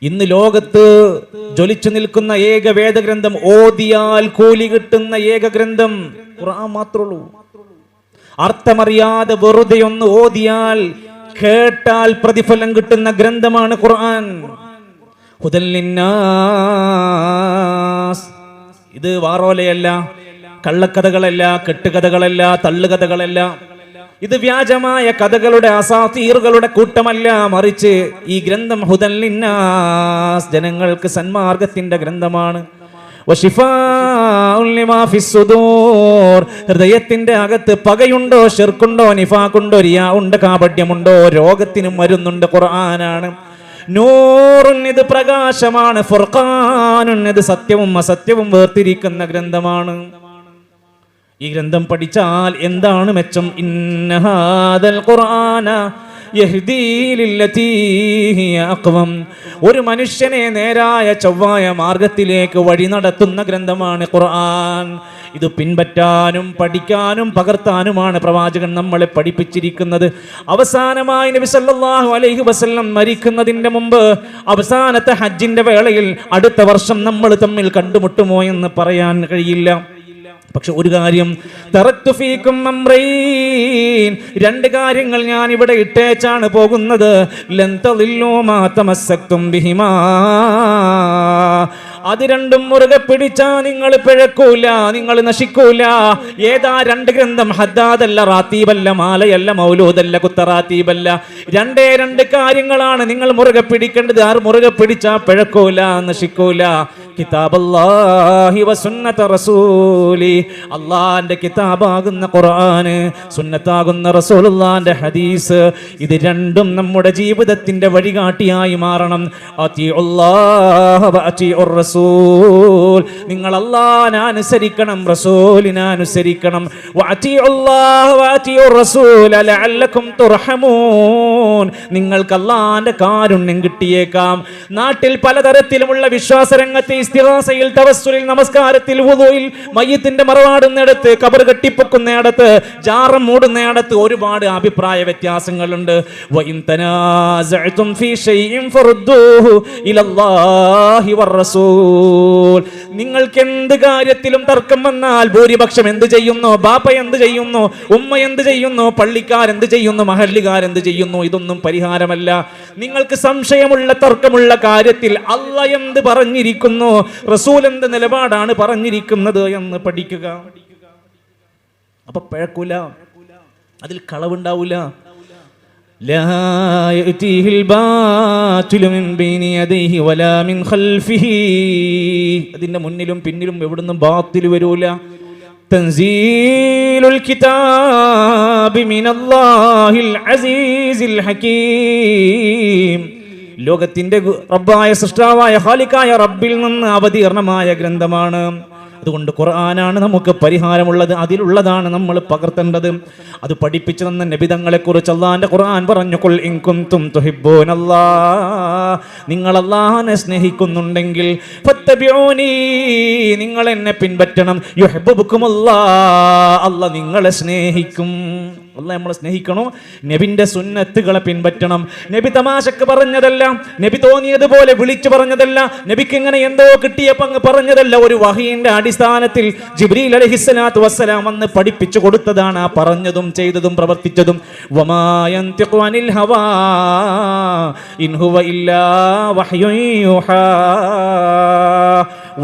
ഇന്ന് ലോകത്ത് ജ്വലിച്ചു നിൽക്കുന്ന ഏക വേദഗ്രന്ഥം, ഓതിയാൽ കൂലി കിട്ടുന്ന ഏക ഗ്രന്ഥം ഖുർആൻ മാത്രമേ ഉള്ളൂ. അർത്ഥമറിയാതെ വെറുതെ ഒന്ന് ഓതിയാൽ കേട്ടാൽ പ്രതിഫലം കിട്ടുന്ന ഗ്രന്ഥമാണ് ഖുർആൻ. ഹുദൽ ലിന്നാസ്. ഇത് വാറോലയല്ല, കള്ളക്കഥകളല്ല, കെട്ടുകഥകളല്ല, തള്ളുകഥകളല്ല. ഇത് വ്യാജമായ കഥകളുടെ അസാതീറുകളുടെ കൂട്ടമല്ല, മറിച്ച് ഈ ഗ്രന്ഥം ഹുദൽ ലിന്നാസ്, ജനങ്ങൾക്ക് സന്മാർഗത്തിന്റെ ഗ്രന്ഥമാണ്. വശിഫാഉൻ ലിമാ ഫിസ്സുദൂർ. ഹൃദയത്തിന്റെ അകത്ത് പകയുണ്ടോ, ശിർക്കുണ്ടോ, നിഫാഖുണ്ടോ, റിയാഉണ്ട്, കാപട്യമുണ്ടോ, രോഗത്തിനും മരുന്നുണ്ട് ഖുർആനാണ്. നൂറുൻ, ഇത് പ്രകാശമാണ്. ഫുർഖാനുൻ, ഇത് സത്യവും അസത്യവും വേർതിരിക്കുന്ന ഗ്രന്ഥമാണ്. ഈ ഗ്രന്ഥം പഠിച്ചാൽ എന്താണ് മെച്ചം? ഇന്ന ഹാദൽ ഖുർആന യഹ്ദീ ലില്ലതീ ഹിയ അഖ്വം. ഒരു മനുഷ്യനെ നേരായ ചൊവ്വായ മാർഗത്തിലേക്ക് വഴി നടത്തുന്ന ഗ്രന്ഥമാണ് ഖുർആൻ. ഇത് പിൻപറ്റാനും പഠിക്കാനും പകർത്താനുമാണ് പ്രവാചകൻ നമ്മളെ പഠിപ്പിച്ചിരിക്കുന്നത്. അവസാനമായി നബി സല്ലല്ലാഹു അലൈഹി വസല്ലം മരിക്കുന്നതിന്റെ മുമ്പ് അവസാനത്തെ ഹജ്ജിന്റെ വേളയിൽ അടുത്ത വർഷം നമ്മൾ തമ്മിൽ കണ്ടുമുട്ടുമോ എന്ന് പറയാൻ കഴിയില്ല. പക്ഷെ ഒരു കാര്യം, തറക്തു ഫീകും അംറൈൻ, രണ്ട് കാര്യങ്ങൾ ഞാൻ ഇവിടെ ഇട്ടേച്ചാണ് പോകുന്നത്. ലൻ തളില്ലൂ മാ തമസ്സക്തും ബിഹിമാ. അത് രണ്ടും മുറുകെ പിടിച്ചാ നിങ്ങൾ പിഴക്കൂല, നിങ്ങൾ നശിക്കൂല. ഏതാ രണ്ട് ഗ്രന്ഥം? ഹദ്ദാദല്ല, റാത്തീബല്ല, മാലയല്ല, മൗലൂദല്ല, കുത്തറാത്തീബല്ല. രണ്ട് കാര്യങ്ങളാണ് നിങ്ങൾ മുറുകെ പിടിക്കേണ്ടത്. ആർ മുറുകെ പിടിച്ചാ പിഴക്കൂല, നശിക്കൂല. കിതാബല്ലാഹി വസുന്നത റസൂലി, അള്ളാന്റെ കിതാബാകുന്ന ഖുർആന്, സുന്നത്താകുന്ന റസൂലുള്ളാന്റെ ഹദീസ്. ഇത് രണ്ടും നമ്മുടെ ജീവിതത്തിന്റെ വഴികാട്ടിയായി മാറണം. അത്തിഉല്ലാഹ വ അത്തിഉർ റസൂൽ, നിങ്ങൾ അല്ലാഹനെ അനുസരിക്കണം, റസൂലിനെ അനുസരിക്കണം. വ അത്തിഉല്ലാഹ വ അത്തിഉർ റസൂൽ ലഅല്ലകും തുർഹമൂൻ, നിങ്ങൾക്ക് അല്ലാഹന്റെ കാരുണ്യം കിട്ടിയേക്കാം. നാട്ടിൽ പലതരത്തിലുമുള്ള വിശ്വാസ രംഗത്തെ ഇസ്തിഗാസയിൽ, തവസ്സുലിൽ, നമസ്കാരത്തിൽ, വുദൂയിൽ, മയ്യിത്തിന്റെ മറവാടുന്നിടത്ത്, ഖബർ കെട്ടിപ്പൊക്കുന്നിടത്ത്, ജാറം മൂടുന്നിടത്ത് ഒരുപാട് അഭിപ്രായ വ്യത്യാസങ്ങളുണ്ട്. വഇൻ തനാസഅതും ഫീ ഷൈഇൻ ഫറുദ്ദൂഹു ഇലല്ലാഹി വറസൂൽ. നിങ്ങൾക്ക് എന്ത് കാര്യത്തിലും തർക്കം വന്നാൽ ഭൂരിപക്ഷം എന്ത് ചെയ്യുന്നു? ബാപ്പ എന്ത് ചെയ്യുന്നു? ഉമ്മ എന്ത് ചെയ്യുന്നു? പള്ളിക്കാർ എന്ത് ചെയ്യുന്നു? മഹല്ലുകാർ എന്ത് ചെയ്യുന്നു? ഇതൊന്നും പരിഹാരമല്ല. നിങ്ങൾക്ക് സംശയമുള്ള തർക്കമുള്ള കാര്യത്തിൽ അല്ലാഹ് എന്ത് പറഞ്ഞിരിക്കുന്നു, റസൂൽ എന്ത് നിലപാടാണ് പറഞ്ഞിരിക്കുന്നത് എന്ന് പഠിക്കുക. അപ്പൊ പിഴക്കൂല, അതിൽ കളവുണ്ടാവൂല. ലാ യഅതീഹിൽ ബാതിലു മിൻ ബൈനി യദൈഹി വലാ മിൻ ഖൽഫിഹി. അതിന്റെ മുന്നിലും പിന്നിലും എവിടുന്നും ബാത്തിൽ വരൂല. തൻസീലുൽ കിതാബി മിനല്ലാഹിൽ അസീസിൽ ഹകീം. ലോകത്തിന്റെ റബ്ബായ സൃഷ്ടാവായ ഖാലിഖായ റബ്ബിൽ നിന്ന് അവതീർണമായ ഗ്രന്ഥമാണ്. അതുകൊണ്ട് ഖുർആനാണ് നമുക്ക് പരിഹാരമുള്ളത്. അതിലുള്ളതാണ് നമ്മൾ പകർത്തേണ്ടത്. അത് പഠിപ്പിച്ചു തന്ന നബിതങ്ങളെ കുറിച്ച് അല്ലാഹുവിന്റെ ഖുർആൻ പറഞ്ഞു, ഖുൽ ഇൻ കുൻതും തുഹിബ്ബൂനല്ലാഹ്, നിങ്ങൾ അല്ലാഹുവിനെ സ്നേഹിക്കുന്നുണ്ടെങ്കിൽ ഫത്തബിഊനി, നിങ്ങൾ എന്നെ പിൻപറ്റണം. യുഹിബ്ബുകുമുല്ലാഹ്, അല്ലാഹ് നിങ്ങളെ സ്നേഹിക്കും. അല്ലാഹ് നമ്മളെ സ്നേഹിക്കണോ? നബിന്റെ സുന്നത്തുകളെ പിൻപറ്റണം. നബി തമാശക്ക് പറഞ്ഞതല്ല, നബി തോന്നിയതുപോലെ വിളിച്ചു പറഞ്ഞതല്ല, നബിക്ക് ഇങ്ങനെ എന്തോ കിട്ടിയപ്പോൾ അങ്ങ് പറഞ്ഞതല്ല. ഒരു വഹീന്റെ അടിസ്ഥാനത്തിൽ ജിബ്രീൽ അലൈഹിസ്സലാത്തു വസ്സലാം വന്ന് പഠിപ്പിച്ചു കൊടുത്തതാണ് ആ പറഞ്ഞതും ചെയ്തതും പ്രവർത്തിച്ചതും. വമാ യൻതിഖു അനിൽ ഹവാ ഇൻ ഹുവ ഇല്ലാ വഹ്യുൻ യൂഹാ.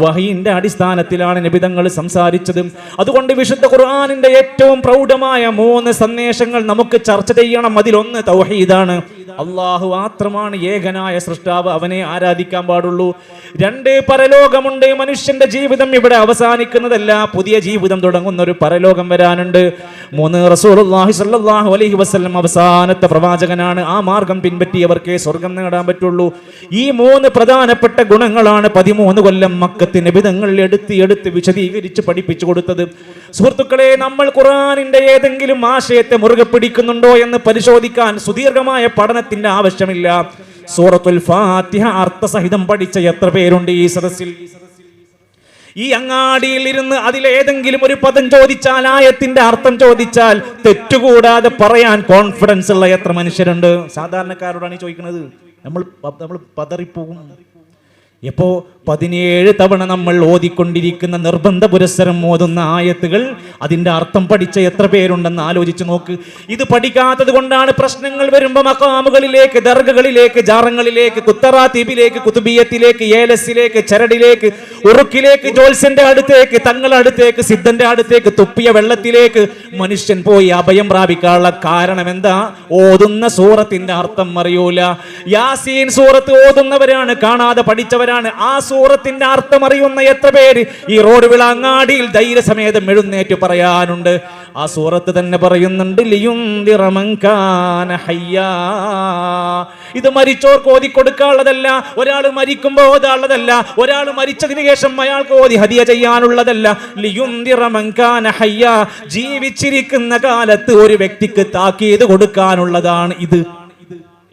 വഹീന്റെ അടിസ്ഥാനത്തിലാണ് നബിതങ്ങൾ സംസാരിച്ചത്. അതുകൊണ്ട് വിശുദ്ധ ഖുർആനിന്റെ ഏറ്റവും പ്രൗഢമായ 3 സന്ദേശങ്ങൾ നമുക്ക് ചർച്ച ചെയ്യണം. അതിലൊന്ന് തൗഹീദാണ്. അല്ലാഹു മാത്രമാണ് ഏകനായ സൃഷ്ടാവ്, അവനെ ആരാധിക്കാൻ പാടുള്ളൂ. 2, പരലോകമുണ്ട്. മനുഷ്യന്റെ ജീവിതം ഇവിടെ അവസാനിക്കുന്നതല്ല, പുതിയ ജീവിതം തുടങ്ങുന്ന ഒരു പരലോകം വരാനുണ്ട്. 3, റസൂലുള്ളാഹി സ്വല്ലല്ലാഹു അലൈഹി വസല്ലം അവസാനത്തെ പ്രവാചകനാണ്. ആ മാർഗം പിൻപറ്റിയവർക്കേ സ്വർഗം നേടാൻ പറ്റുള്ളൂ. ഈ 3 പ്രധാനപ്പെട്ട ഗുണങ്ങളാണ് 13 കൊല്ലം മക്കത്ത് നബിതങ്ങൾ എടുത്ത് വിശദീകരിച്ച് പഠിപ്പിച്ചു കൊടുത്തത്. സുഹൃത്തുക്കളെ, നമ്മൾ ഖുർആനിന്റെ ഏതെങ്കിലും ആശയത്തെ മുറുകെ പിടിക്കുന്നുണ്ടോ എന്ന് പരിശോധിക്കാൻ സുദീർഘമായ പഠനത്തിന്റെ ആവശ്യമില്ല. സൂറത്തുൽ ഫാത്തിഹ അർത്ഥസഹിതം പഠിച്ച എത്ര പേരുണ്ട് ഈ സദസ്സിൽ? ഈ അങ്ങാടിയിൽ ഇരുന്ന് അതിലേതെങ്കിലും ഒരു പദം ചോദിച്ചാൽ, ആയത്തിന്റെ അർത്ഥം ചോദിച്ചാൽ തെറ്റുകൂടാതെ പറയാൻ കോൺഫിഡൻസ് ഉള്ള എത്ര മനുഷ്യരുണ്ട്? സാധാരണക്കാരോടാണ് ചോദിക്കുന്നത്. നമ്മൾ പതറിപ്പോകും. എപ്പോ 17 തവണ നമ്മൾ ഓതിക്കൊണ്ടിരിക്കുന്ന നിർബന്ധ പുരസ്സരം ഓതുന്ന ആയത്തുകൾ, അതിന്റെ അർത്ഥം പഠിച്ച എത്ര പേരുണ്ടെന്ന് ആലോചിച്ച് നോക്ക്. ഇത് പഠിക്കാത്തത് കൊണ്ടാണ് പ്രശ്നങ്ങൾ വരുമ്പോൾ മഖാമുകളിലേക്ക്, ദർഗകളിലേക്ക്, ജാറങ്ങളിലേക്ക്, കുത്തറാത്തീബിലേക്ക്, കുതുബിയത്തിലേക്ക്, ഏലസിലേക്ക്, ചരടിലേക്ക്, ഉറുക്കിലേക്ക്, ജോത്സ്യന്റെ അടുത്തേക്ക്, തങ്ങളുടെ അടുത്തേക്ക്, സിദ്ധന്റെ അടുത്തേക്ക്, തുപ്പിയ വെള്ളത്തിലേക്ക് മനുഷ്യൻ പോയി അഭയം പ്രാപിക്കാനുള്ള കാരണം എന്താ? ഓതുന്ന സൂറത്തിന്റെ അർത്ഥം അറിയൂല. യാസീൻ സൂറത്ത് ഓതുന്നവരാണ്, കാണാതെ പഠിച്ചവരാണ്. ആ സൂറത്തിന്റെ അർത്ഥം അറിയുന്ന എത്ര പേര് ഈ റോഡ് വിളങ്ങാടിയിൽ ധൈര്യസമേതം എഴുന്നേറ്റ് പറയാനുണ്ട്? ആ സൂറത്ത് തന്നെ പറയുന്നുണ്ട്, ലിയുൻദിറ മൻ കാന ഹയ്യാ. ഇത് മരിച്ചോർക്ക് ഓതി കൊടുക്കാനുള്ളതല്ല, ഒരാൾ മരിക്കുമ്പോൾ ഓതാനുള്ളതല്ല, ഒരാൾ മരിച്ചതിന് ശേഷം അയാൾക്ക് ഓതി ഹദിയ ചെയ്യാനുള്ളതല്ല. ലിയുൻദിറ മൻ കാന ഹയ്യാ, ജീവിച്ചിരിക്കുന്ന കാലത്ത് ഒരു വ്യക്തിക്ക് താക്കീത് കൊടുക്കാനുള്ളതാണ് ഇത്.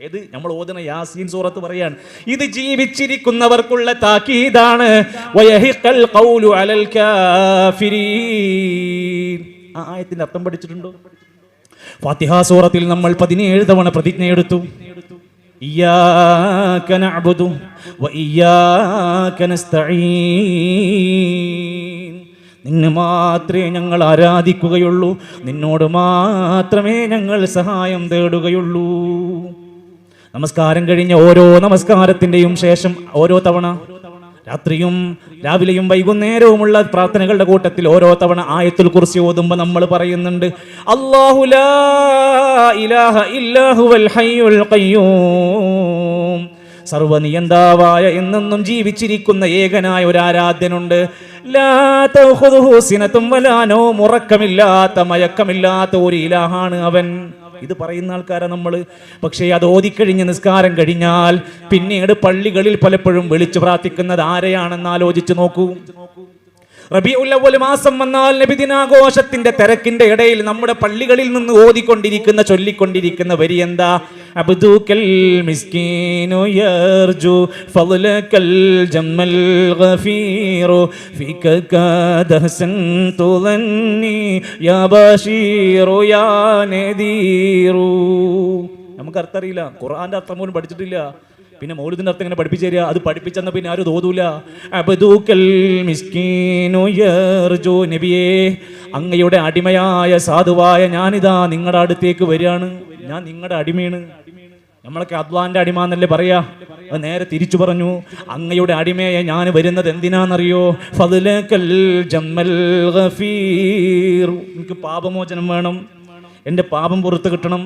ഏത്? നമ്മൾ ഓതുന്ന യാസീൻ സൂറത്ത് പറയാണ്, ഇത് ജീവിച്ചിരിക്കുന്നവർക്കുള്ള താക്കീതാണ്. വയഹിഖൽ ഖൗലു അലൽ കാഫിരീൻ. ആ ആയത്തിന്റെ അർത്ഥം പഠിച്ചിട്ടുണ്ടോ? ഫാത്തിഹ സൂറത്തിൽ നമ്മൾ 17 തവണ പ്രതിജ്ഞ എടുത്തു. ഇയ്യാക നഅ്ബുദു വ ഇയ്യാക നസ്തഈൻ. നിന്നെ മാത്രമേ ഞങ്ങൾ ആരാധിക്കുകയുള്ളൂ, നിന്നോട് മാത്രമേ ഞങ്ങൾ സഹായം തേടുകയുള്ളൂ. നമസ്കാരം കഴിഞ്ഞ ഓരോ നമസ്കാരത്തിന്റെയും ശേഷം ഓരോ തവണ, രാത്രിയും രാവിലെയും വൈകുന്നേരവുമുള്ള പ്രാർത്ഥനകളുടെ കൂട്ടത്തിൽ ഓരോ തവണ ആയത്തുൽ കുർസി ഓതുമ്പോൾ നമ്മൾ പറയുന്നുണ്ട്, അല്ലാഹു ലാ ഇലാഹ ഇല്ലാ ഹുവൽ ഹയ്യുൽ ഖയ്യൂം. സർവനിയന്താവായ എന്നെന്നും ജീവിച്ചിരിക്കുന്ന ഏകനായ ഒരു ആരാധ്യനുണ്ട്. ലാ തഖുദുഹു സിനതും വലാ നൗം. ഉറക്കമില്ലാത്ത, മയക്കമില്ലാത്ത ഒരു ഇലാഹാണ് അവൻ. ഇത് പറയുന്ന ആൾക്കാരാ നമ്മൾ. പക്ഷേ അത് ഓതിക്കഴിഞ്ഞ് നിസ്കാരം കഴിഞ്ഞാൽ പിന്നീട് പള്ളികളിൽ പലപ്പോഴും വിളിച്ചു പ്രാർത്ഥിക്കുന്നത് ആരെയാണെന്ന് ആലോചിച്ച് നോക്കൂ. റബീഉൽ അവ്വൽ മാസം വന്നാൽ നബിദിനാഘോഷത്തിന്റെ തിരക്കിന്റെ ഇടയിൽ നമ്മുടെ പള്ളികളിൽ നിന്ന് ഓതിക്കൊണ്ടിരിക്കുന്ന, ചൊല്ലിക്കൊണ്ടിരിക്കുന്ന വരി എന്താ? അബ്ദുകൽ മിസ്കീനു യർജു ഫളലകൽ ജമ്മൽ ഗഫീറു ഫിക കദഹസൻതു ദന്നി യാ ബശീറു യാ നദീറു. നമുക്ക് അർത്ഥം അറിയില്ല, ഖുർആന്റെ അർത്ഥം പോലും പഠിച്ചിട്ടില്ല. പിന്നെ മൗലിദിന്റെ അർത്ഥം ഇങ്ങനെ പഠിപ്പിച്ചു തരിക, അത് പഠിപ്പിച്ചെന്ന പിന്നെ ആരും തോതൂല. അബ്ദുകൽ മിസ്കീനു യർജു. നബിയേ, അങ്ങയുടെ അടിമയായ സാധുവായ ഞാനിതാ നിങ്ങളുടെ അടുത്തേക്ക് വരികയാണ്. ഞാൻ നിങ്ങളുടെ അടിമയാണ്. നമ്മളൊക്കെ അദ്വാന്റെ അടിമ എന്നല്ലേ പറയാ, അത് നേരെ തിരിച്ചു പറഞ്ഞു. അങ്ങയുടെ അടിമയെ ഞാൻ വരുന്നത് എന്തിനാണെന്നറിയോ? ഫളലകൽ ജമ്മൽ ഗഫീർ. എനിക്ക് പാപമോചനം വേണം, എൻ്റെ പാപം പുറത്ത് കിട്ടണം,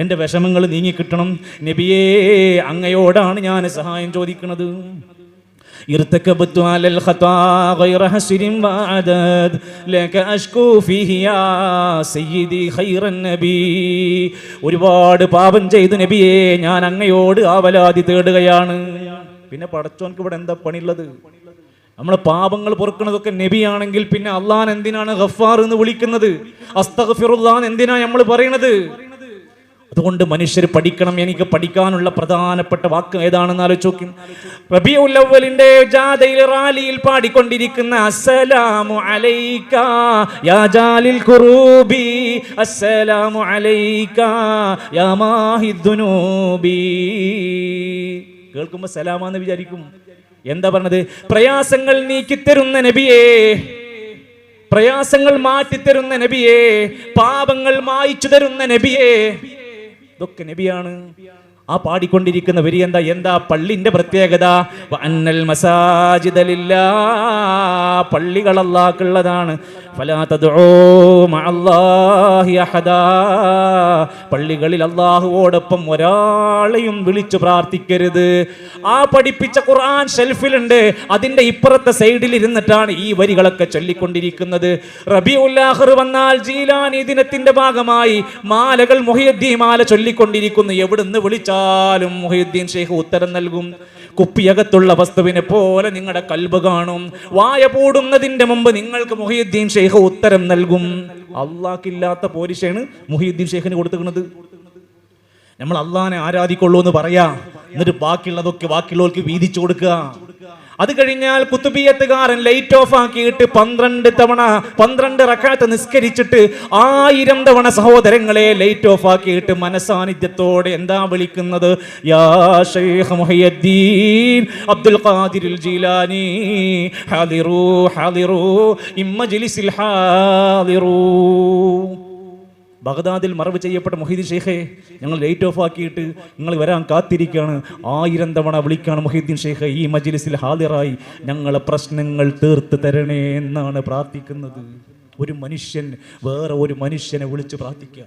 എൻ്റെ വിഷമങ്ങൾ നീങ്ങിക്കിട്ടണം. നബിയേ, അങ്ങയോടാണ് ഞാൻ സഹായം ചോദിക്കുന്നത്. ഇർതകബതു അലൽ ഖതാ ഗൈറ ഹസ്രിൻ വഅദദ് ലക അഷ്കു ഫീഹി യാ സയ്യിദി ഖൈറൻ നബി. ഒരുപാട് പാപം ചെയ്തു നബിയേ, ഞാൻ അങ്ങയോട് ആവലാതി തേടുകയാണ്. പിന്നെ പടച്ചോൻക്ക് ഇവിടെ എന്താ പണിയുള്ളത്? നമ്മളെ പാപങ്ങൾ പൊറുക്കുന്നതൊക്കെ നബിയാണെങ്കിൽ പിന്നെ അള്ളാൻ എന്തിനാണ് ഗഫാർ എന്ന് വിളിക്കുന്നത്? അസ്തഗ്ഫിറുല്ലാഹ് എന്തിനാ നമ്മൾ പറയണത്? അതുകൊണ്ട് മനുഷ്യർ പഠിക്കണം. എനിക്ക് പഠിക്കാനുള്ള പ്രധാനപ്പെട്ട വാക്ക് ഏതാണെന്ന് ആലോചിക്കും. റബീഉൽ അവ്വലിന്റെ ജാദയിൽ റാലിയിൽ പാടിക്കൊണ്ടിരിക്കുന്ന അസ്സലാമു അലൈക യാ ജാലിൽ ഖുറൂബി, അസ്സലാമു അലൈക യാ മാഹിദ്ദുനൂബി. കേൾക്കുമ്പോൾ സലാമാന്ന് വിചാരിക്കും. എന്താ പറഞ്ഞത്? പ്രയാസങ്ങൾ നീക്കിത്തരുന്ന നബിയേ, പ്രയാസങ്ങൾ മാറ്റിത്തരുന്ന നബിയേ, പാപങ്ങൾ മായിച്ചു തരുന്ന നബിയേ. ഇതൊക്കെ നബിയാണ്. ആ പാടിക്കൊണ്ടിരിക്കുന്ന വരി എന്താ? എന്താ പള്ളിന്റെ പ്രത്യേകത? വഅന്നൽ മസാജിദ ലില്ലാഹ്. പള്ളികൾ അല്ലാഹുക്കുള്ളതാണ്. ഫലാ തദ്ഉ മഅല്ലാഹി അഹദാ. പള്ളികളിൽ അല്ലാഹുവോടൊപ്പം ഒരാളെയും വിളിച്ചു പ്രാർത്ഥിക്കരുത്. ആ പഠിപ്പിച്ച ഖുർആൻ ഷെൽഫിലുണ്ട്. അതിന്റെ ഇപ്പുറത്തെ സൈഡിൽ ഇരുന്നിട്ടാണ് ഈ വരികളൊക്കെ ചൊല്ലിക്കൊണ്ടിരിക്കുന്നത്. റബീഉൽ ആഖിർ വന്നാൽ ജീലാനി ദിനത്തിന്റെ ഭാഗമായി മാലകൾ മുഹിയുദ്ദീൻ മാല ചൊല്ലിക്കൊണ്ടിരിക്കുന്നു. എവിടുന്ന് വിളിച്ചാലും മുഹിയുദ്ദീൻ ഷെയ്ഖ് ഉത്തരം നൽകും. കുപ്പിയകത്തുള്ള വസ്തുവിനെ പോലെ നിങ്ങളുടെ കൽബ് കാണും. വായ പൂടുന്നതിന്റെ മുമ്പ് നിങ്ങൾക്ക് മുഹിയുദ്ദീൻ ഷെയ്ഖ് ഉത്തരം നൽകും. അള്ളാഹ്ക്കില്ലാത്ത പോരിശയാണ് മുഹിയുദ്ദീൻ ഷെയ്ഖിന് കൊടുത്തിരിക്കുന്നത്. നമ്മൾ അള്ളാഹിനെ ആരാധിക്കുള്ളൂ എന്ന് പറയാ, എന്നിട്ട് ബാക്കിയുള്ളതൊക്കെ ബാക്കിയുള്ളവർക്ക് വീതിച്ചു കൊടുക്കുക. അത് കഴിഞ്ഞാൽ കുത്തുബിയത്തുകാരൻ ലൈറ്റ് ഓഫ് ആക്കിയിട്ട് 12 റക്അത്ത് നിസ്കരിച്ചിട്ട് 1000 തവണ സഹോദരങ്ങളെ ലൈറ്റ് ഓഫ് ആക്കിയിട്ട് മനസാന്നിധ്യത്തോടെ എന്താ വിളിക്കുന്നത്? യാ ശൈഖ് മുഹയ്യദ്ദീൻ അബ്ദുൽ ഖാദിറുൽ ജീലാനി ഹാദിറൂ ഹാദിറൂ ഇമ്മജ്ലിസിൽ ഹാദിറൂ. ബഗ്ദാദിൽ മറവ് ചെയ്യപ്പെട്ട മുഹീദ്ദീൻ ഷെയ്ഖെ, ഞങ്ങൾ ലൈറ്റ് ഓഫ് ആക്കിയിട്ട് നിങ്ങൾ വരാൻ കാത്തിരിക്കുകയാണ്. 1000 തവണ വിളിക്കുകയാണ് മുഹീദ്ദീൻ ഷെയ്ഖെ, ഈ മജ്ലിസിൽ ഹാദിറായി ഞങ്ങളെ പ്രശ്നങ്ങൾ തീർത്ത് തരണേ എന്നാണ് പ്രാർത്ഥിക്കുന്നത്. ഒരു മനുഷ്യൻ വേറെ ഒരു മനുഷ്യനെ വിളിച്ച് പ്രാർത്ഥിക്കുക.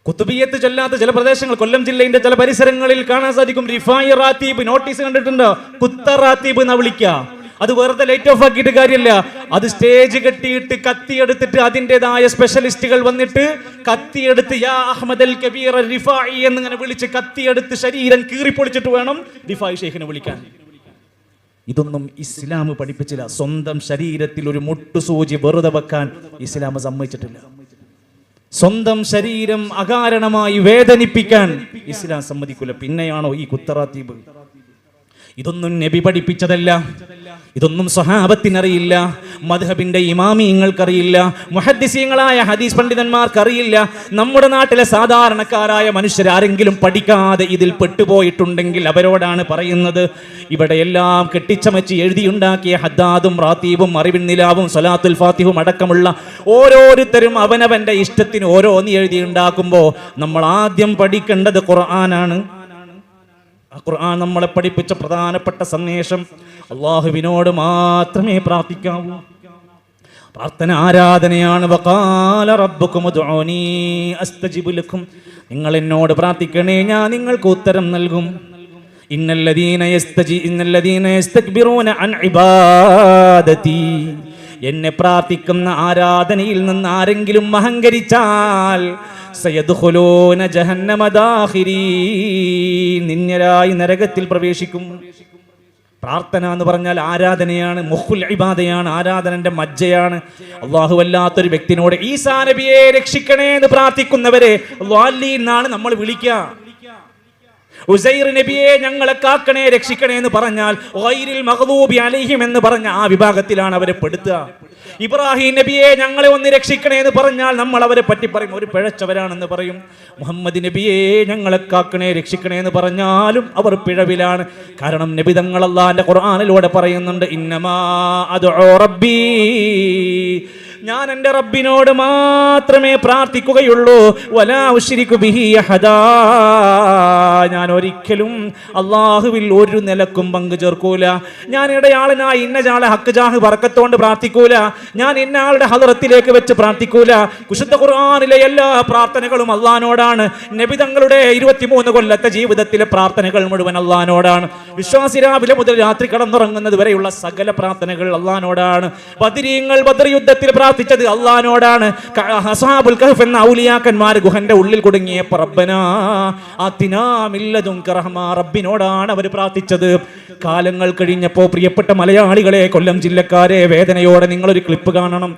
കുത്തുബിയത്ത് ചൊല്ലാത്ത ചില പ്രദേശങ്ങൾ കൊല്ലം ജില്ലയുടെ ചില പരിസരങ്ങളിൽ കാണാൻ സാധിക്കും. റിഫായി റാത്തീബ് നോട്ടീസ് കണ്ടിട്ടുണ്ടോ? കുത്ത റാത്തീബ് എന്നാ വിളിക്കുക. അത് വെറുതെ ലൈറ്റ് ഓഫ് ആക്കിയിട്ട് കാര്യമില്ല. അത് സ്റ്റേജ് കെട്ടിയിട്ട് കത്തിയെടുത്തിട്ട് അതിൻ്റെതായ സ്പെഷ്യലിസ്റ്റുകൾ വന്നിട്ട് കത്തിയെടുത്ത് യാ അഹ്മദ് അൽ കബീർ റിഫായി എന്നിങ്ങനെ വിളിച്ച് കത്തിയെടുത്ത് ശരീരം കീറിപ്പൊളിച്ചിട്ട് വേണം റിഫായി ഷെയ്ഖിനെ വിളിക്കാൻ. ഇതൊന്നും ഇസ്ലാം പഠിപ്പിച്ചില്ല. സ്വന്തം ശരീരത്തിൽ ഒരു മുട്ടുസൂചി വെറുതെ വെക്കാൻ ഇസ്ലാം സമ്മതിച്ചിട്ടില്ല. സ്വന്തം ശരീരം അകാരണമായി വേദനിപ്പിക്കാൻ ഇസ്ലാം സമ്മതിക്കില്ല. പിന്നെയാണോ ഈ കുത്തറാത്തീബ്? ഇതൊന്നും നബി പഠിപ്പിച്ചതല്ല. ഇതൊന്നും സ്വഹാബത്തിനറിയില്ല, മദ്ഹബിന്റെ ഇമാമിയങ്ങൾക്കറിയില്ല, മുഹദ്ദിസീങ്ങളായ ഹദീസ് പണ്ഡിതന്മാർക്കറിയില്ല. നമ്മുടെ നാട്ടിലെ സാധാരണക്കാരായ മനുഷ്യരാരെങ്കിലും പഠിക്കാതെ ഇതിൽ പെട്ടുപോയിട്ടുണ്ടെങ്കിൽ അവരോടാണ് പറയുന്നത്. ഇവിടെയെല്ലാം കെട്ടിച്ചമച്ച് എഴുതിയുണ്ടാക്കിയ ഹദ്ദാദും റാത്തീബും അറിവിൻ നിലാവും സ്വലാത്തുൽ ഫാത്തിഹും അടക്കമുള്ള ഓരോരുത്തരും അവനവന്റെ ഇഷ്ടത്തിന് ഓരോന്ന് എഴുതിയുണ്ടാക്കുമ്പോൾ നമ്മൾ ആദ്യം പഠിക്കേണ്ടത് ഖുർആനാണ്. ഖുർആൻ നമ്മളെ പഠിപ്പിച്ച പ്രധാനപ്പെട്ട സന്ദേശം അല്ലാഹുവിനോട് മാത്രമേ പ്രാർത്ഥിക്കാവൂ. പ്രാർത്ഥന ആരാധനയാണ്. വഖാല റബ്ബുക്കും ഉദ്ഉനി അസ്തജിബ് ലക്കും. നിങ്ങൾ എന്നോട് പ്രാർത്ഥിക്കണേ, ഞാൻ നിങ്ങൾക്ക് ഉത്തരം നൽകും. ഇന്നല്ലദീന യസ്തക്ബിറൂന അൻ ഇബാദതി. എന്നെ പ്രാർത്ഥിക്കുന്ന ആരാധനയിൽ നിന്ന് ആരെങ്കിലും അഹങ്കരിച്ചാൽ സയദ്ഖുലൂന ജഹന്നമ ദാഖിരീൻ, നിന്യരായി നരകത്തിൽ പ്രവേശിക്കും. പ്രാർത്ഥന എന്ന് പറഞ്ഞാൽ ആരാധനയാണ്, മുഖുൽ ഇബാദയാണ്, ആരാധനന്റെ മജ്ജയാണ്. അല്ലാഹു അല്ലാത്തൊരു വ്യക്തിനോട് ഈസാ നബിയെ രക്ഷിക്കണേ എന്ന് പ്രാർത്ഥിക്കുന്നവരെ ളാലീൻ എന്നാണ് നമ്മൾ വിളിക്കുക. ഉസൈർ നബിയെ ഞങ്ങളെ കാക്കണേ രക്ഷിക്കണേ എന്ന് പറഞ്ഞാൽ ഗൈറിൽ മഗ്ദൂബി അലൈഹിം എന്ന് പറഞ്ഞ ആ വിഭാഗത്തിലാണ് അവരെ പെടുത്തുക. ഇബ്രാഹിം നബിയെ ഞങ്ങളെ ഒന്ന് രക്ഷിക്കണേ എന്ന് പറഞ്ഞാൽ നമ്മൾ അവരെ പറ്റി പറയും ഒരു പിഴച്ചവരാണെന്ന് പറയും. മുഹമ്മദ് നബിയെ ഞങ്ങളെ കാക്കണേ രക്ഷിക്കണേ എന്ന് പറഞ്ഞാലും അവർ പിഴവിലാണ്. കാരണം നബി തങ്ങൾ അല്ലാഹുവിന്റെ ഖുർആനിലൂടെ പറയുന്നുണ്ട്, ഇന്നമാ അദ്ഉ റബ്ബി, ഞാൻ എൻ്റെ റബ്ബിനോട് മാത്രമേ പ്രാർത്ഥിക്കുകയുള്ളൂ. വലാ ഉശ്രികു ബിഹി അഹദാ, ഞാൻ ഒരിക്കലും അള്ളാഹുവിൽ ഒരു നിലക്കും പങ്കു ചേർക്കൂല. ഞാൻ ഇടയാളനായി ഇന്ന ജാളെ ഹക്ക് ജാഹ് ബർക്കത്തോണ്ട് പ്രാർത്ഥിക്കൂല. ഞാൻ ഇന്ന ആളുടെ ഹദറത്തിലേക്ക് വെച്ച് പ്രാർത്ഥിക്കൂല. വിശുദ്ധ ഖുർആനിലെ എല്ലാ പ്രാർത്ഥനകളും അള്ളാഹിനോടാണ്. നബി തങ്ങളുടെ 23 കൊല്ലത്തെ ജീവിതത്തിലെ പ്രാർത്ഥനകൾ മുഴുവൻ അള്ളാഹിനോടാണ്. വിശ്വാസി രാവിലെ മുതൽ രാത്രി കടന്നുറങ്ങുന്നത് വരെയുള്ള സകല പ്രാർത്ഥനകൾ അള്ളാഹിനോടാണ്. ബദരീങ്ങൾ ബദർ യുദ്ധത്തിൽ പ്രാർത്ഥിച്ചത് അള്ളാഹിനോടാണ്. അസ്ഹാബുൽ കഹ്ഫ് എന്ന ഔലിയാക്കന്മാർ ഗുഹന്റെ ഉള്ളിൽ കുടുങ്ങിയപ്പോൾ റബ്ബനാ ആതിനാ മിൻ ലദുൻക റഹ്മ, റബ്ബിനോടാണ് അവർ പ്രാർത്ഥിച്ചത്. കാലങ്ങൾ കഴിഞ്ഞപ്പോൾ പ്രിയപ്പെട്ട മലയാളികളെ, കൊല്ലം ജില്ലക്കാരെ, വേദനയോടെ നിങ്ങളൊരു ക്ലിപ്പ് കാണണം.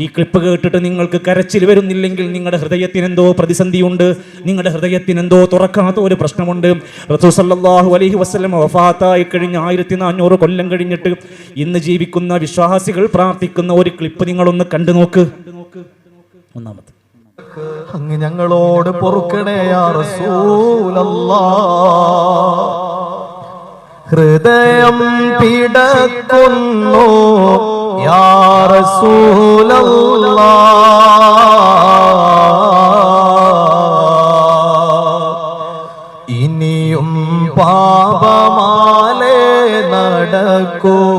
ഈ ക്ലിപ്പ് കേട്ടിട്ട് നിങ്ങൾക്ക് കരച്ചിൽ വരുന്നില്ലെങ്കിൽ നിങ്ങളുടെ ഹൃദയത്തിന് എന്തോ പ്രതിസന്ധിയുണ്ട്, നിങ്ങളുടെ ഹൃദയത്തിന് എന്തോ തുറക്കാത്ത ഒരു പ്രശ്നമുണ്ട്. റസൂൽ സല്ലല്ലാഹു അലൈഹി വസല്ലം വഫാത്തായി കഴിഞ്ഞ 1400 കൊല്ലം കഴിഞ്ഞിട്ട് ഇന്ന് ജീവിക്കുന്ന വിശ്വാസികൾ പ്രാർത്ഥിക്കുന്ന ഒരു ക്ലിപ്പ് നിങ്ങളൊന്ന് കണ്ടു നോക്ക്. ഒന്നാമത്, അങ്ങ് ഞങ്ങളോട് പൊറുക്കണേ യാ റസൂലല്ലാഹ്, ഹൃദയം പിടക്കുന്നു യാ റസൂലല്ലാഹ്, ഇനിയും പാപമാലേ നടക്കുകയില്ല,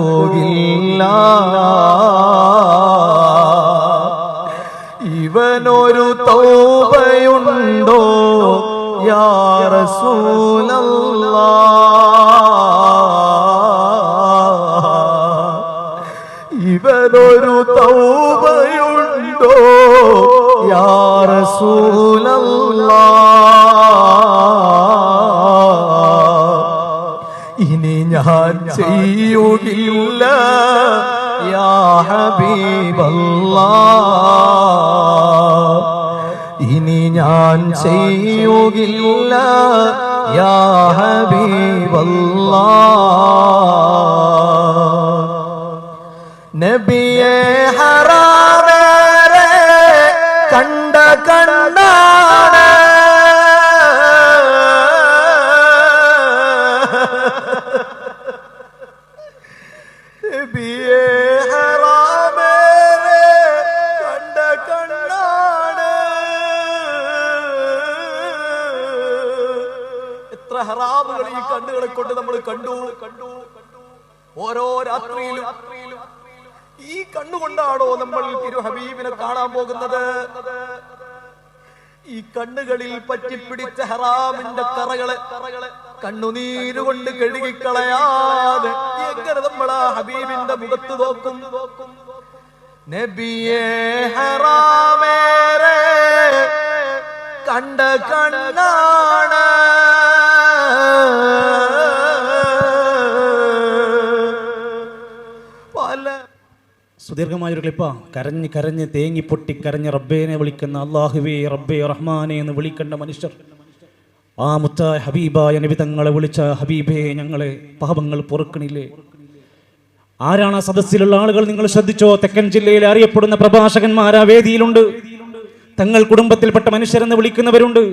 ഇവനൊരു തൗബയുണ്ടോ യാ റസൂലല്ലാഹ്, ഇവനൊരു തൗബയുണ്ടോ യാ റസൂലല്ലാഹ്, ഇനി ഞാൻ ചെയ്യുകയില്ല യാ ഹബീബല്ലാഹ്, ഇനി ഞാൻ ചെയ്യുകയില്ല യാ ഹബീബല്ലാഹ്, കണ്ടു. ഓരോ രാത്രിയിലും ഈ കണ്ണുകൊണ്ടാണോ നമ്മൾ തിരു ഹബീബിനെ കാണാൻ പോകുന്നത്? ഈ കണ്ണുകളിൽ പറ്റിപ്പിടിച്ച ഹറാമിന്റെ കറകളെ കണ്ണുനീരുകൊണ്ട് കഴുകിക്കളയാതെ എങ്ങനെ നമ്മൾ ആ ഹബീബിന്റെ മുഖത്ത് നോക്കും? നബിയേ ഹറാമേറെ കണ്ട കണ്ണാണ് സുദീർഘമായൊരു ക്ലിപ്പാ. കരഞ്ഞ് കരഞ്ഞ് തേങ്ങി പൊട്ടി കരഞ്ഞ് റബ്ബേനെ വിളിക്കുന്ന അല്ലാഹുവേ റബ്ബേ റഹ്മാനെ എന്ന് വിളിക്കേണ്ട മനുഷ്യർ, ആ മുത്തായ ഹബീബായ നബി തങ്ങളെ വിളിച്ച ഹബീബേ ഞങ്ങളെ പാപങ്ങൾ പൊറുക്കണില്ലേ? ആരാണ് ആ സദസ്സിലുള്ള ആളുകൾ? നിങ്ങൾ ശ്രദ്ധിച്ചോ? തെക്കൻ ജില്ലയിൽ അറിയപ്പെടുന്ന പ്രഭാഷകന്മാർ ആ വേദിയിലുണ്ട്. തങ്ങൾ കുടുംബത്തിൽപ്പെട്ട മനുഷ്യരെന്ന് വിളിക്കുന്നവരുണ്ട്.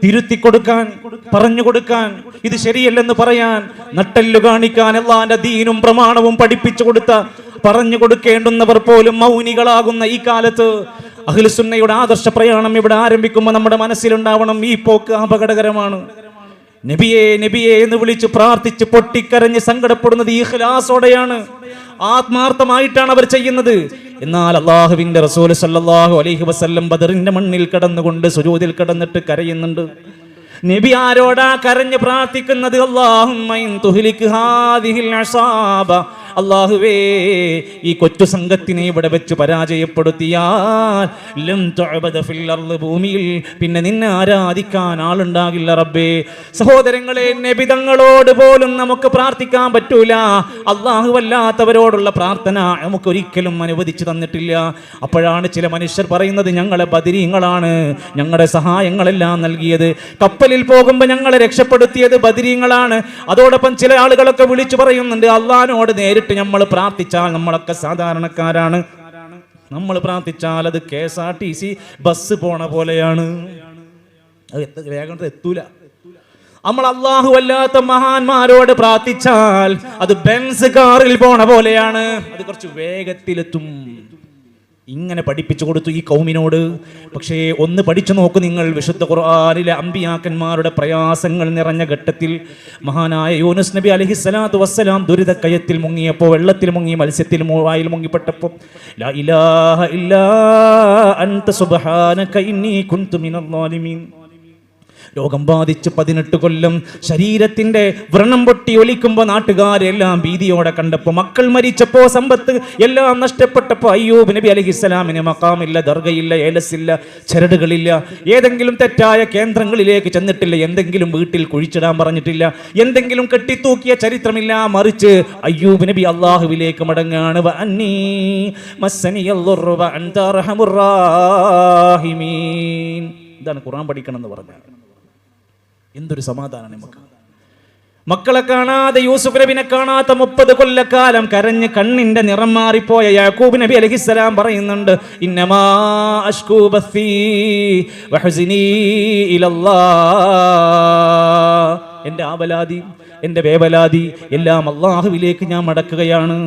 തിരുത്തി കൊടുക്കാൻ, പറഞ്ഞു കൊടുക്കാൻ, ഇത് ശരിയല്ലെന്ന് പറയാൻ, നട്ടെല്ലു കാണിക്കാൻ അല്ലാഹുവിന്റെ ദീനും പ്രമാണവും പഠിപ്പിച്ചു കൊടുത്ത, പറഞ്ഞു കൊടുക്കേണ്ടുന്നവർ പോലും മൗനികളാകുന്ന ഈ കാലത്ത് അഹ്ലുസുന്നയുടെ ആദർശ പ്രയാണം ഇവിടെ ആരംഭിക്കുമ്പോൾ നമ്മുടെ മനസ്സിലുണ്ടാവണം, ഈ പോക്ക് അപകടകരമാണ്. നബിയെ നബിയെ എന്ന് വിളിച്ച് പ്രാർത്ഥിച്ച് പൊട്ടിക്കരഞ്ഞ് സങ്കടപ്പെടുന്നത് ഇഖ്ലാസോടെയാണ്, ആത്മാർത്ഥമായിട്ടാണ് അവർ ചെയ്യുന്നത്. എന്നാൽ അല്ലാഹുവിന്റെ റസൂൽ സല്ലല്ലാഹു അലൈഹി വസല്ലം ബദറിന്റെ മണ്ണിൽ കിടന്നുകൊണ്ട് സുജൂദിൽ കിടന്നിട്ട് കരയുന്നുണ്ട്. നബി ആരോടാ കരഞ്ഞ് പ്രാർത്ഥിക്കുന്നത്? അല്ലാഹുമ്മ ഇൻ തുഹ്ലിക് ഹാദിഹിൽ അസാബ, അല്ലാഹുവേ ഈ കൊച്ചു സംഘത്തിനെ ഇവിടെ വെച്ച് പരാജയപ്പെടുത്തിയാൽ ലം തുഅബദ ഫിൽ അർള്, ഭൂമിയിൽ പിന്നെ നിന്നെ ആരാധിക്കാൻ ആളുണ്ടാകില്ല റബ്ബേ. സഹോദരങ്ങളെ, നബി തങ്ങളോട് പോലും നമുക്ക് പ്രാർത്ഥിക്കാൻ പറ്റൂല. അല്ലാഹു അല്ലാത്തവരോടുള്ള പ്രാർത്ഥന നമുക്ക് ഒരിക്കലും അനുവദിച്ചു തന്നിട്ടില്ല. അപ്പോഴാണ് ചില മനുഷ്യർ പറയുന്നത്, ഞങ്ങളെ ബദരീങ്ങളാണ്, ഞങ്ങളുടെ സഹായങ്ങളെല്ലാം നൽകിയത്, കപ്പലിൽ പോകുമ്പോൾ ഞങ്ങളെ രക്ഷപ്പെടുത്തിയത് ബദരീങ്ങളാണ്. അതോടൊപ്പം ചില ആളുകളൊക്കെ വിളിച്ചു പറയുന്നുണ്ട്, അള്ളാഹിനോട് നേരിട്ട് നമ്മൾ പ്രാർത്ഥിച്ചാൽ നമ്മളൊക്കെ സാധാരണക്കാരാണ്, നമ്മൾ പ്രാർത്ഥിച്ചാൽ അത് KSRTC ബസ് പോണ പോലെയാണ്, അത് വേഗം എത്തൂല. നമ്മൾ അല്ലാഹു അല്ലാത്ത മഹാന്മാരോട് പ്രാർത്ഥിച്ചാൽ അത് ബെൻസ് കാറിൽ പോണ പോലെയാണ്, അത് കുറച്ച് വേഗത്തിലെത്തും. ഇങ്ങനെ പഠിപ്പിച്ചു കൊടുത്തു ഈ കൗമിനോട്. പക്ഷേ ഒന്ന് പഠിച്ചു നോക്കൂ നിങ്ങൾ, വിശുദ്ധ ഖുർആനിലെ അമ്പിയാക്കന്മാരുടെ പ്രയാസങ്ങൾ നിറഞ്ഞ ഘട്ടത്തിൽ മഹാനായ യൂനുസ് നബി അലൈഹിസ്സലാത്തു വസ്സലാം ദുരിതക്കയത്തിൽ മുങ്ങിയപ്പോൾ, വെള്ളത്തിൽ മുങ്ങി, മത്സ്യത്തിൽ വായിൽ മുങ്ങിപ്പെട്ടപ്പോൾ, ലാ ഇലാഹ ഇല്ലാ അൻത സുബ്ഹാനക ഇന്നി കുൻതു മിനൽ ളാലിമീൻ, രോഗം ബാധിച്ച് 18 കൊല്ലം ശരീരത്തിന്റെ വ്രണം പൊട്ടി ഒലിക്കുമ്പോൾ നാട്ടുകാരെല്ലാം ഭീതിയോടെ കണ്ടപ്പോൾ, മക്കൾ മരിച്ചപ്പോൾ, സമ്പത്ത് എല്ലാം നഷ്ടപ്പെട്ടപ്പോൾ, അയ്യൂബ് നബി അലൈഹിസ്സലാമിന് മഖാമില്ല, ദർഗയില്ല, ഏലസില്ല, ചരടുകളില്ല, ഏതെങ്കിലും തെറ്റായ കേന്ദ്രങ്ങളിലേക്ക് ചെന്നിട്ടില്ല, എന്തെങ്കിലും വീട്ടിൽ കുഴിച്ചിടാൻ പറഞ്ഞിട്ടില്ല, എന്തെങ്കിലും കെട്ടിത്തൂക്കിയ ചരിത്രമില്ല. മറിച്ച് അയ്യൂബ് നബി അല്ലാഹുവിലേക്ക് മടങ്ങാണ്. വഅന്നീ മസ്സനിയൽ ദുർറു വഅൻത അർഹമുർ റാഹിമീൻ. ഇതാണ് ഖുർആൻ പഠിക്കണം എന്ന് പറഞ്ഞാൽ. എന്തൊരു സമാധാനം നമുക്ക്. മക്കളെ കാണാതെ, യൂസുഫ് നബിനെ കാണാത്ത 30 കൊല്ലക്കാലം കരഞ്ഞ് കണ്ണിന്റെ നിറം മാറിപ്പോയ യാക്കൂബ് നബി അലൈഹിസ്സലാം പറയുന്നുണ്ട്, ഇന്നമാ അഷ്കൂ ബസ്സീ വഹസ്നീ ഇലല്ലാഹ്, എൻ്റെ ആവലാതി, എൻ്റെ വേവലാതി എല്ലാം അല്ലാഹുവിലേക്ക് ഞാൻ മടക്കുകയാണ്.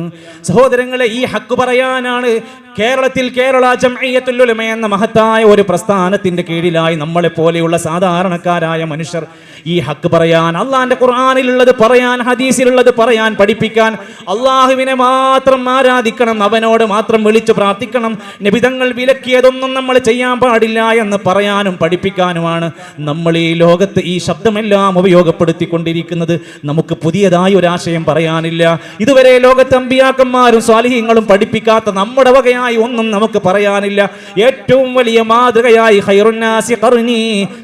സഹോദരങ്ങളെ, ഈ ഹക്ക് പറയാനാണ് കേരളത്തിൽ കേരള ജംഇയ്യത്തുൽ ഉലമ എന്ന മഹത്തായ ഒരു പ്രസ്ഥാനത്തിന്റെ കീഴിലായി നമ്മളെ പോലെയുള്ള സാധാരണക്കാരായ മനുഷ്യർ ഈ ഹക്ക് പറയാൻ, അള്ളാന്റെ ഖുർആനിലുള്ളത് പറയാൻ, ഹദീസിലുള്ളത് പറയാൻ, പഠിപ്പിക്കാൻ, അള്ളാഹുവിനെ മാത്രം ആരാധിക്കണം, അവനോട് മാത്രം വിളിച്ചു പ്രാർത്ഥിക്കണം, നബിതങ്ങൾ വിലക്കിയതൊന്നും നമ്മൾ ചെയ്യാൻ പാടില്ല എന്ന് പറയാനും പഠിപ്പിക്കാനുമാണ് നമ്മൾ ഈ ലോകത്ത് ഈ ശബ്ദമെല്ലാം ഉപയോഗപ്പെടുത്തിക്കൊണ്ടിരിക്കുന്നത്. നമുക്ക് പുതിയതായി ഒരാശയം പറയാനില്ല. ഇതുവരെ ലോകത്ത് അമ്പിയാക്കന്മാരും സ്വാലിഹീങ്ങളും പഠിപ്പിക്കാത്ത നമ്മുടെ വകയായി ഒന്നും നമുക്ക് പറയാനില്ല. ഏറ്റവും വലിയ മാതൃകയായി ഖൈറുന്നാസി ഖർനി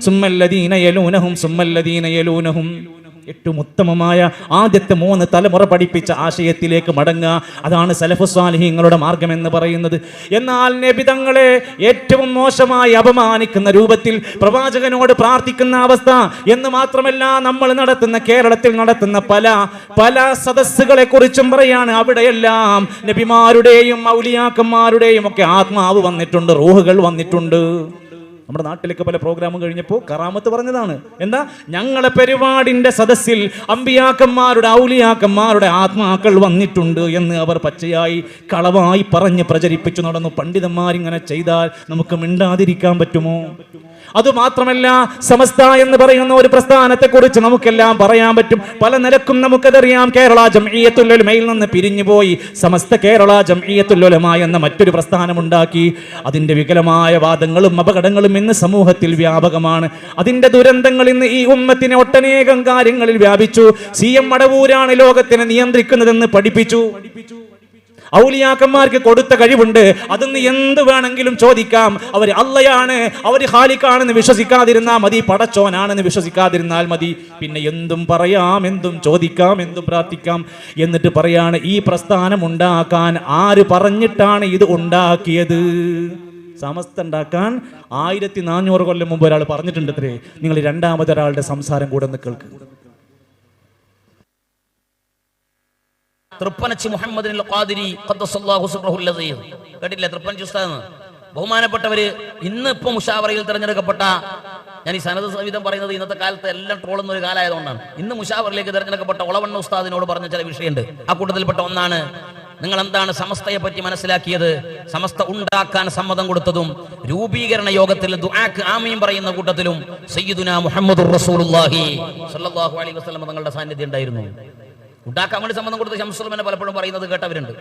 സുമ്മല്ലദീന യലൂനഹും സുമ്മല്ലദീന യലൂനഹും, ഏറ്റവും ഉത്തമമായ ആദ്യത്തെ 3 തലമുറ പഠിപ്പിച്ച ആശയത്തിലേക്ക് മടങ്ങുക, അതാണ് സലഫു സ്വാലിഹീങ്ങളുടെ മാർഗം എന്ന് പറയുന്നത്. എന്നാൽ നബിതങ്ങളെ ഏറ്റവും മോശമായി അപമാനിക്കുന്ന രൂപത്തിൽ പ്രവാചകനോട് പ്രാർത്ഥിക്കുന്ന അവസ്ഥ എന്ന് മാത്രമല്ല, നമ്മൾ നടത്തുന്ന, കേരളത്തിൽ നടത്തുന്ന പല സദസ്സുകളെ കുറിച്ചും പറയാണ്. അവിടെയെല്ലാം നബിമാരുടെയും ഔലിയാക്കന്മാരുടെയും ഒക്കെ ആത്മാവ് വന്നിട്ടുണ്ട്, റൂഹുകൾ വന്നിട്ടുണ്ട്. നമ്മുടെ നാട്ടിലേക്ക് പല പ്രോഗ്രാമും കഴിഞ്ഞപ്പോൾ കറാമത്ത് പറഞ്ഞതാണ്. എന്താ? ഞങ്ങളെ പരിപാടിന്റെ സദസ്സിൽ അമ്പിയാക്കന്മാരുടെ, ഔലിയാക്കന്മാരുടെ ആത്മാക്കൾ വന്നിട്ടുണ്ട് എന്ന് അവർ പച്ചയായി കളവായി പറഞ്ഞ് പ്രചരിപ്പിച്ചു നടന്നു. പണ്ഡിതന്മാരിങ്ങനെ ചെയ്താൽ നമുക്ക് മിണ്ടാതിരിക്കാൻ പറ്റുമോ? അതുമാത്രമല്ല, സമസ്ത എന്ന് പറയുന്ന ഒരു പ്രസ്ഥാനത്തെ കുറിച്ച് നമുക്കെല്ലാം പറയാൻ പറ്റും. പല നിലക്കും നമുക്കതറിയാം. കേരള ജംഇയ്യത്തുൽ ഉലമയിൽ നിന്ന് പിരിഞ്ഞുപോയി സമസ്ത കേരള ജംഇയ്യത്തുൽ ഉലമ എന്ന മറ്റൊരു പ്രസ്ഥാനമുണ്ടാക്കി. അതിന്റെ വികലമായ വാദങ്ങളും അപകടങ്ങളും ഇന്ന് സമൂഹത്തിൽ വ്യാപകമാണ്. അതിന്റെ ദുരന്തങ്ങൾ ഇന്ന് ഈ ഉമ്മത്തിനെ ഒട്ടനേകം കാര്യങ്ങളിൽ വ്യാപിച്ചു. CM മടവൂരാണ് ലോകത്തിനെ നിയന്ത്രിക്കുന്നതെന്ന് പഠിപ്പിച്ചു. ഔലിയാക്കന്മാർക്ക് കൊടുത്ത കഴിവുണ്ട്, അതൊന്ന് എന്ത് വേണമെങ്കിലും ചോദിക്കാം. അവർ അള്ളയാണ്, അവർ ഖാലിഖാണെന്ന് വിശ്വസിക്കാതിരുന്നാൽ മതി, പടച്ചോനാണെന്ന് വിശ്വസിക്കാതിരുന്നാൽ മതി. പിന്നെ എന്തും പറയാം, എന്തും ചോദിക്കാം, എന്തും പ്രാർത്ഥിക്കാം. എന്നിട്ട് പറയാണ്, ഈ പ്രസ്ഥാനം ഉണ്ടാക്കാൻ ആര് പറഞ്ഞിട്ടാണ് ഇത് ഉണ്ടാക്കിയത്? സമസ്ത ഉണ്ടാക്കാൻ 1400 കൊല്ലം മുമ്പ് ഒരാൾ പറഞ്ഞിട്ടുണ്ട്. അത്രേ. നിങ്ങൾ രണ്ടാമതൊരാളുടെ സംസാരം കൂടെ ഒന്ന് കേൾക്കുക. തൃപ്പനച്ചി മുഹമ്മദ് ഖാദിരി ഖദ്ദസല്ലാഹു സിർറഹുൽ അസീസ് കേട്ടില്ലേ? തൃപ്പനച്ചി ഉസ്താദ് ബഹുമാനപ്പെട്ടവര് ഇന്ന് ഇപ്പൊ മുഷാവറയിൽ തിരഞ്ഞെടുക്കപ്പെട്ട, ഞാൻ ഈ സനത് സഹിതം പറയുന്നത് ഇന്നത്തെ കാലത്ത് എല്ലാം ട്രോളുന്ന ഒരു കാലമായതുകൊണ്ടാണ്. ഇന്ന് മുഷാവറിലേക്ക് തിരഞ്ഞെടുക്കപ്പെട്ട ഒളവണ്ണ ഉസ്താദിനോട് പറഞ്ഞ ചില വിഷയമുണ്ട്. ആ കൂട്ടത്തിൽപ്പെട്ട ഒന്നാണ്, നിങ്ങൾ എന്താണ് സമസ്തയെ പറ്റി മനസ്സിലാക്കിയത്? സമസ്ത ഉണ്ടാക്കാൻ സമ്മതം കൊടുത്തതും രൂപീകരണ യോഗത്തിൽ ദുആക്ക് ആമീൻ പറയുന്ന കൂട്ടത്തിലും സയ്യിദുനാ മുഹമ്മദുർ റസൂലുള്ളാഹി സ്വല്ലല്ലാഹു അലൈഹി വസല്ലം തങ്ങളുടെ സാന്നിധ്യം ഉണ്ടായിരുന്നു. ഉണ്ടാക്കാൻ വേണ്ടി സമ്മതം കൊടുത്ത ശംസുലമനെ പലപ്പോഴും പറയുന്നത് കേട്ടവരുണ്ട്.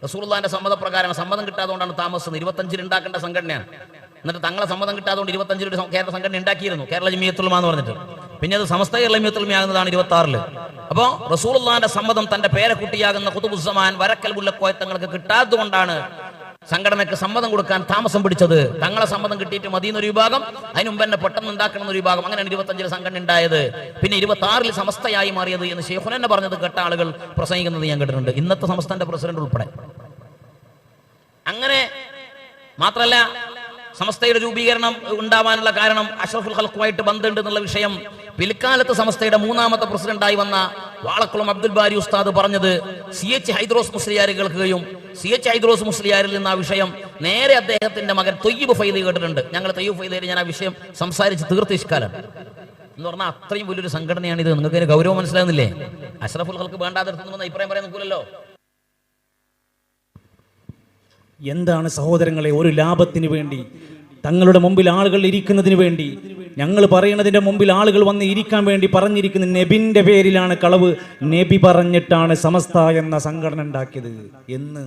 റസൂലുള്ളാഹിന്റെ സമ്മതപ്രകാരം, സമ്മതം കിട്ടാതുകൊണ്ടാണ് താമസം. 25 ഉണ്ടാക്കേണ്ട സംഘടനയാണ്. എന്നിട്ട് തങ്ങളെ സമ്മതം കിട്ടാതുകൊണ്ട് 25 കേരള സംഘടന ഉണ്ടാക്കിയിരുന്നു, കേരള ജമിയത്തുൽ ഉലമ എന്ന് പറഞ്ഞിട്ട്. പിന്നെ അത് സമസ്ത കേരള ജമിയത്തുൽ ഉലമ ആകുന്നതാണ് 26. അപ്പോൾ റസൂലുള്ളാഹിന്റെ സമ്മതം തന്റെ പേരക്കുട്ടിയാകുന്ന ഖുതുബുസ്സമാൻ വരക്കൽ മുല്ലക്കോയ തങ്ങൾക്ക് കിട്ടാത്തതുകൊണ്ടാണ് സംഘടനയ്ക്ക് സമ്മതം കൊടുക്കാൻ താമസം പിടിച്ചത്. തങ്ങളെ സമ്മതം കിട്ടിയിട്ട് മതിയെന്നൊരു വിഭാഗം, അതിന് മുമ്പ് തന്നെ പെട്ടെന്ന് ഉണ്ടാക്കണം എന്നൊരു വിഭാഗം. അങ്ങനെയാണ് 25 സംഘടന ഉണ്ടായത്. പിന്നെ 26 സമസ്തയായി മാറിയത് എന്ന് ശൈഖുന തന്നെ പറഞ്ഞത് കേട്ട ആളുകൾ പ്രസംഗിക്കുന്നത് ഞാൻ കേട്ടിട്ടുണ്ട്, ഇന്നത്തെ സംസ്ഥാനത്തെ പ്രസിഡന്റ് ഉൾപ്പെടെ. അങ്ങനെ മാത്രമല്ല, സമസ്തയുടെ രൂപീകരണം ഉണ്ടാവാനുള്ള കാരണം അഷ്റഫുൽ ഖൽഖുമായിട്ട് ബന്ധമുണ്ട് എന്നുള്ള വിഷയം പിൽക്കാലത്ത് സമസ്തയുടെ 3ാമത്തെ പ്രസിഡന്റായി വന്ന വാളക്കുളം അബ്ദുൽ ബാരി ഉസ്താദ് പറഞ്ഞത് CH ഹൈദ്രോസ് മുസ്ലിയാർ കേൾക്കുകയും CH ഹൈദ്രോസ് മുസ്ലിയാരിൽ നിന്ന് ആ വിഷയം നേരെ അദ്ദേഹത്തിന്റെ മകൻ തൊയ്യിബ് ഫൈദി കേട്ടിട്ടുണ്ട്. ഞങ്ങൾ തൊയ്യിബ് ഫൈദയിൽ ഞാൻ ആ വിഷയം സംസാരിച്ച് തീർത്തിഷ്കാലം എന്ന് പറഞ്ഞാൽ അത്രയും വലിയൊരു സംഘടനയാണിത്. നിങ്ങൾക്ക് അതിന് ഗൗരവം മനസ്സിലാകുന്നില്ലേ? അഷ്റഫുൽ ഖൽഖ് വേണ്ടാതിരുത്തുന്ന അഭിപ്രായം പറയാൻ നിൽക്കില്ലല്ലോ. എന്താണ് സഹോദരങ്ങളെ, ഒരു ലാഭത്തിന് വേണ്ടി, തങ്ങളുടെ മുമ്പിൽ ആളുകൾ ഇരിക്കുന്നതിന് വേണ്ടി, ഞങ്ങൾ പറയുന്നതിൻ്റെ മുമ്പിൽ ആളുകൾ വന്ന് ഇരിക്കാൻ വേണ്ടി പറഞ്ഞിരിക്കുന്ന നബിൻ്റെ പേരിലാണ് കളവ്. നബി പറഞ്ഞിട്ടാണ് സമസ്ത എന്ന സംഘടന ഉണ്ടാക്കിയത് എന്ന്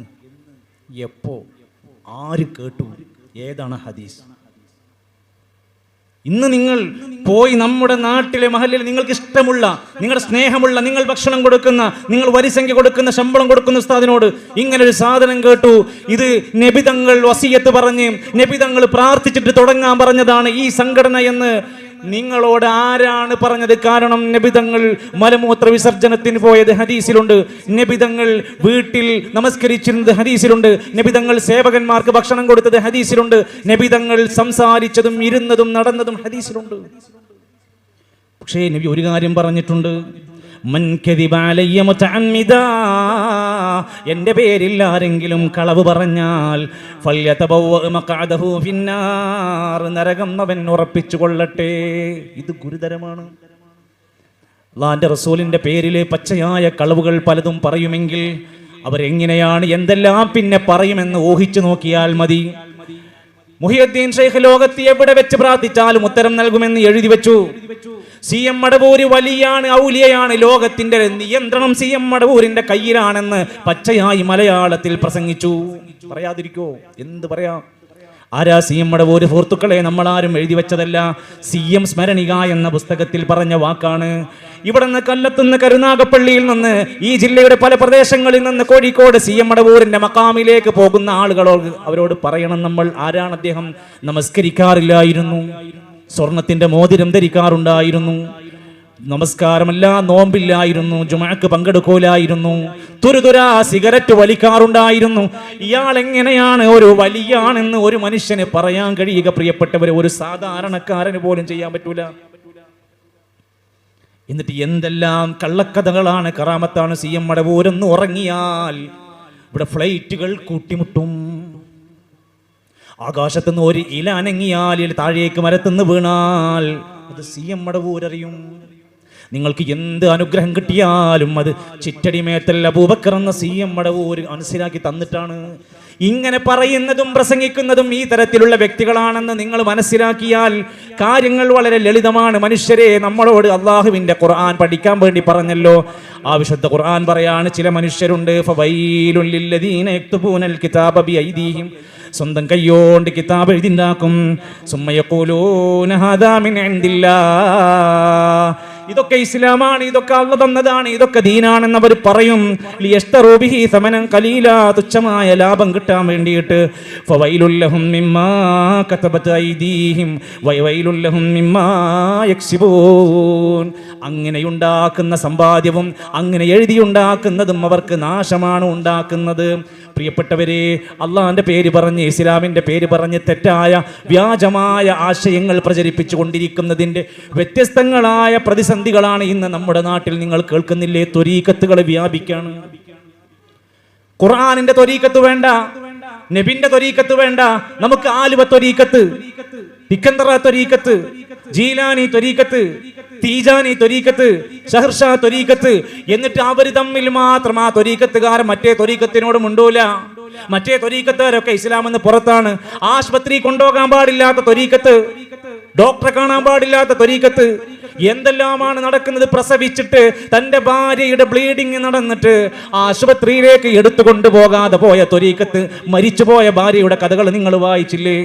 എപ്പോ ആര് കേട്ടു? ഏതാണ് ഹദീസ്? ഇന്ന് നിങ്ങൾ പോയി നമ്മുടെ നാട്ടിലെ മഹല്ലിൽ നിങ്ങൾക്ക് ഇഷ്ടമുള്ള, നിങ്ങളുടെ സ്നേഹമുള്ള, നിങ്ങൾ ഭക്ഷണം കൊടുക്കുന്ന, നിങ്ങൾ വരിസംഖ്യ കൊടുക്കുന്ന, ശമ്പളം കൊടുക്കുന്ന ഉസ്താദിനോട് ഇങ്ങനൊരു സാധനം കേട്ടു, ഇത് നബിതങ്ങൾ വസിയത്ത് പറഞ്ഞ് നബിതങ്ങൾ പ്രാർത്ഥിച്ചിട്ട് തുടങ്ങാൻ പറഞ്ഞതാണ് ഈ സംഘടന എന്ന് നിങ്ങളോട് ആരാണ് പറഞ്ഞത്? കാരണം നബിതങ്ങൾ മലമൂത്ര വിസർജനത്തിന് പോയത് ഹദീസിലുണ്ട്, നബിതങ്ങൾ വീട്ടിൽ നമസ്കരിച്ചിരുന്നത് ഹദീസിലുണ്ട്, നബിതങ്ങൾ സേവകന്മാർക്ക് ഭക്ഷണം കൊടുത്തത് ഹദീസിലുണ്ട്, നബിതങ്ങൾ സംസാരിച്ചതും ഇരുന്നതും നടന്നതും ഹദീസിലുണ്ട്. പക്ഷേ നബി ഒരു കാര്യം പറഞ്ഞിട്ടുണ്ട്, മൻ കദിബ അലയ്യ മുതഅമ്മിദാ, എൻ്റെ പേരിൽ ആരെങ്കിലും കളവ് പറഞ്ഞാൽ ഫല്യതബവ്വ മഖഅദഹു ഫിന്നാർ, നരകം അവൻ ഉറപ്പിച്ചു കൊള്ളട്ടെ. ഇത് ഗുരുതരമാണ്. അല്ലാഹുവിൻ്റെ റസൂലിൻ്റെ പേരിൽ പച്ചയായ കളവുകൾ പലതും പറയുമെങ്കിൽ അവരെങ്ങനെയാണ്, എന്തെല്ലാം പിന്നെ പറയുമെന്ന് ഊഹിച്ചു നോക്കിയാൽ മതി. മുഹിയുദ്ദീൻ ഷെയ്ഖ് ലോകത്ത് എവിടെ വെച്ച് പ്രാർത്ഥിച്ചാലും ഉത്തരം നൽകുമെന്ന് എഴുതി വെച്ചു. CM മടവൂര് വലിയാണ്, ഔലിയയാണ്, ലോകത്തിന്റെ നിയന്ത്രണം CM മടവൂരിന്റെ കയ്യിലാണെന്ന് പച്ചയായി മലയാളത്തിൽ പ്രസംഗിച്ചു. പറയാതിരിക്കോ? എന്ത് പറയാം? ആരാ CM മടവൂര്? സുഹൃത്തുക്കളെ, നമ്മളാരും എഴുതി വെച്ചതല്ല, CM സ്മരണിക എന്ന പുസ്തകത്തിൽ പറഞ്ഞ വാക്കാണ്. ഇവിടെ നിന്ന് കൊല്ലത്തുനിന്ന് കരുനാഗപ്പള്ളിയിൽ നിന്ന് ഈ ജില്ലയുടെ പല പ്രദേശങ്ങളിൽ നിന്ന് കോഴിക്കോട് CM മടവൂരിന്റെ മക്കാമിലേക്ക് പോകുന്ന ആളുകളോട് അവരോട് പറയണം, നമ്മൾ ആരാണ് അദ്ദേഹം നമസ്കരിക്കാറില്ലായിരുന്നു, സ്വർണത്തിന്റെ മോതിരം ധരിക്കാറുണ്ടായിരുന്നു, നമസ്കാരമല്ല നോമ്പില്ലായിരുന്നു, ജുമഅക്ക് പങ്കെടുക്കൂലായിരുന്നു, തുരുതുരാ സിഗരറ്റ് വലിക്കാറുണ്ടായിരുന്നു. ഇയാൾ എങ്ങനെയാണ് ഒരു വലിയാണെന്ന് ഒരു മനുഷ്യന് പറയാൻ കഴിയുക? പ്രിയപ്പെട്ടവരെ, ഒരു സാധാരണക്കാരന് പോലും ചെയ്യാൻ പറ്റൂല. എന്നിട്ട് എന്തെല്ലാം കള്ളക്കഥകളാണ്, കറാമത്താണ്. CM മടവൂരെന്ന് ഉറങ്ങിയാൽ ഇവിടെ ഫ്ലൈറ്റുകൾ കൂട്ടിമുട്ടും. ആകാശത്തുനിന്ന് ഒരു ഇല അനങ്ങിയാൽ താഴേക്ക് മരത്തുനിന്ന് വീണാൽ അത് CM മടവൂരറിയും. നിങ്ങൾക്ക് എന്ത് അനുഗ്രഹം കിട്ടിയാലും അത് ചിറ്റടിമേത്തൽ അബൂബക്കർ എന്ന CM മടവൂർ മനസ്സിലാക്കി തന്നിട്ടാണ്. ഇങ്ങനെ പറയുന്നതും പ്രസംഗിക്കുന്നതും ഈ തരത്തിലുള്ള വ്യക്തികളാണെന്ന് നിങ്ങൾ മനസ്സിലാക്കിയാൽ കാര്യങ്ങൾ വളരെ ലളിതമാണ്. മനുഷ്യരെ, നമ്മളോട് അള്ളാഹുവിൻ്റെ ഖുർആൻ പഠിക്കാൻ വേണ്ടി പറഞ്ഞല്ലോ. ആ വിശുദ്ധ ഖുർആൻ പറയാണ്, ചില മനുഷ്യരുണ്ട് ഫവൈലുൽ ലില്ലദീന യക്തുബൂനൽ കിതാബ ബിഐദീഹിം, സ്വന്തം കൈയോണ്ട് കിതാബ് എഴുതിണ്ടാക്കും. സുമ്മ യഖൂലൂന ഹാദാ മിൻ ഇൻദില്ലാഹ്, ഇതൊക്കെ ഇസ്ലാമാണ്, ഇതൊക്കെ അല്ലാഹ് തന്നതാണ്, ഇതൊക്കെ ദീനാണെന്ന് അവർ പറയും. ലിയശ്തറൂ ബിഹി സമനൻ ഖലീലാ, തുച്ഛമായ ലാഭം കിട്ടാൻ വേണ്ടിയിട്ട്. ഫവൈലുൽ ലഹും മിമ്മാ കതബത് ഐദീഹിം വവൈലുൽ ലഹും മിമ്മാ യക്സിബൂൻ. അങ്ങനെയുണ്ടാക്കുന്ന സമ്പാദ്യവും അങ്ങനെ എഴുതിയുണ്ടാക്കുന്നതും അവർക്ക് നാശമാണ് ഉണ്ടാക്കുന്നത്. പ്രിയപ്പെട്ടവരെ, അള്ളാഹിന്റെ പേര് പറഞ്ഞ്, ഇസ്ലാമിന്റെ പേര് പറഞ്ഞ് തെറ്റായ വ്യാജമായ ആശയങ്ങൾ പ്രചരിപ്പിച്ചു കൊണ്ടിരിക്കുന്നതിൻ്റെ വ്യത്യസ്തങ്ങളായ പ്രതിസന്ധികളാണ് ഇന്ന് നമ്മുടെ നാട്ടിൽ നിങ്ങൾ കേൾക്കുന്നില്ലേ? ത്വരീഖത്തുകൾ വ്യാപിക്കാണ്. ഖുർആനിന്റെ ത്വരീഖത്ത് വേണ്ട, നബിന്റെ ത്വരീഖത്ത് വേണ്ട, നമുക്ക് ആലുവ ത്വരീഖത്ത്, സിക്കന്ദറ ത്വരീഖത്ത്, ജീലാനി ത്വരീഖത്ത്, തീജാനി ത്വരീഖത്ത്, ഷഹർഷാ ത്വരീഖത്ത്, എന്നിട്ട് അവർ തമ്മിൽ മാത്രം ആ ത്വരീഖത്തുകാരൻ മറ്റേ ത്വരീഖത്തിനോട് മുണ്ടൂല. മറ്റേ ത്വരീഖത്തുകാരൊക്കെ ഇസ്ലാമെന്ന് പുറത്താണ്. ആശുപത്രി കൊണ്ടുപോകാൻ പാടില്ലാത്ത ത്വരീഖത്ത്, ഡോക്ടറെ കാണാൻ പാടില്ലാത്ത ത്വരീഖത്ത്, എന്തെല്ലാമാണ് നടക്കുന്നത്. പ്രസവിച്ചിട്ട് തന്റെ ഭാര്യയുടെ ബ്ലീഡിങ് നടന്നിട്ട് ആശുപത്രിയിലേക്ക് എടുത്തു കൊണ്ടുപോകാതെ പോയ ത്വരീഖത്ത്, മരിച്ചുപോയ ഭാര്യയുടെ കഥകൾ നിങ്ങൾ വായിച്ചില്ലേ?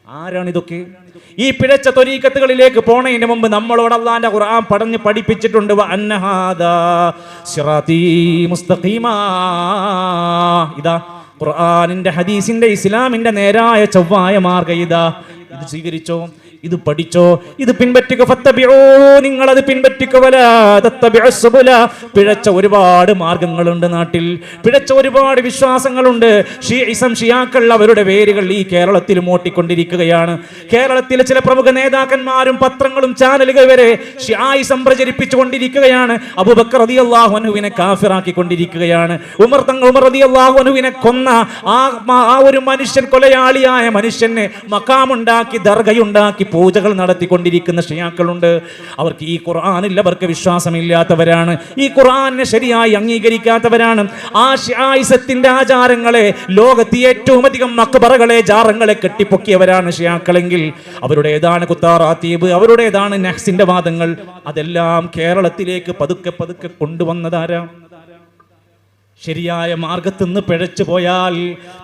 ആരാണിതൊക്കെ? ഈ പിഴച്ച ത്വരീഖത്തുകളിലേക്ക് പോണതിന് മുമ്പ് നമ്മളോട് അല്ലാഹുവിന്റെ ഖുർആൻ പറഞ്ഞ് പഠിപ്പിച്ചിട്ടുണ്ട്, വഅന്ന ഹാദാ സിറാത്തീ മുസ്തഖീമാ. ഇതാ ഖുർആനിന്റെ, ഹദീസിന്റെ, ഇസ്ലാമിന്റെ നേരായ ചൊവ്വായ മാർഗ്ഗം ഇതാ. ഇത് സ്വീകരിച്ചോ, ഇത് പഠിച്ചോ, ഇത് പിൻപറ്റുക. ഫത്തബിഊ, നിങ്ങളത് പിൻപറ്റുക. വലാ തത്തബിഉസ് സുബുല, പിഴച്ച ഒരുപാട് മാർഗങ്ങളുണ്ട് നാട്ടിൽ, പിഴച്ച ഒരുപാട് വിശ്വാസങ്ങളുണ്ട്. ഷിയിസം, ഷിയാക്കൾ, അവരുടെ വേരുകൾ ഈ കേരളത്തിൽ മോട്ടിക്കൊണ്ടിരിക്കുകയാണ്. കേരളത്തിലെ ചില പ്രമുഖ നേതാക്കന്മാരും പത്രങ്ങളും ചാനലുകൾ വരെ ഷിയായിസം പ്രചരിപ്പിച്ചു കൊണ്ടിരിക്കുകയാണ്. അബൂബക്കർ റളിയല്ലാഹു അൻഹുവിനെ കാഫിറാക്കി കൊണ്ടിരിക്കുകയാണ്. ഉമർ റളിയല്ലാഹു അൻഹുവിനെ കൊന്ന ആ ഒരു മനുഷ്യൻ, കൊലയാളിയായ മനുഷ്യന് മഖാമുണ്ടാക്കി, ദർഗയുണ്ടാക്കി, പൂജകൾ നടത്തിക്കൊണ്ടിരിക്കുന്ന ഷിയാക്കളുണ്ട്. അവർക്ക് ഈ ഖുർആനിൽ അവർക്ക് വിശ്വാസമില്ലാത്തവരാണ്, ഈ ഖുർആനെ ശരിയായി അംഗീകരിക്കാത്തവരാണ്. ആ ഷിയായിസത്തിന്റെ ആചാരങ്ങളെ, ലോകത്ത് ഏറ്റവും അധികം മക്ബറകളെ, ജാറങ്ങളെ കെട്ടിപ്പൊക്കിയവരാണ് ഷിയാക്കളെങ്കിൽ അവരുടേതാണ് കുത്താറാത്തീബ്, അവരുടേതാണ് നഹ്സിന്റെ വാദങ്ങൾ. അതെല്ലാം കേരളത്തിലേക്ക് പതുക്കെ പതുക്കെ കൊണ്ടുവന്നതാരാ? ശരിയായ മാർഗത്തുനിന്ന് പിഴച്ചു പോയാൽ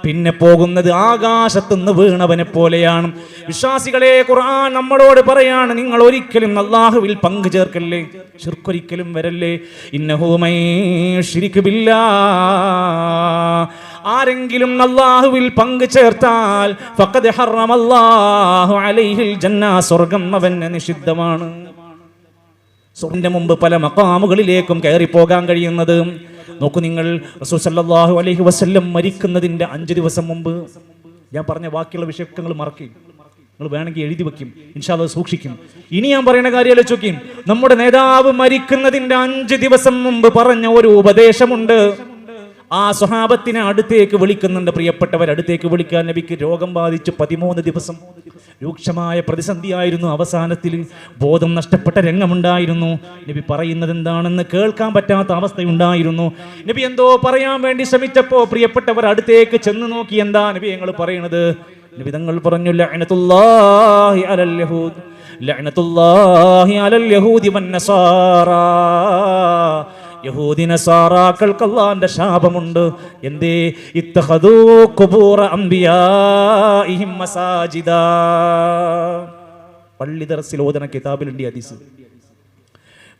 പിന്നെ പോകുന്നത് ആകാശത്തുനിന്ന് വീണവനെ പോലെയാണ്. വിശ്വാസികളെ, ഖുർആൻ നമ്മളോട് പറയാണ്, നിങ്ങൾ ഒരിക്കലും അല്ലാഹുവിൽ പങ്കു ചേർക്കല്ലേ, ശിർക്കൊരിക്കലും വരല്ലേ. ഇന്നഹു മൻ യുശ്രിക് ബില്ലാഹ്, ആരെങ്കിലും അല്ലാഹുവിൽ പങ്കു ചേർത്താൽ ഫഖദ് ഹറമല്ലാഹു അലൈഹിൽ ജന്ന, സ്വർഗ്ഗം അവന് നിഷിദ്ധമാണ്. സ്വർഗ്ഗത്തിന്റെ മുമ്പ് പല മഖാമുകളിലേക്കും കയറി പോകാൻ കഴിയുന്നത്. നോക്കൂ നിങ്ങൾ, റസൂൽ സല്ലല്ലാഹു അലൈഹി വസല്ലം മരിക്കുന്നതിന്റെ 5 ദിവസം മുമ്പ്, ഞാൻ പറഞ്ഞ ബാക്കിയുള്ള വിഷയങ്ങൾ നിങ്ങൾ മറക്കും, നിങ്ങൾ വേണമെങ്കിൽ എഴുതി വെക്കും, ഇൻഷാ അല്ലാഹ് സൂക്ഷിക്കും. ഇനി ഞാൻ പറയുന്ന കാര്യം ആലോചിക്കും. നമ്മുടെ നേതാവ് മരിക്കുന്നതിന്റെ 5 ദിവസം മുമ്പ് പറഞ്ഞ ഒരു ഉപദേശമുണ്ട്. ആ സ്വഹാബത്തിനെ അടുത്തേക്ക് വിളിക്കുന്നുണ്ട്. പ്രിയപ്പെട്ടവർ, അടുത്തേക്ക് വിളിക്കാൻ. നബിക്ക് രോഗം ബാധിച്ച് 13 ദിവസം, രൂക്ഷമായ പ്രതിസന്ധിയായിരുന്നു. അവസാനത്തിൽ ബോധം നഷ്ടപ്പെട്ട രംഗമുണ്ടായിരുന്നു. നബി പറയുന്നത് എന്താണെന്ന് കേൾക്കാൻ പറ്റാത്ത അവസ്ഥയുണ്ടായിരുന്നു. നബി എന്തോ പറയാൻ വേണ്ടി ശ്രമിച്ചപ്പോൾ പ്രിയപ്പെട്ടവർ അടുത്തേക്ക് ചെന്ന് നോക്കി. എന്താ നബി ഞങ്ങൾ പറയുന്നത്? നബി തങ്ങൾ പറഞ്ഞു, ലഅനത്തുല്ലാഹി അലൽ യഹൂദ്, ലഅനത്തുല്ലാഹി അലൽ യഹൂദി വന്നസാറാ, യഹൂദി നസാറാക്കൾക്ക് അല്ലാഹുവിന്റെ ശാപമുണ്ട്. എന്തേ? ഇത്തഖദൂ ഖുബൂറ അംബിയാഇഹിം മസാജിദാ. പള്ളി ദർസിൽ ഓതുന്ന കിതാബിലുണ്ട് ഈ ഹദീസ്.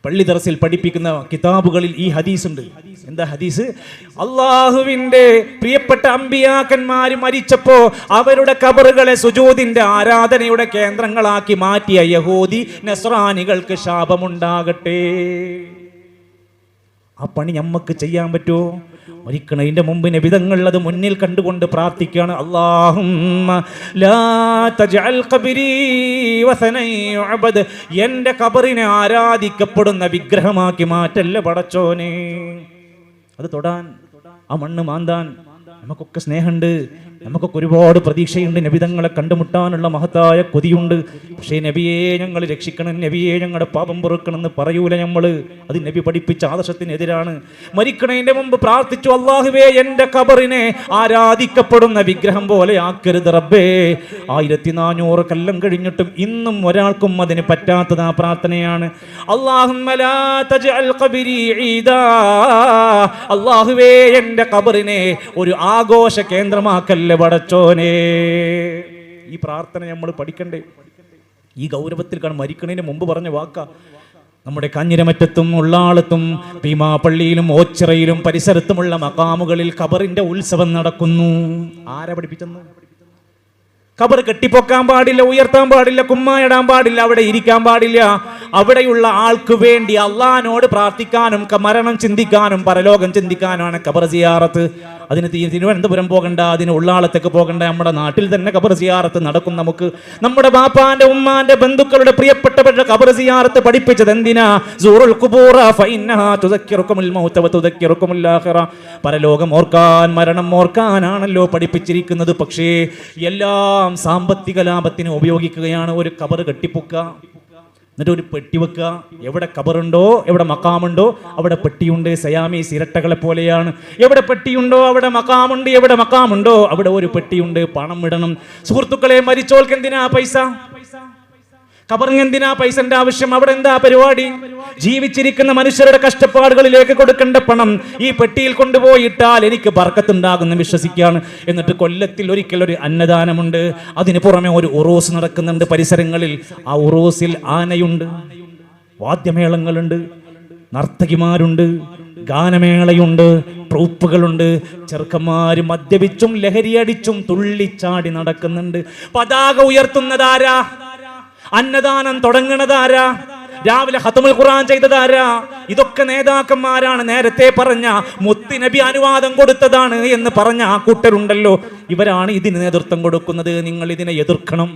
പള്ളി ദർസിൽ പഠിപ്പിക്കുന്ന കിതാബുകളിൽ ഈ ഹദീസ് ഉണ്ട്. എന്താ ഹദീസ്? അള്ളാഹുവിന്റെ പ്രിയപ്പെട്ട അമ്പിയാക്കന്മാർ മരിച്ചപ്പോ അവരുടെ ഖബറുകളെ സുജൂദിന്റെ ആരാധനയുടെ കേന്ദ്രങ്ങളാക്കി മാറ്റിയ യഹൂദി നസ്രാനികൾക്ക് ശാപമുണ്ടാകട്ടെ. ആ പണി നമുക്ക് ചെയ്യാൻ പറ്റുമോ? മരിക്കണതിന്റെ മുമ്പ് നബിതങ്ങൾ അത് മുന്നിൽ കണ്ടുകൊണ്ട് പ്രാർത്ഥിക്കുകയാണ്. അല്ലാഹുമ്മ ലാ തജ്അൽ ഖബരി വസനൻ യുഅബദ്, എൻ്റെ ഖബറിനെ ആരാധിക്കപ്പെടുന്ന വിഗ്രഹമാക്കി മാറ്റല്ല പടച്ചോനെ. അത് തൊടാൻ, ആ മണ്ണ് മാന്താൻ, നമുക്കൊക്കെ സ്നേഹമുണ്ട്, നമുക്കൊക്കെ ഒരുപാട് പ്രതീക്ഷയുണ്ട്, നബിതങ്ങളെ കണ്ടുമുട്ടാനുള്ള മഹത്തായ കൊതിയുണ്ട്. പക്ഷേ നബിയെ ഞങ്ങൾ രക്ഷിക്കണം, നബിയെ ഞങ്ങളുടെ പാപം പൊറുക്കണം എന്ന് പറയൂല നമ്മൾ. അത് നബി പഠിപ്പിച്ച ആദർശത്തിനെതിരാണ്. മരിക്കണതിന്റെ മുമ്പ് പ്രാർത്ഥിച്ചു, അല്ലാഹുവേ എൻ്റെ ഖബറിനെ ആരാധിക്കപ്പെടുന്ന വിഗ്രഹം പോലെ ആക്കരുത് റബ്ബേ. 1400 കൊല്ലം കഴിഞ്ഞിട്ടും ഇന്നും ഒരാൾക്കും അതിന് പറ്റാത്തത് ആ പ്രാർത്ഥനയാണ്. അല്ലാഹുമ്മ ലാ തജ്അൽ ഖബരി ഈദാ, അല്ലാഹുവേ എൻ്റെ ഖബറിനെ ഒരു ആഘോഷ കേന്ദ്രമാക്കല്ല പടച്ചോനെ. ഈ പ്രാർത്ഥന നമ്മൾ പഠിക്കണ്ടേ? ഈ ഗൗരവത്തിൽ കാണും. മരിക്കണതിന് മുമ്പ് പറഞ്ഞ വാക്ക. നമ്മുടെ കാഞ്ഞിരമറ്റത്തും ഉള്ളാളത്തും ഭീമാപള്ളിയിലും ഓച്ചിറയിലും പരിസരത്തുമുള്ള മഖാമുകളിൽ ഖബറിന്റെ ഉത്സവം നടക്കുന്നു. ആരാ പഠിപ്പിച്ചെന്ന്? ഖബർ കെട്ടിപ്പൊക്കാൻ പാടില്ല, ഉയർത്താൻ പാടില്ല, കുമ്മായിടാൻ പാടില്ല, അവിടെ ഇരിക്കാൻ പാടില്ല. അവിടെയുള്ള ആൾക്ക് വേണ്ടി അള്ളാഹിനോട് പ്രാർത്ഥിക്കാനും മരണം ചിന്തിക്കാനും പരലോകം ചിന്തിക്കാനാണ് ഖബർ സിയാറത്ത്. അതിന് തിരുവനന്തപുരം പോകണ്ട, അതിന് ഉള്ളാളത്തേക്ക് പോകണ്ട, നമ്മുടെ നാട്ടിൽ തന്നെ ഖബർ സിയാറത്ത് നടക്കും. നമുക്ക് നമ്മുടെ ബാപ്പാന്റെ ഉമ്മാന്റെ ബന്ധുക്കളുടെ പ്രിയപ്പെട്ടവരുടെ ഖബർ സിയാറത്ത് പഠിപ്പിച്ചത് എന്തിനാ? സൂറുൽ ഖുബൂറ ഫഇന്നഹാ തുദക്കിറുകുമുൽ മൗത വതുദക്കിറുകുമുൽ ആഖിറ. പരലോകം ഓർക്കാൻ, മരണം ഓർക്കാനാണല്ലോ പഠിപ്പിച്ചിരിക്കുന്നത്. പക്ഷേ എല്ലാം സാമ്പത്തിക ലാഭത്തിന് ഉപയോഗിക്കുകയാണ്. ഒരു ഖബർ കെട്ടിപ്പൊക്കുക, എന്നിട്ട് ഒരു പെട്ടി വെക്കുക. എവിടെ ഖബറുണ്ടോ, എവിടെ മക്കാമുണ്ടോ അവിടെ പെട്ടിയുണ്ട്. സയാമീസ് ഇരട്ടകളെ പോലെയാണ്. എവിടെ പെട്ടിയുണ്ടോ അവിടെ മക്കാമുണ്ട്, എവിടെ മക്കാമുണ്ടോ അവിടെ ഒരു പെട്ടിയുണ്ട്. പണം ഇടണം. സുഹൃത്തുക്കളെ, മരിച്ചോൾക്ക് എന്തിനാ പൈസ? ഖബറിന് എന്തിനാ പൈസന്റെ ആവശ്യം? അവിടെ എന്താ പരിപാടി? ജീവിച്ചിരിക്കുന്ന മനുഷ്യരുടെ കഷ്ടപ്പാടുകളിലേക്ക് കൊടുക്കേണ്ട പണം ഈ പെട്ടിയിൽ കൊണ്ടുപോയിട്ടാൽ എനിക്ക് ബർക്കത്തുണ്ടാകുമെന്ന് വിശ്വസിക്കുകയാണ്. എന്നിട്ട് കൊല്ലത്തിൽ ഒരിക്കൽ ഒരു അന്നദാനമുണ്ട്. അതിന് പുറമെ ഒരു ഉറൂസ് നടക്കുന്നുണ്ട് പരിസരങ്ങളിൽ. ആ ഉറൂസിൽ ആനയുണ്ട്, വാദ്യമേളങ്ങളുണ്ട്, നർത്തകിമാരുണ്ട്, ഗാനമേളയുണ്ട്, ട്രൂപ്പുകളുണ്ട്. ചെറുക്കന്മാര് മദ്യപിച്ചും ലഹരിയടിച്ചും തുള്ളിച്ചാടി നടക്കുന്നുണ്ട്. പതാക ഉയർത്തുന്നതാരാ? അന്നദാനം തുടങ്ങുന്നതാരാ? രാവിലെ ഖത്മുൽ ഖുർആൻ ചെയ്തതാരാ? ഇതൊക്കെ നേതാക്കന്മാരാണ്. നേരത്തെ പറഞ്ഞ മുത്തി നബി അനുവാദം കൊടുത്തതാണ് എന്ന് പറഞ്ഞ ആ കൂട്ടരുണ്ടല്ലോ, ഇവരാണ് ഇതിന് നേതൃത്വം കൊടുക്കുന്നത്. നിങ്ങൾ ഇതിനെ എതിർക്കണം.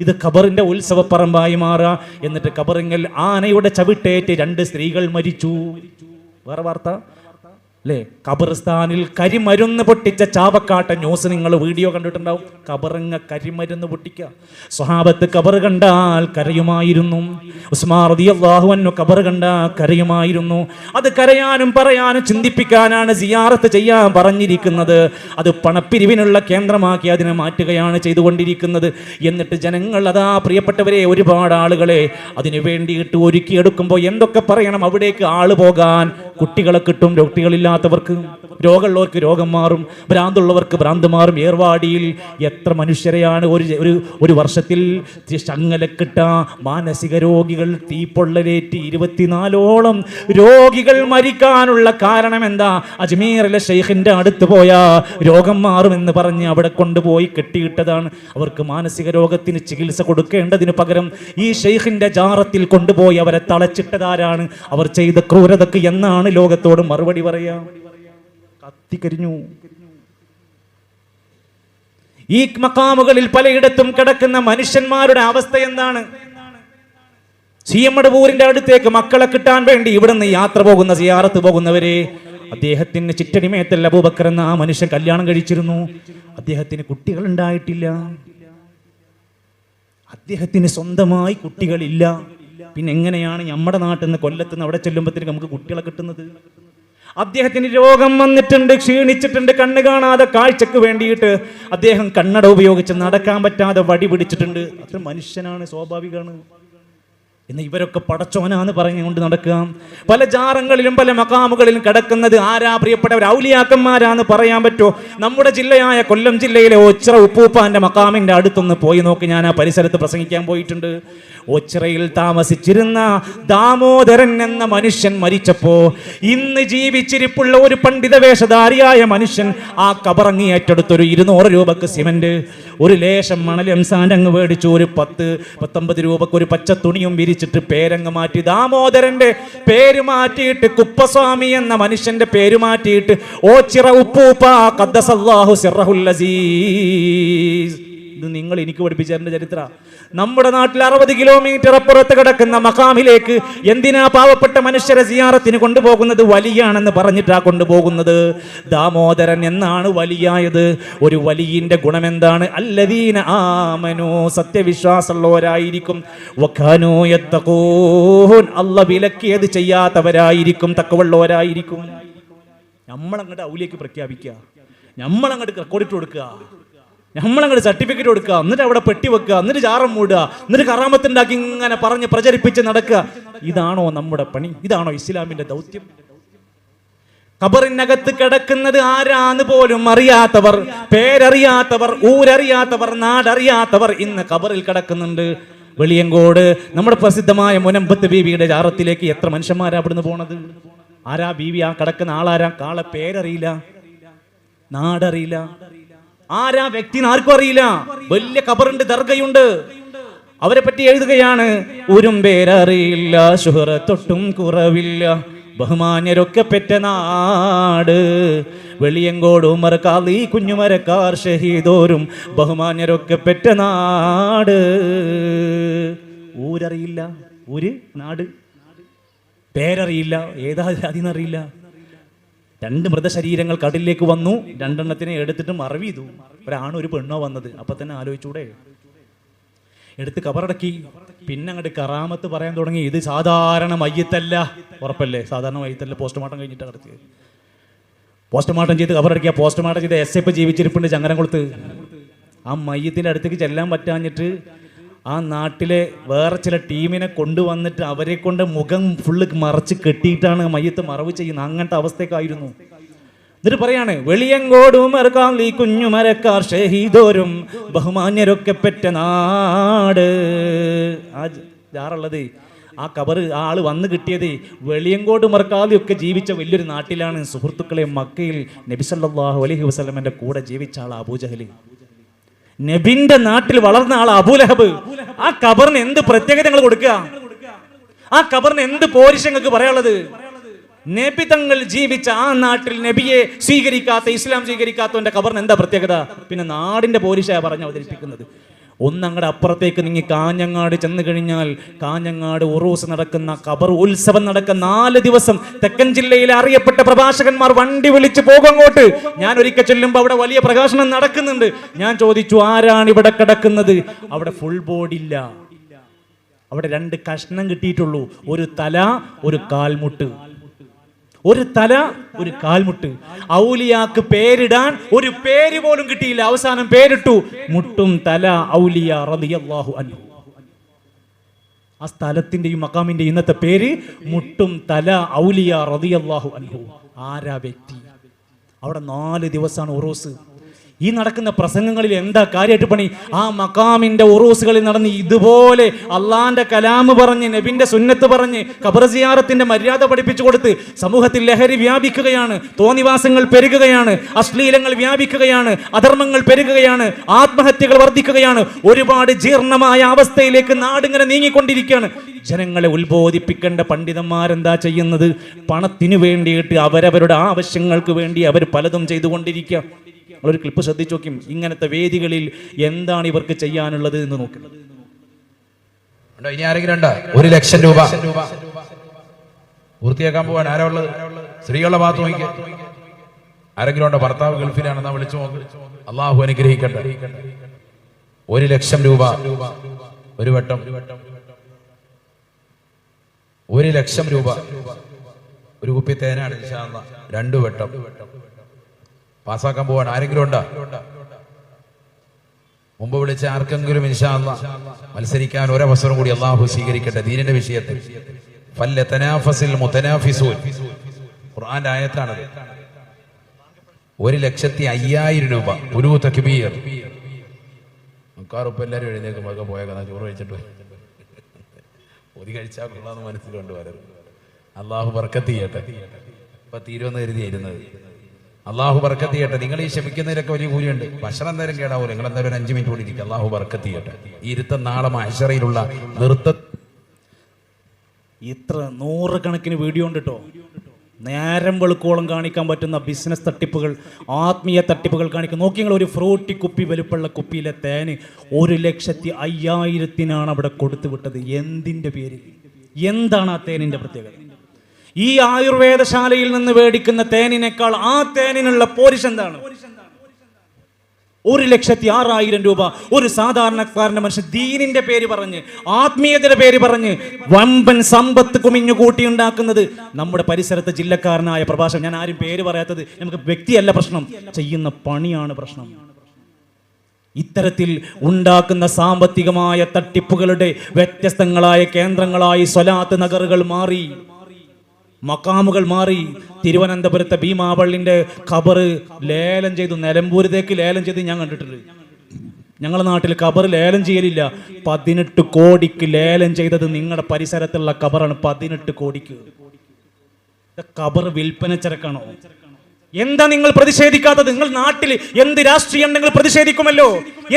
ഇത് ഖബറിന്റെ ഉത്സവപ്പറമ്പായി മാറുക. എന്നിട്ട് ഖബറിൽ ആനയുടെ ചവിട്ടേറ്റ് 2 സ്ത്രീകൾ മരിച്ചു. വേറെ വാർത്ത അല്ലേ? ഖബർസ്ഥാനിൽ കരിമരുന്ന് പൊട്ടിച്ച ചാവക്കാട്ടെ ന്യൂസ് നിങ്ങൾ വീഡിയോ കണ്ടിട്ടുണ്ടാവും. ഖബറിങ്ങ കരിമരുന്ന് പൊട്ടിക്കുക. സ്വഹാബത്ത് ഖബർ കണ്ടാൽ കരയുമായിരുന്നു. ഉസ്മാൻ റളിയല്ലാഹു അൻഹു ഖബർ കണ്ടാൽ കരയുമായിരുന്നു. അത് കരയാനും പറയാനും ചിന്തിപ്പിക്കാനാണ് സിയാറത്ത് ചെയ്യാൻ പറഞ്ഞിരിക്കുന്നത്. അത് പണപ്പിരിവിനുള്ള കേന്ദ്രമാക്കി അതിനെ മാറ്റുകയാണ് ചെയ്തുകൊണ്ടിരിക്കുന്നത്. എന്നിട്ട് ജനങ്ങൾ അതാ പ്രിയപ്പെട്ടവരെ, ഒരുപാട് ആളുകളെ അതിനു വേണ്ടിയിട്ട് ഒരുക്കിയെടുക്കുമ്പോൾ എന്തൊക്കെ പറയണം? അവിടേക്ക് ആള് പോകാൻ. കുട്ടികളെ കിട്ടും, കുട്ടികളില്ലാത്തവർക്ക്, രോഗമുള്ളവർക്ക് രോഗം മാറും, ഭ്രാന്തുള്ളവർക്ക് ഭ്രാന്ത് മാറും. ഏർവാടിയിൽ എത്ര മനുഷ്യരെയാണ് ഒരു വർഷത്തിൽ ചങ്ങലക്കിട്ട മാനസിക രോഗികൾ, തീപ്പൊള്ളലേറ്റ് 24ഓളം രോഗികൾ മരിക്കാനുള്ള കാരണം എന്താ? അജ്മീറിലെ ഷെയ്ഖിന്റെ അടുത്ത് പോയാ രോഗം മാറുമെന്ന് പറഞ്ഞ് അവിടെ കൊണ്ടുപോയി കെട്ടിയിട്ടതാണ്. അവർക്ക് മാനസിക രോഗത്തിന് ചികിത്സ കൊടുക്കേണ്ടതിന് പകരം ഈ ഷെയ്ഖിന്റെ ജാറത്തിൽ കൊണ്ടുപോയി അവരെ തളച്ചിട്ടതാരാണ്? അവർ ചെയ്ത ക്രൂരതക്ക് എന്നാണ് ലോകത്തോട് മറുപടി പറയാ? കത്തിക്കരിഞ്ഞു. ഈ മഖാമുകളിൽ പലയിടത്തും കിടക്കുന്ന മനുഷ്യന്മാരുടെ അവസ്ഥ എന്താണ്? സീമടപൂരിന്റെ അടുത്തേക്ക് മക്കളെ കിട്ടാൻ വേണ്ടി ഇവിടുന്ന് യാത്ര പോകുന്ന, സിയാറത്ത് പോകുന്നവരെ, അദ്ദേഹത്തിന് ചിറ്റടിമേത്തൽ അബൂബക്കർ എന്ന ആ മനുഷ്യൻ കല്യാണം കഴിച്ചിരുന്നു. അദ്ദേഹത്തിന് കുട്ടികൾ ഉണ്ടായിട്ടില്ല. അദ്ദേഹത്തിന് സ്വന്തമായി കുട്ടികളില്ല. പിന്നെ എങ്ങനെയാണ് നമ്മുടെ നാട്ടിൽ നിന്ന് കൊല്ലത്ത് നിന്ന് അവിടെ ചെല്ലുമ്പോഴത്തേക്ക് നമുക്ക് കുട്ടികളെ കിട്ടുന്നത്? അദ്ദേഹത്തിന് രോഗം വന്നിട്ടുണ്ട്, ക്ഷീണിച്ചിട്ടുണ്ട്, കണ്ണ് കാണാതെ കാഴ്ചക്ക് വേണ്ടിയിട്ട് അദ്ദേഹം കണ്ണട ഉപയോഗിച്ച് നടക്കാൻ പറ്റാതെ വടി പിടിച്ചിട്ടുണ്ട്. അത്ര മനുഷ്യനാണ്, സ്വാഭാവികമാണ്. എന്ന് ഇവരൊക്കെ പടച്ചോനാന്ന് പറഞ്ഞുകൊണ്ട് നടക്കുക. പല ജാറങ്ങളിലും പല മഖാമുകളിലും കിടക്കുന്നത് ആരാ? പ്രിയപ്പെട്ടവർ, ഔലിയാക്കന്മാരാന്ന് പറയാൻ പറ്റുമോ? നമ്മുടെ ജില്ലയായ കൊല്ലം ജില്ലയിലെ ഓച്ചിറ ഉപ്പൂപ്പാന്റെ മഖാമിന്റെ അടുത്തൊന്ന് പോയി നോക്കി. ഞാൻ ആ പരിസരത്ത് പ്രസംഗിക്കാൻ പോയിട്ടുണ്ട്. ഓച്ചിറയിൽ താമസിച്ചിരുന്ന ദാമോദരൻ എന്ന മനുഷ്യൻ മരിച്ചപ്പോ ഇന്ന് ജീവിച്ചിരിപ്പുള്ള ഒരു പണ്ഡിത വേഷധാരിയായ മനുഷ്യൻ ആ കബറങ്ങി ഏറ്റെടുത്തൊരു 200 രൂപക്ക് സിമന്റ്, ഒരു ലേശം മണൽ എംസാൻഡ് മേടിച്ചു, ഒരു 10-19 രൂപക്ക് ഒരു പച്ച തുണിയും വിരിച്ചിട്ട് പേരങ്ങ് മാറ്റി. ദാമോദരന്റെ പേര് മാറ്റിയിട്ട് കുപ്പസ്വാമി എന്ന മനുഷ്യന്റെ പേര് മാറ്റിയിട്ട് ഓച്ചിറ ഉപ്പൂപ്പ ഖദ്ദസല്ലാഹു സിർറഹുൽ അസീസ്. ഇത് നിങ്ങൾ എനിക്ക് പഠിപ്പിച്ചതിന്റെ ചരിത്ര. നമ്മുടെ നാട്ടിൽ 60 കിലോമീറ്റർ അപ്പുറത്ത് കിടക്കുന്ന മഖാമിലേക്ക് എന്തിനാ പാവപ്പെട്ട മനുഷ്യരെ സിയാറത്തിന് കൊണ്ടുപോകുന്നത്? വലിയാണെന്ന് പറഞ്ഞിട്ടാ കൊണ്ടുപോകുന്നത്. ദാമോദരൻ എന്നാണ് വലിയായത്. ഒരു വലിയിന്റെ ഗുണം എന്താണ്? അല്ലദീന ആമനൂ, സത്യവിശ്വാസമുള്ളവരായിരിക്കും. വകാനൂ യത്തഖൂൻ, അല്ലാഹു വിലക്കിയത് ചെയ്യാത്തവരായിരിക്കും, തഖ്വയുള്ളവരായിരിക്കും. നമ്മളങ്ങോട്ട് ഔലിയക്ക് പ്രഖ്യാപിക്കുക, നമ്മളങ്ങോട്ട് റെക്കോർഡിട്ട് കൊടുക്കുക, നമ്മളങ്ങോട്ട് സർട്ടിഫിക്കറ്റ് കൊടുക്കുക, എന്നിട്ട് അവിടെ പെട്ടി വെക്കുക, എന്നിട്ട് ചാരം മൂടുക, എന്നിട്ട് കറാമത്തുണ്ടാക്കി ഇങ്ങനെ പറഞ്ഞ് പ്രചരിപ്പിച്ച് നടക്കുക. ഇതാണോ നമ്മുടെ പണി? ഇതാണോ ഇസ്ലാമിന്റെ ദൗത്യം? ഖബറിനകത്ത് കിടക്കുന്നത് ആരാന്ന് പോലും അറിയാത്തവർ, പേരറിയാത്തവർ, ഊരറിയാത്തവർ, നാടറിയാത്തവർ ഇന്ന് ഖബറിൽ കിടക്കുന്നുണ്ട്. വെളിയങ്കോട് നമ്മുടെ പ്രസിദ്ധമായ മുനമ്പത്ത് ബീവിയുടെ ജാറത്തിലേക്ക് എത്ര മനുഷ്യന്മാരാ അവിടുന്ന് പോണത്? ആരാ ബീവി? ആ കിടക്കുന്ന ആളാരാ? കാളെ പേരറിയില്ല, നാടറിയില്ല, ആരാ വ്യക്തി ആർക്കും അറിയില്ല. വലിയ ഖബറുണ്ട്, ദർഗയുണ്ട്, അവരെ പറ്റി എഴുതുകയാണ്. ഒരു പേരറിയില്ല, ശുഹറത്തൊട്ടും കുറവില്ല, ബഹുമാന്യരൊക്കെ പെറ്റ നാട്. വെളിയങ്കോട് ഉമർ ഖാദി, കുഞ്ഞുമരക്കാർ ഷഹീദോരും ബഹുമാന്യരൊക്കെ പെറ്റ നാട്. ഊരറിയില്ല, ഊര്, നാട്, പേരറിയില്ല, ഏതാ ജാതിന്നറിയില്ല. 2 മൃതശരീരങ്ങൾ കടലിലേക്ക് വന്നു, 2 എണ്ണത്തിനെ എടുത്തിട്ട് മറവ് ചെയ്തു. ഒരാണോ ഒരു പെണ്ണോ വന്നത്? അപ്പൊ തന്നെ ആലോചിച്ചൂടെ? എടുത്ത് കബറടക്കി. പിന്നെ അങ്ങോട്ട് കറാമത്ത് പറയാൻ തുടങ്ങി. ഇത് സാധാരണ മയ്യത്തല്ല. ഉറപ്പല്ലേ? സാധാരണ മയ്യത്തല്ല. പോസ്റ്റ്മോർട്ടം കഴിഞ്ഞിട്ട് നടത്തിയത്. പോസ്റ്റ്മോർട്ടം ചെയ്ത് കബറടക്കിയ പോസ്റ്റ്മോർട്ടം ചെയ്ത് എസ് ജീവിച്ചിരിപ്പുണ്ട് ചങ്ങരംകുളത്ത്. ആ മയ്യത്തിന്റെ അടുത്തേക്ക് ചെല്ലാൻ പറ്റാഞ്ഞിട്ട് ആ നാട്ടിലെ വേറെ ചില ടീമിനെ കൊണ്ടുവന്നിട്ട് അവരെ കൊണ്ട് മുഖം ഫുള്ള് മറച്ച് കെട്ടിയിട്ടാണ് മയ്യത്ത് മറവ് ചെയ്യുന്നത്. അങ്ങനത്തെ അവസ്ഥക്കായിരുന്നു. എന്നിട്ട് പറയാണ്, വെളിയങ്കോട് ഉമർ ഖാദി, കുഞ്ഞുമരക്കാർ ഷഹീദോരും ബഹുമാന്യരൊക്കെ പെറ്റ നാട്. ആ ജാറുള്ളത്, ആ കബറ്, ആ ആള് വന്ന് കിട്ടിയത് വെളിയങ്കോട് ഉമർ ഖാദി ഒക്കെ ജീവിച്ച വലിയൊരു നാട്ടിലാണ്. സുഹൃത്തുക്കളെ, മക്കയിൽ നബി സല്ലല്ലാഹു അലൈഹി വസല്ലമയുടെ കൂടെ ജീവിച്ച ആൾ അബൂജഹൽ, നബിന്റെ നാട്ടിൽ വളർന്ന ആൾ അബൂലഹബ്. ആ ഖബറിന് എന്ത് പ്രത്യേകതകൾ കൊടുക്കുക? ആ ഖബറിന് എന്ത് പോരിശങ്ങൾക്ക് പറയാനുള്ളത്? നബി തങ്ങൾ ജീവിച്ച ആ നാട്ടിൽ നബിയെ സ്വീകരിക്കാത്ത, ഇസ്ലാം സ്വീകരിക്കാത്തവന്റെ ഖബറിന് എന്താ പ്രത്യേകത? പിന്നെ നാടിന്റെ പോരിശ പറഞ്ഞ് അവതരിപ്പിക്കുന്നത്. ഒന്നങ്ങടെ അപ്പുറത്തേക്ക് നീങ്ങി കാഞ്ഞങ്ങാട് ചെന്ന് കഴിഞ്ഞാൽ കാഞ്ഞങ്ങാട് ഉറൂസ് നടക്കുന്ന, ഖബർ ഉത്സവം നടക്കുന്ന 4 ദിവസം തെക്കൻ ജില്ലയിലെ അറിയപ്പെട്ട പ്രഭാഷകന്മാർ വണ്ടി വിളിച്ച് പോകും അങ്ങോട്ട്. ഞാൻ ഒരിക്കൽ ചെല്ലുമ്പോൾ അവിടെ വലിയ പ്രകാശനം നടക്കുന്നുണ്ട്. ഞാൻ ചോദിച്ചു, ആരാണ് ഇവിടെ കിടക്കുന്നത്? അവിടെ ഫുൾ ബോഡി ഇല്ല, അവിടെ 2 കഷ്ണം കിട്ടിയിട്ടുള്ളൂ. ഒരു തല, ഒരു കാൽമുട്ട്. ഒരു തല, ഒരു കാൽമുട്ട്. ഔലിയാക്ക് പേരിടാൻ ഒരു പേര് പോലും കിട്ടിയില്ല. അവസാനം പേരിട്ടു മുട്ടും തല ഔലിയ റളിയല്ലാഹു അൻഹു. ആ സ്ഥലത്തിന്റെയും മഖാമിന്റെയും ഇന്നത്തെ പേര് മുട്ടും തല ഔലിയ റളിയല്ലാഹു അൻഹു. ആരാ വ്യക്തി? അവിടെ 4 ദിവസമാണ് ഉറൂസ്. ഈ നടക്കുന്ന പ്രസംഗങ്ങളിൽ എന്താ കാര്യമായിട്ട് പണി? ആ മഖാമിന്റെ ഉറൂസുകളിൽ നടന്ന് ഇതുപോലെ അള്ളാന്റെ കലാമ് പറഞ്ഞ്, നബിന്റെ സുന്നത്ത് പറഞ്ഞ്, ഖബർ സിയാറത്തിന്റെ മര്യാദ പഠിപ്പിച്ചു കൊടുത്ത് സമൂഹത്തിൽ ലഹരി വ്യാപിക്കുകയാണ്, തോന്നിവാസങ്ങൾ പെരുകുകയാണ്, അശ്ലീലങ്ങൾ വ്യാപിക്കുകയാണ്, അധർമ്മങ്ങൾ പെരുകുകയാണ്, ആത്മഹത്യകൾ വർദ്ധിക്കുകയാണ്. ഒരുപാട് ജീർണമായ അവസ്ഥയിലേക്ക് നാടിങ്ങനെ നീങ്ങിക്കൊണ്ടിരിക്കുകയാണ്. ജനങ്ങളെ ഉത്ബോധിപ്പിക്കേണ്ട പണ്ഡിതന്മാരെന്താ ചെയ്യുന്നത്? പണത്തിനു വേണ്ടിയിട്ട് അവരവരുടെ ആവശ്യങ്ങൾക്ക് വേണ്ടി അവർ പലതും ചെയ്തുകൊണ്ടിരിക്കുക. ഒരു ക്ലിപ്പ് ശ്രദ്ധിച്ചു നോക്കും. ഇങ്ങനത്തെ വേദികളിൽ എന്താണ് ഇവർക്ക് ചെയ്യാനുള്ളത് എന്ന് നോക്കുന്നത്. ഇനി ആരെങ്കിലും ഉണ്ടോ? 1 ലക്ഷം രൂപ പൂർത്തിയാക്കാൻ പോവാൻ ആരാ ഉള്ളത്? സ്ത്രീകളുടെ ഭാഗത്ത് നോക്കി ആരെങ്കിലും ഉണ്ടോ? ഭർത്താവ് ഗൾഫിലാണെന്നാ വിളിച്ചു നോക്ക്. അള്ളാഹു അനുഗ്രഹിക്കട്ടെ. 1 ലക്ഷം രൂപ ഒരു വട്ടം. 1 ലക്ഷം രൂപ ഒരു കുപ്പി തേനാണ് ഇൻഷാ അല്ലാഹ് 2 വട്ടം പാസ്സാക്കാൻ പോവാൻ ആരെങ്കിലും ഉണ്ടോ? മുമ്പ് വിളിച്ച ആർക്കെങ്കിലും ഇൻഷാ അല്ലാഹ് മത്സരിക്കാൻ ഒരവസരം കൂടി അള്ളാഹു സ്വീകരിക്കട്ടെ. ദീനിന്റെ വിഷയത്തിൽ ഫല്യതനാഫസിൽ മുതനാഫിസൂൻ, ഖുർആന്റെ ആയത്താണത്. 1,05,000 രൂപ. ഉലൂ തക്ബീർ. നമുക്കാറുപ്പം എല്ലാവരും എഴുന്നേക്കും. ഒക്കെ പോയേക്കാം, ചോറ് കഴിച്ചിട്ട് ഒതി കഴിച്ചാൽ കൊള്ളാന്ന് മനസ്സിലുണ്ട് വരരുത്. അള്ളാഹു ബർക്കത്ത് ചെയ്യട്ടെ. ഇപ്പൊ തീരുമെന്ന് കരുതിയായിരുന്നത്. അള്ളാഹു ബർക്കത്ത് ചെയ്യട്ടെ. നിങ്ങൾ ഈ ക്ഷമിക്കുന്നതിലൊക്കെ വലിയ കൂലിയുണ്ട്. ഭക്ഷണം നേരം കേടാവൂല. നിങ്ങൾ എന്തായാലും 5 മിനിറ്റ് കൂടി ഇരിക്കുക. അള്ളാഹു ബർക്കത്ത് ചെയ്യട്ടെ. ഈ ഇരുത്തം നാളെ മഹ്ശറയിലുള്ള ഇത്ര 100 കണക്കിന് വീഡിയോ ഉണ്ട് കേട്ടോ. നേരം വെളുക്കോളം കാണിക്കാൻ പറ്റുന്ന ബിസിനസ് തട്ടിപ്പുകൾ, ആത്മീയ തട്ടിപ്പുകൾ കാണിക്കും. നോക്കി നിങ്ങൾ, ഒരു ഫ്രൂട്ടി കുപ്പി വലുപ്പമുള്ള കുപ്പിയിലെ തേന് 1,05,000 അവിടെ കൊടുത്തു വിട്ടത്. എന്തിൻ്റെ പേരിൽ? എന്താണ് ആ തേനിൻ്റെ പ്രത്യേകത? ഈ ആയുർവേദശാലയിൽ നിന്ന് മേടിക്കുന്ന തേനിനേക്കാൾ ആ തേനിനുള്ള പോരിഷ് എന്താണ്? 1,06,000 രൂപ ഒരു സാധാരണക്കാരന്റെ മനുഷ്യൻ ദീനിന്റെ പേര് പറഞ്ഞ്, ആത്മീയതയുടെ പേര് പറഞ്ഞ് വമ്പൻ സമ്പത്ത് കുമിഞ്ഞു കൂട്ടിയുണ്ടാക്കുന്നത്. നമ്മുടെ പരിസരത്ത് ജില്ലക്കാരനായ പ്രഭാഷകൻ, ഞാൻ ആരും പേര് പറയാത്തത്, നമുക്ക് വ്യക്തിയല്ല പ്രശ്നം, ചെയ്യുന്ന പണിയാണ് പ്രശ്നം. ഇത്തരത്തിൽ ഉണ്ടാക്കുന്ന സാമ്പത്തികമായ തട്ടിപ്പുകളുടെ വ്യത്യസ്തങ്ങളായ കേന്ദ്രങ്ങളായി സ്വലാത്ത് നഗറുകൾ മാറി, മക്കാമുകൾ മാറി. തിരുവനന്തപുരത്തെ ഭീമാപള്ളിന്റെ ഖബറ് ലേലം ചെയ്തു, നിലമ്പൂരത്തേക്ക് ലേലം ചെയ്ത് ഞാൻ കണ്ടിട്ടുണ്ട്. ഞങ്ങളുടെ നാട്ടിൽ ഖബർ ലേലം ചെയ്യലില്ല. 18 കോടിക്ക് ലേലം ചെയ്തത് നിങ്ങളുടെ പരിസരത്തുള്ള ഖബറാണ്. 18 കോടിക്ക്. ഖബർ വിൽപ്പന ചരക്കാണോ? എന്താ നിങ്ങൾ പ്രതിഷേധിക്കാത്തത്? നിങ്ങൾ നാട്ടിൽ എന്ത് രാഷ്ട്രീയം നിങ്ങൾ പ്രതിഷേധിക്കുമല്ലോ.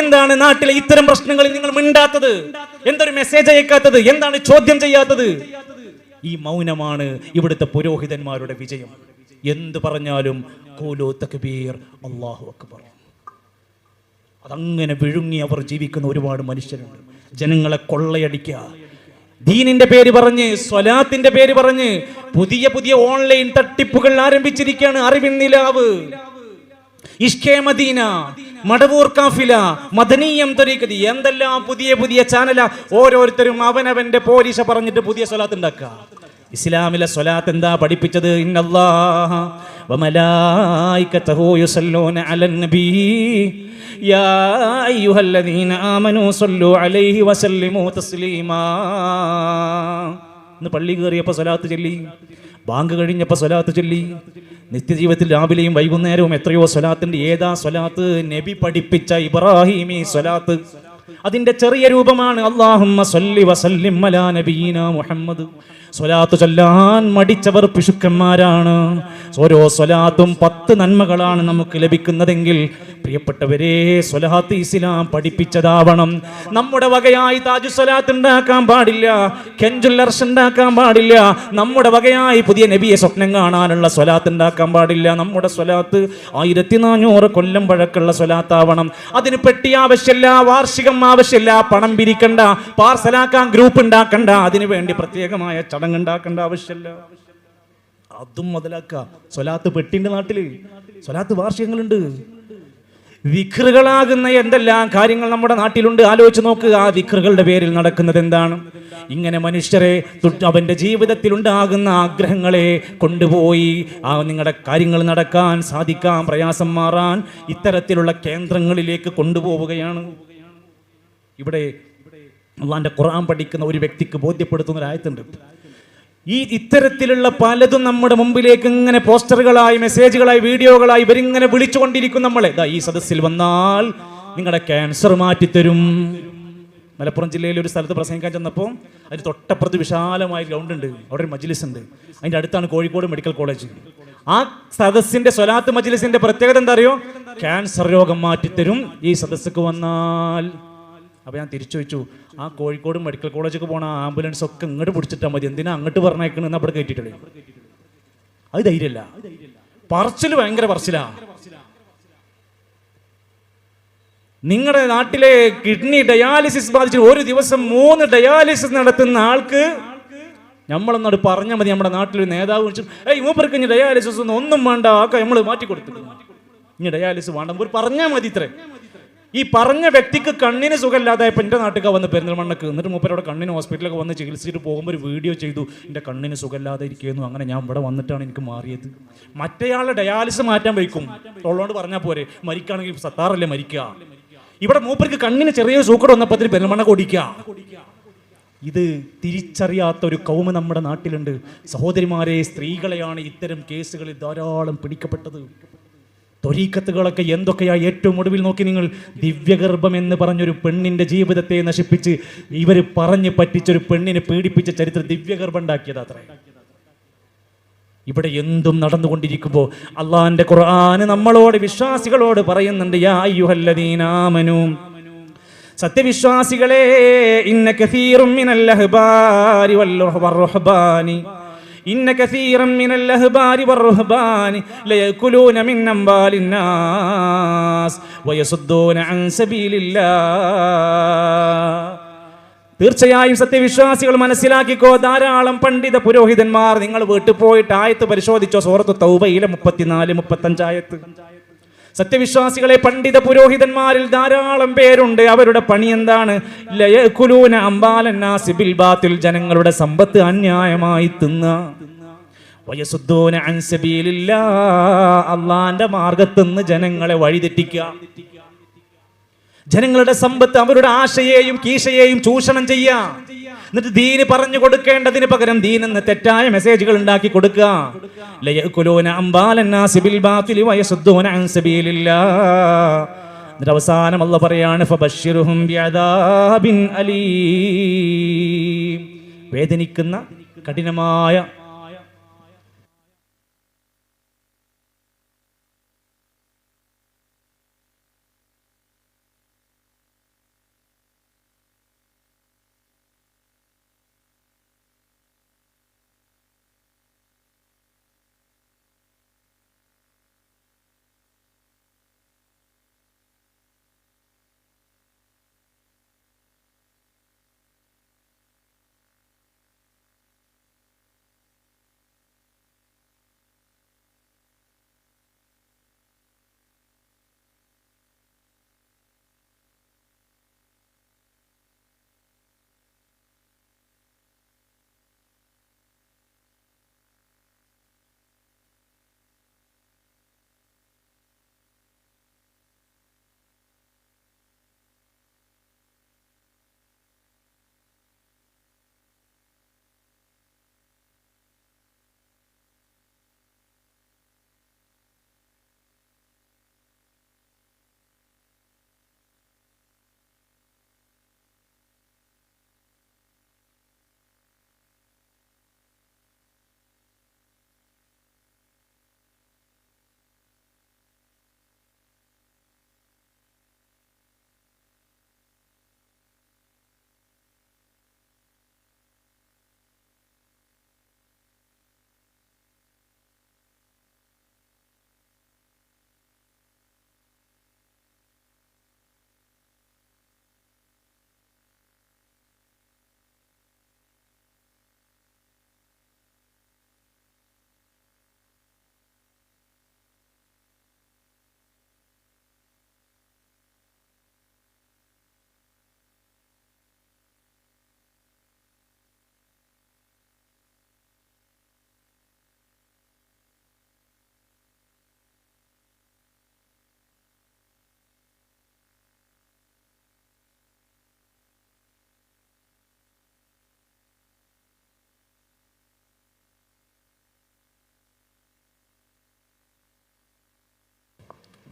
എന്താണ് നാട്ടിലെ ഇത്തരം പ്രശ്നങ്ങളിൽ നിങ്ങൾ മിണ്ടാത്തത്? എന്തൊരു മെസ്സേജ് അയക്കാത്തത്? എന്താണ് ചോദ്യം ചെയ്യാത്തത്? ഈ മൗനമാണ് ഇവിടുത്തെ പുരോഹിതന്മാരുടെ വിജയം. എന്ത് പറഞ്ഞാലും ഖൂലൂ തക്ബീർ, അല്ലാഹു അക്ബർ, അതങ്ങനെ വിഴുങ്ങി അവർ ജീവിക്കുന്ന ഒരുപാട് മനുഷ്യരുണ്ട്. ജനങ്ങളെ കൊള്ളയടിക്കുക, ദീനിന്റെ പേര് പറഞ്ഞ്, സ്വലാത്തിന്റെ പേര് പറഞ്ഞ് പുതിയ പുതിയ ഓൺലൈൻ തട്ടിപ്പുകൾ ആരംഭിച്ചിരിക്കുകയാണ്. അറിവിൻ നിലാവ്, ഇഷ്കേ മദീന, മടവൂർ കാഫില, മദനീയം തരീഖത്ത്, എന്തെല്ലാം പുതിയ പുതിയ ചാനല. ഓരോരുത്തരും അവനവന്റെ പോരിശ പറഞ്ഞിട്ട് പുതിയ സ്വലാത്ത് ഉണ്ടാക്കുക. ഇസ്ലാമിലെ സ്വലാത്ത് എന്താ പഠിപ്പിച്ചത്? ഇന്നല്ലാഹ വമലായികതഹു യുസല്ലൂന അലൻ നബി യാ അയ്യുഹല്ലദീന ആമനൂ സല്ലു അലൈഹി വസല്ലിമു തസ്ലീമാ. ഇന്ന് പള്ളി കയറിയപ്പോൾ സ്വലാത്ത് ചൊല്ലി, ബാങ്ക് കഴിഞ്ഞപ്പോൾ സ്വലാത്ത് ചൊല്ലി. നിത്യജീവിതത്തിൽ രാവിലെയും വൈകുന്നേരവും എത്രയോ സ്വലാത്തുണ്ട്. ഏതാ സ്വലാത്ത്? നബി പഠിപ്പിച്ച ഇബ്രാഹിമി സ്വലാത്ത്. അതിന്റെ ചെറിയ രൂപമാണ് അല്ലാഹുമ്മ സ്വല്ലി വസല്ലിം അലാ നബിയിനാ മുഹമ്മദ്. സ്വലാത്ത് ചൊല്ലാൻ മടിച്ചവർ പിശുക്കന്മാരാണ്. ഓരോ സ്വലാത്തും 10 നന്മകളാണ് നമുക്ക് ലഭിക്കുന്നതെങ്കിൽ പ്രിയപ്പെട്ടവരെ, സ്വലാത്ത് ഇസ്ലാം പഠിപ്പിച്ചതാവണം. നമ്മുടെ വകയായി താജു സ്വലാത്ത് ഉണ്ടാക്കാൻ പാടില്ല, കെഞ്ചുൽ അർശ് ഉണ്ടാക്കാൻ പാടില്ല. നമ്മുടെ വകയായി പുതിയ നബിയെ സ്വപ്നം കാണാനുള്ള സ്വലാത്ത് ഉണ്ടാക്കാൻ പാടില്ല. നമ്മുടെ സ്വലാത്ത് 1400 കൊല്ലം പഴക്കമുള്ള സ്വലാത്താവണം. അതിന് പെട്ടി ആവശ്യമില്ല, വാർഷികം ആവശ്യമില്ല, പണം പിരിക്കണ്ട, പാർസലാക്കാൻ ഗ്രൂപ്പ് ഉണ്ടാക്കണ്ട, അതിനു വേണ്ടി പ്രത്യേകമായ ചടങ്ങുണ്ടാക്കേണ്ട ആവശ്യമില്ല. അതും മുതലാക്കുക. സ്വലാത്ത് പെട്ടിന്റെ നാട്ടില് സ്വലാത്ത് വാർഷികങ്ങളുണ്ട്. വിക്റുകളാകുന്ന എന്തെല്ലാം കാര്യങ്ങൾ നമ്മുടെ നാട്ടിലുണ്ട്. ആലോചിച്ച് നോക്കുക. ആ വിക്റുകളുടെ പേരിൽ നടക്കുന്നത് എന്താണ്? ഇങ്ങനെ മനുഷ്യരെ അവന്റെ ജീവിതത്തിൽ ഉണ്ടാകുന്ന ആഗ്രഹങ്ങളെ കൊണ്ടുപോയി നിങ്ങളുടെ കാര്യങ്ങൾ നടക്കാൻ, സാധിക്കാൻ, പ്രയാസം മാറാൻ ഇത്തരത്തിലുള്ള കേന്ദ്രങ്ങളിലേക്ക് കൊണ്ടുപോവുകയാണ്. ഇവിടെ അള്ളാന്റെ ഖുർആൻ പഠിക്കുന്ന ഒരു വ്യക്തിക്ക് ബോധ്യപ്പെടുത്തുന്ന ഒരു ആയത്തുണ്ട്. ഇത്തരത്തിലുള്ള പലതും നമ്മുടെ മുമ്പിലേക്ക് ഇങ്ങനെ പോസ്റ്ററുകളായി, മെസ്സേജുകളായി, വീഡിയോകളായി ഇവരിങ്ങനെ വിളിച്ചുകൊണ്ടിരിക്കും നമ്മളെ. ഈ സദസ്സിൽ വന്നാൽ നിങ്ങളുടെ ക്യാൻസർ മാറ്റിത്തരും. മലപ്പുറം ജില്ലയിലെ ഒരു സ്ഥലത്ത് പ്രസംഗിക്കാൻ ചെന്നപ്പോൾ അതിന് തൊട്ടപ്പുറത്ത് വിശാലമായ ഗ്രൗണ്ട് ഉണ്ട്, അവിടെ ഒരു മജ്ലിസ് ഉണ്ട്. അതിൻ്റെ അടുത്താണ് കോഴിക്കോട് മെഡിക്കൽ കോളേജ്. ആ സദസ്സിന്റെ സ്വലാത്ത് മജ്ലിസിന്റെ പ്രത്യേകത എന്താ അറിയോ? ക്യാൻസർ രോഗം മാറ്റിത്തരും ഈ സദസ്സക്ക് വന്നാൽ. അപ്പോൾ ഞാൻ തിരിച്ചു വെച്ചു, ആ കോഴിക്കോട് മെഡിക്കൽ കോളേജിലേക്ക് പോണ ആംബുലൻസ് ഒക്കെ ഇങ്ങോട്ട് പിടിച്ചിട്ടാൽ മതി, എന്തിനാ അങ്ങോട്ട് പറഞ്ഞേക്കണെന്ന് അവിടെ കയറ്റിയിട്ടില്ലേ? അത് ധൈര്യമല്ല. പറച്ചിൽ ഭയങ്കര പറച്ചിലാ. നിങ്ങളുടെ നാട്ടിലെ കിഡ്നി ഡയാലിസിസ് ബാധിച്ചിട്ട് ഒരു ദിവസം 3 ഡയാലിസിസ് നടത്തുന്ന ആൾക്ക് നമ്മളൊന്നോട് പറഞ്ഞാൽ മതി. നമ്മുടെ നാട്ടിലൊരു നേതാവ് വിളിച്ചു, മൂപ്പർക്ക് ഇനി ഡയാലിസിസ് ഒന്നും വേണ്ട, ആക്കെ നമ്മൾ മാറ്റി കൊടുത്തു, ഇനി ഡയാലിസിസ് വേണ്ട, ഒരു പറഞ്ഞാൽ മതി. ഇത്രേ. ഈ പറഞ്ഞ വ്യക്തിക്ക് കണ്ണിന് സുഖമില്ലാതായപ്പോൾ എൻ്റെ നാട്ടിൽ വന്ന് പെരിന്തൽമണ്ണക്ക്, എന്നിട്ട് മൂപ്പരോടെ കണ്ണിന് ഹോസ്പിറ്റലൊക്കെ വന്ന് ചികിത്സിച്ചിട്ട് പോകുമ്പോൾ ഒരു വീഡിയോ ചെയ്തു, എൻ്റെ കണ്ണിന് സുഖമില്ലാതെ ഇരിക്കുന്നു, അങ്ങനെ ഞാൻ ഇവിടെ വന്നിട്ടാണ് എനിക്ക് മാറിയത്. മറ്റേയാളെ ഡയാലിസിസ് മാറ്റാൻ വയ്ക്കും, ഉള്ളതുകൊണ്ട് പറഞ്ഞാൽ പോരെ, മരിക്കുകയാണെങ്കിൽ സത്താറല്ലേ മരിക്കുക. ഇവിടെ മൂപ്പർക്ക് കണ്ണിന് ചെറിയൊരു സൂക്കട് വന്നപ്പോൾ പെരുമണ്ണ കൊടിക്കുക. ഇത് തിരിച്ചറിയാത്ത ഒരു കൗമ നമ്മുടെ നാട്ടിലുണ്ട്. സഹോദരിമാരെ, സ്ത്രീകളെയാണ് ഇത്തരം കേസുകളിൽ ധാരാളം പിടിക്കപ്പെട്ടത്. ത്വരീഖത്തുകളൊക്കെ എന്തൊക്കെയാ. ഏറ്റവും ഒടുവിൽ നോക്കി നിങ്ങൾ, ദിവ്യഗർഭം എന്ന് പറഞ്ഞൊരു പെണ്ണിന്റെ ജീവിതത്തെ നശിപ്പിച്ച് ഇവർ പറഞ്ഞ് പറ്റിച്ചൊരു പെണ്ണിനെ പീഡിപ്പിച്ച ചരിത്രം ദിവ്യഗർഭം ഉണ്ടാക്കിയതാത്രേ. ഇവിടെ എന്തും നടന്നുകൊണ്ടിരിക്കുമ്പോൾ അള്ളാന്റെ ഖുർആന് നമ്മളോട്, വിശ്വാസികളോട് പറയുന്നുണ്ട്, യാ അയ്യുഹല്ലദീന ആമനൂ, സത്യവിശ്വാസികളെ, ഇന്ന കസീറും മിനൽ അഹ്ബാരി വൽ റുഹ്ബാനി ഇന്ന കസീറൻ മിനൽ അഹ്ബാരി വറുഹ്ബാനി ലയകുലൂന മിൻ അംവാലിൻ നാസ് വയസുദ്ദൂന അൻ സബീലില്ലാഹ്. തീർച്ചയായും സത്യവിശ്വാസികൾ മനസ്സിലാക്കിക്കോ, ധാരാളം പണ്ഡിത പുരോഹിതന്മാർ, നിങ്ങൾ വീട്ടിൽ പോയിട്ട് ആയത്ത് പരിശോധിച്ചോ, സൂറത്ത് തൗബയിലെ 34-35 ആയത്ത്. സത്യവിശ്വാസികളെ പണ്ഡിത പുരോഹിതന്മാരിൽ ധാരാളം പേരുണ്ട്. അവരുടെ പണി എന്താണ്? ലയകുലൂന അംവാലൻ നാസി ബിൽ ബാത്തിൽ, ജനങ്ങളുടെ സമ്പത്ത് അന്യായമായി തിന്നുക. വയസുദ്ദൂന അൻ സബീലില്ലാഹ്, അല്ലാഹുവിന്റെ മാർഗ്ഗത്തുനിന്ന് ജനങ്ങളെ വഴിതെറ്റിക്കുക. ജനങ്ങളുടെ സമ്പത്ത്, അവരുടെ ആശയെയും കീശയെയും ചൂഷണം ചെയ്യുക. എന്നിട്ട് ദീന് പറഞ്ഞു കൊടുക്കേണ്ടതിന് പകരം ദീനെന്ന് തെറ്റായ മെസ്സേജുകൾ ഉണ്ടാക്കി കൊടുക്കുക. ലയകുലൂന അംവാലൻ നാസി ബിൽ ബാത്തിലി വയസുദ്ദൂന അൻ സബീലില്ലാഹ്. എന്നിട്ട് അവസാനം അല്ലാഹു പറയാണ് ഫബശ്ശിർഹും ബിഅദാബിൻ അലീം, വേദനിക്കുന്ന കഠിനമായ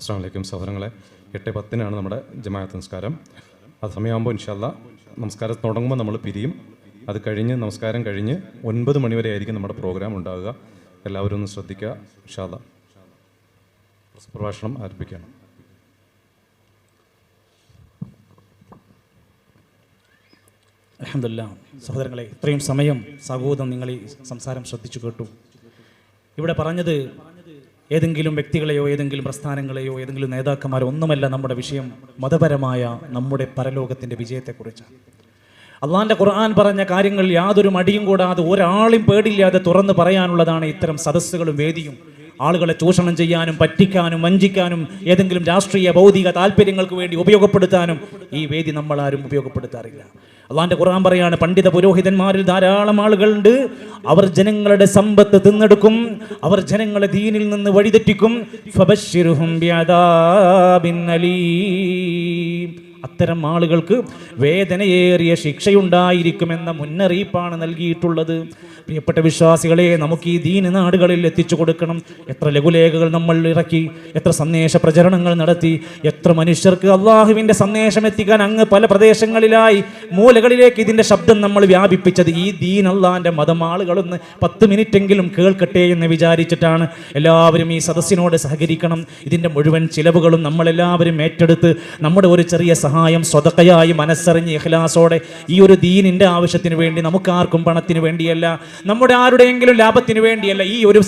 അസ്സലാമു അലൈക്കും സഹോദരങ്ങളെ. 8:10 നമ്മുടെ ജമാഅത്ത് നമസ്കാരം. അത് സമയമാകുമ്പോൾ ഇൻഷാ അല്ലാഹ് നമസ്കാരം തുടങ്ങുമ്പോൾ നമ്മൾ പിരിയും. അത് കഴിഞ്ഞ് നമസ്കാരം കഴിഞ്ഞ് 9 മണി വരെ ആയിരിക്കും നമ്മുടെ പ്രോഗ്രാം ഉണ്ടാവുക. എല്ലാവരും ഒന്ന് ശ്രദ്ധിക്കുക. ഇൻഷാ അല്ലാഹ് പ്രഭാഷണം ആരംഭിക്കുകയാണ്. അൽഹംദുലില്ലാഹ്. സഹോദരങ്ങളെ, ഇത്രയും സമയം സാഗൂതം നിങ്ങൾ ഈ സംസാരം ശ്രദ്ധിച്ചു കേട്ടു. ഇവിടെ പറഞ്ഞത് ഏതെങ്കിലും വ്യക്തികളെയോ ഏതെങ്കിലും പ്രസ്ഥാനങ്ങളെയോ ഏതെങ്കിലും നേതാക്കന്മാരോ ഒന്നുമല്ല. നമ്മുടെ വിഷയം മതപരമായ നമ്മുടെ പരലോകത്തിൻ്റെ വിജയത്തെക്കുറിച്ചാണ്. അള്ളാഹിൻ്റെ ഖുർആൻ പറഞ്ഞ കാര്യങ്ങൾ യാതൊരു മടിയും കൂടാതെ ഒരാളും പേടില്ലാതെ തുറന്ന് പറയാനുള്ളതാണ് ഇത്തരം സദസ്സുകളും വേദിയും. ആളുകളെ ചൂഷണം ചെയ്യാനും പറ്റിക്കാനും വഞ്ചിക്കാനും ഏതെങ്കിലും രാഷ്ട്രീയ ഭൗതിക താല്പര്യങ്ങൾക്ക് വേണ്ടി ഉപയോഗപ്പെടുത്താനും ഈ വേദി നമ്മളാരും ഉപയോഗപ്പെടുത്താറില്ല. അള്ളാഹിൻ്റെ ഖുർആൻ പറയാണ്, പണ്ഡിത പുരോഹിതന്മാരിൽ ധാരാളം ആളുകളുണ്ട്, അവർ ജനങ്ങളുടെ സമ്പത്ത് തിന്നെടുക്കും, അവർ ജനങ്ങളെ ദീനിൽ നിന്ന് വഴിതെറ്റിക്കും. ഫബശ്ശിർഹും ബിഅദാബിൻ അലീം. അത്തരം ആളുകൾക്ക് വേദനയേറിയ ശിക്ഷയുണ്ടായിരിക്കുമെന്ന മുന്നറിയിപ്പാണ് നൽകിയിട്ടുള്ളത്. പ്രിയപ്പെട്ട വിശ്വാസികളെ, നമുക്ക് ഈ ദീന നാടുകളിൽ എത്തിച്ചു കൊടുക്കണം. എത്ര ലഘുലേഖകൾ നമ്മൾ ഇറക്കി, എത്ര സന്ദേശ പ്രചരണങ്ങൾ നടത്തി, എത്ര മനുഷ്യർക്ക് അള്ളാഹുവിൻ്റെ സന്ദേശം എത്തിക്കാൻ അങ്ങ് പല പ്രദേശങ്ങളിലായി മൂലകളിലേക്ക് ഇതിൻ്റെ ശബ്ദം നമ്മൾ വ്യാപിപ്പിച്ചത്. ഈ ദീൻ അള്ളാഹിൻ്റെ മതം ആളുകളൊന്ന് 10 മിനിറ്റെങ്കിലും കേൾക്കട്ടെ എന്ന് വിചാരിച്ചിട്ടാണ്. എല്ലാവരും ഈ സദസ്സിനോട് സഹകരിക്കണം. ഇതിൻ്റെ മുഴുവൻ ചിലവുകളും നമ്മളെല്ലാവരും ഏറ്റെടുത്ത് നമ്മുടെ ഒരു ചെറിയ സഹായം സ്വതക്കയായി മനസ്സറിഞ്ഞ് ഇഖ്ലാസോടെ ഈ ഒരു ദീനിന്റെ ആവശ്യത്തിന് വേണ്ടി, നമുക്ക് ആർക്കും പണത്തിന് വേണ്ടിയല്ല, നമ്മുടെ ആരുടെയെങ്കിലും ലാഭത്തിന് വേണ്ടിയല്ല, ഈ ഒരു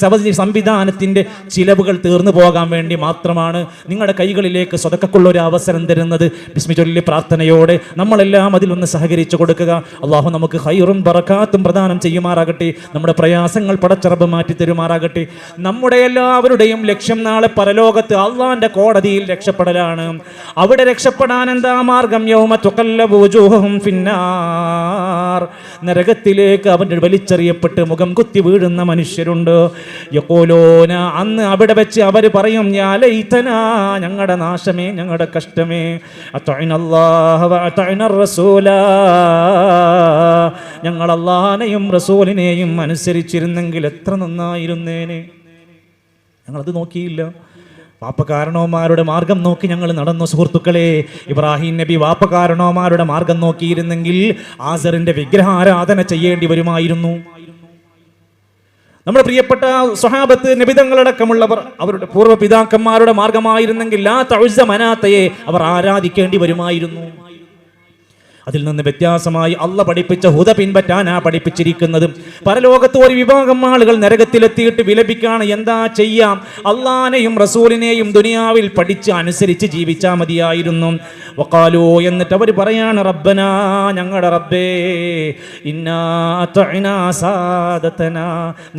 സംവിധാനത്തിന്റെ ചിലവുകൾ തീർന്നു പോകാൻ വേണ്ടി മാത്രമാണ് നിങ്ങളുടെ കൈകളിലേക്ക് സ്വതക്കുള്ള ഒരു അവസരം തരുന്നത്. ബിസ്മി ചൊല്ലി പ്രാർത്ഥനയോടെ നമ്മളെല്ലാം അതിലൊന്ന് സഹകരിച്ചു കൊടുക്കുക. അള്ളാഹു നമുക്ക് ഖൈറും ബറകാത്തും പ്രദാനം ചെയ്യുമാറാകട്ടെ. നമ്മുടെ പ്രയാസങ്ങൾ പടച്ചറബ് മാറ്റി തരുമാറാകട്ടെ. നമ്മുടെ എല്ലാവരുടെയും ലക്ഷ്യം നാളെ പരലോകത്ത് അള്ളാന്റെ കോടതിയിൽ രക്ഷപ്പെടലാണ്. അവിടെ രക്ഷപ്പെടാൻ എന്താ മാർഗം? യൗമ തുഖല്ലബു വജൂഹുഹും ഫിന്നാർ, നരകത്തിലേക്ക് അവൻ വലിച്ചെറിയപ്പെട്ട് മുഖം കുത്തി വീഴുന്ന മനുഷ്യരുണ്ട്. യഖൂലൂന, അന്ന് അവിടെ വെച്ച് അവർ പറയും, യാ ലൈതനാ, ഞങ്ങളുടെ നാശമേ, ഞങ്ങളുടെ കഷ്ടമേ, അത്അനല്ലാഹ വഅത്അനർ റസൂല, ഞങ്ങൾ അല്ലാഹനെയും റസൂലിനെയും അനുസരിച്ചിരുന്നെങ്കിൽ എത്ര നന്നായിരുന്നേനെ. ഞങ്ങളത് നോക്കിയില്ല. വാപ്പകാരണവന്മാരുടെ മാർഗം നോക്കി ഞങ്ങൾ നടന്നു. സുഹൃത്തുക്കളെ, ഇബ്രാഹിം നബി വാപ്പകാരണവന്മാരുടെ മാർഗം നോക്കിയിരുന്നെങ്കിൽ ആസറിന്റെ വിഗ്രഹാരാധന ചെയ്യേണ്ടി വരുമായിരുന്നു. നമ്മുടെ പ്രിയപ്പെട്ട സ്വഹാബത്ത് നബിതങ്ങളടക്കമുള്ളവർ അവരുടെ പൂർവ്വ പിതാക്കന്മാരുടെ മാർഗമായിരുന്നെങ്കിൽ ലാത്ത ഉസ്സ മനാത്തയെ അവർ ആരാധിക്കേണ്ടി വരുമായിരുന്നു. അതിൽ നിന്ന് വ്യത്യാസമായി അള്ള പഠിപ്പിച്ച ഹുദ പിൻപറ്റാനാ പഠിപ്പിച്ചിരിക്കുന്നത്. പരലോകത്ത് ഒരു വിഭാഗം ആളുകൾ നരകത്തിലെത്തിയിട്ട് വിലപിക്കാണ്, എന്താ ചെയ്യാം, അള്ളാനെയും റസൂലിനെയും ദുനിയാവിൽ പഠിച്ച് അനുസരിച്ച് ജീവിച്ചാൽ മതിയായിരുന്നു. വഖാലൂ, എന്നിട്ട് അവർ പറയാണ്, റബ്ബനാ, ഞങ്ങളുടെ റബ്ബേ, ഇന്നാ അത്അനാ സാദതനാ,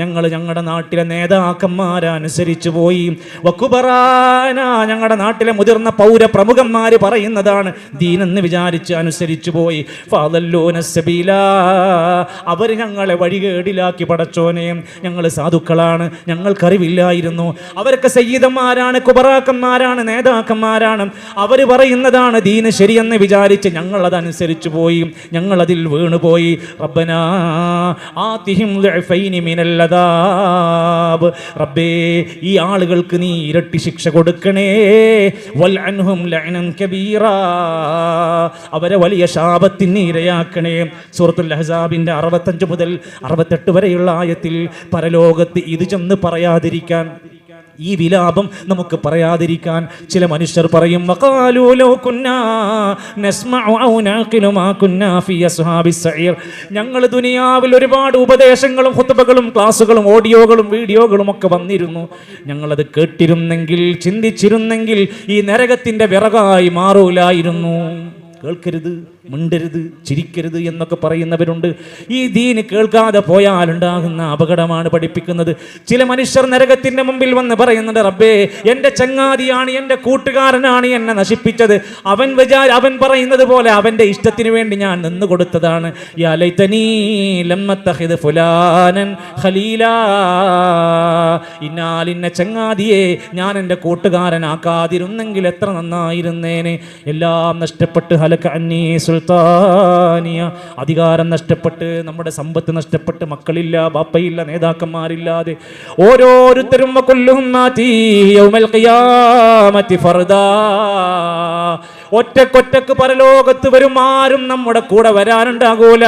ഞങ്ങൾ ഞങ്ങളുടെ നാട്ടിലെ നേതാക്കന്മാരെ അനുസരിച്ചു പോയി. വകുബറാനാ, ഞങ്ങളുടെ നാട്ടിലെ മുതിർന്ന പൗരപ്രമുഖന്മാര് പറയുന്നതാണ് ദീനെന്ന് വിചാരിച്ച് അനുസരിച്ചു പോയി. ഫഅദല്ലൂന സബീല, അവർ ഞങ്ങളെ വഴികേടിലാക്കി. പടച്ചോനെ, ഞങ്ങൾ സാധുക്കളാണ്, ഞങ്ങൾക്കറിവില്ലായിരുന്നു. അവരൊക്കെ സയ്യിദന്മാരാണ്, കുബറാക്കന്മാരാണ്, നേതാക്കന്മാരാണ്. അവർ പറയുന്നതാണ് ദീന് ശരിയെന്ന് വിചാരിച്ച് ഞങ്ങൾ അതനുസരിച്ചു പോയി, ഞങ്ങൾ അതിൽ വീണുപോയി. റബ്ബനാ ആതിഹിം ദുഅഫൈനി മിനൽ അദാബ്, റബ്ബേ, ഈ ആളുകൾക്ക് നീ ഇരട്ടി ശിക്ഷ കൊടുക്കണേ. വൽ അൻഹും ലഅനൻ കബീറാ, അവരെ വലിയ ശാപത്തിന് ഇരയാക്കണേ. സൂറത്തുൽ അഹ്സാബിന്റെ 65 മുതൽ 68 വരെയുള്ള ആയത്തിൽ പരലോകത്ത് ഇത് ചെന്ന് പറയാതിരിക്കാൻ, ഈ വിലാപം നമുക്ക് പറയാതിരിക്കാൻ ചില മനുഷ്യർ പറയും, വഖാലൂ ലൗ കുന്നാ നസ്മഉ ഔ നഅഖിലു മാ കുന്നാ ഫീ അസ്ഹാബിസ് സഈർ, ഞങ്ങൾ ദുനിയാവിൽ ഒരുപാട് ഉപദേശങ്ങളും ഖുത്ബകളും ക്ലാസുകളും ഓഡിയോകളും വീഡിയോകളും ഒക്കെ വന്നിരുന്നു, ഞങ്ങളത് കേട്ടിരുന്നെങ്കിൽ, ചിന്തിച്ചിരുന്നെങ്കിൽ ഈ നരകത്തിന്റെ വിറകായി മാറൂലായിരുന്നു. കേൾക്കരുത്, മിണ്ടരുത്, ചിരിക്കരുത് എന്നൊക്കെ പറയുന്നവരുണ്ട്. ഈ ദീന് കേൾക്കാതെ പോയാലുണ്ടാകുന്ന അപകടമാണ് പഠിപ്പിക്കുന്നത്. ചില മനുഷ്യർ നരകത്തിന്റെ മുമ്പിൽ വന്ന് പറയുന്നുണ്ട്, റബ്ബേ, എൻ്റെ ചങ്ങാതിയാണ്, എൻ്റെ കൂട്ടുകാരനാണ് എന്നെ നശിപ്പിച്ചത്, അവൻ പറയുന്നത് പോലെ അവൻ്റെ ഇഷ്ടത്തിന് വേണ്ടി ഞാൻ നിന്ന് കൊടുത്തതാണ്. യാ ലൈതനീ ലം അത്തഖിദ് ഫുലാനൻ ഖലീലാ, ഇന്നാലിന്ന ചങ്ങാതിയെ ഞാൻ എൻ്റെ കൂട്ടുകാരനാക്കാതിരുന്നെങ്കിൽ എത്ര നന്നായിരുന്നേനെ. എല്ലാം നഷ്ടപ്പെട്ട് ഹലക അന്നീ സുൽത്താനിയ, അധികാരം നഷ്ടപ്പെട്ട്, നമ്മുടെ സമ്പത്ത് നഷ്ടപ്പെട്ട്, മക്കളില്ല, ബാപ്പയില്ല, നേതാക്കന്മാരില്ലാതെ ഓരോരുത്തരും ഒറ്റക്കൊറ്റക്ക് പരലോകത്ത് വരും. ആരും നമ്മുടെ കൂടെ വരാനുണ്ടാകൂല.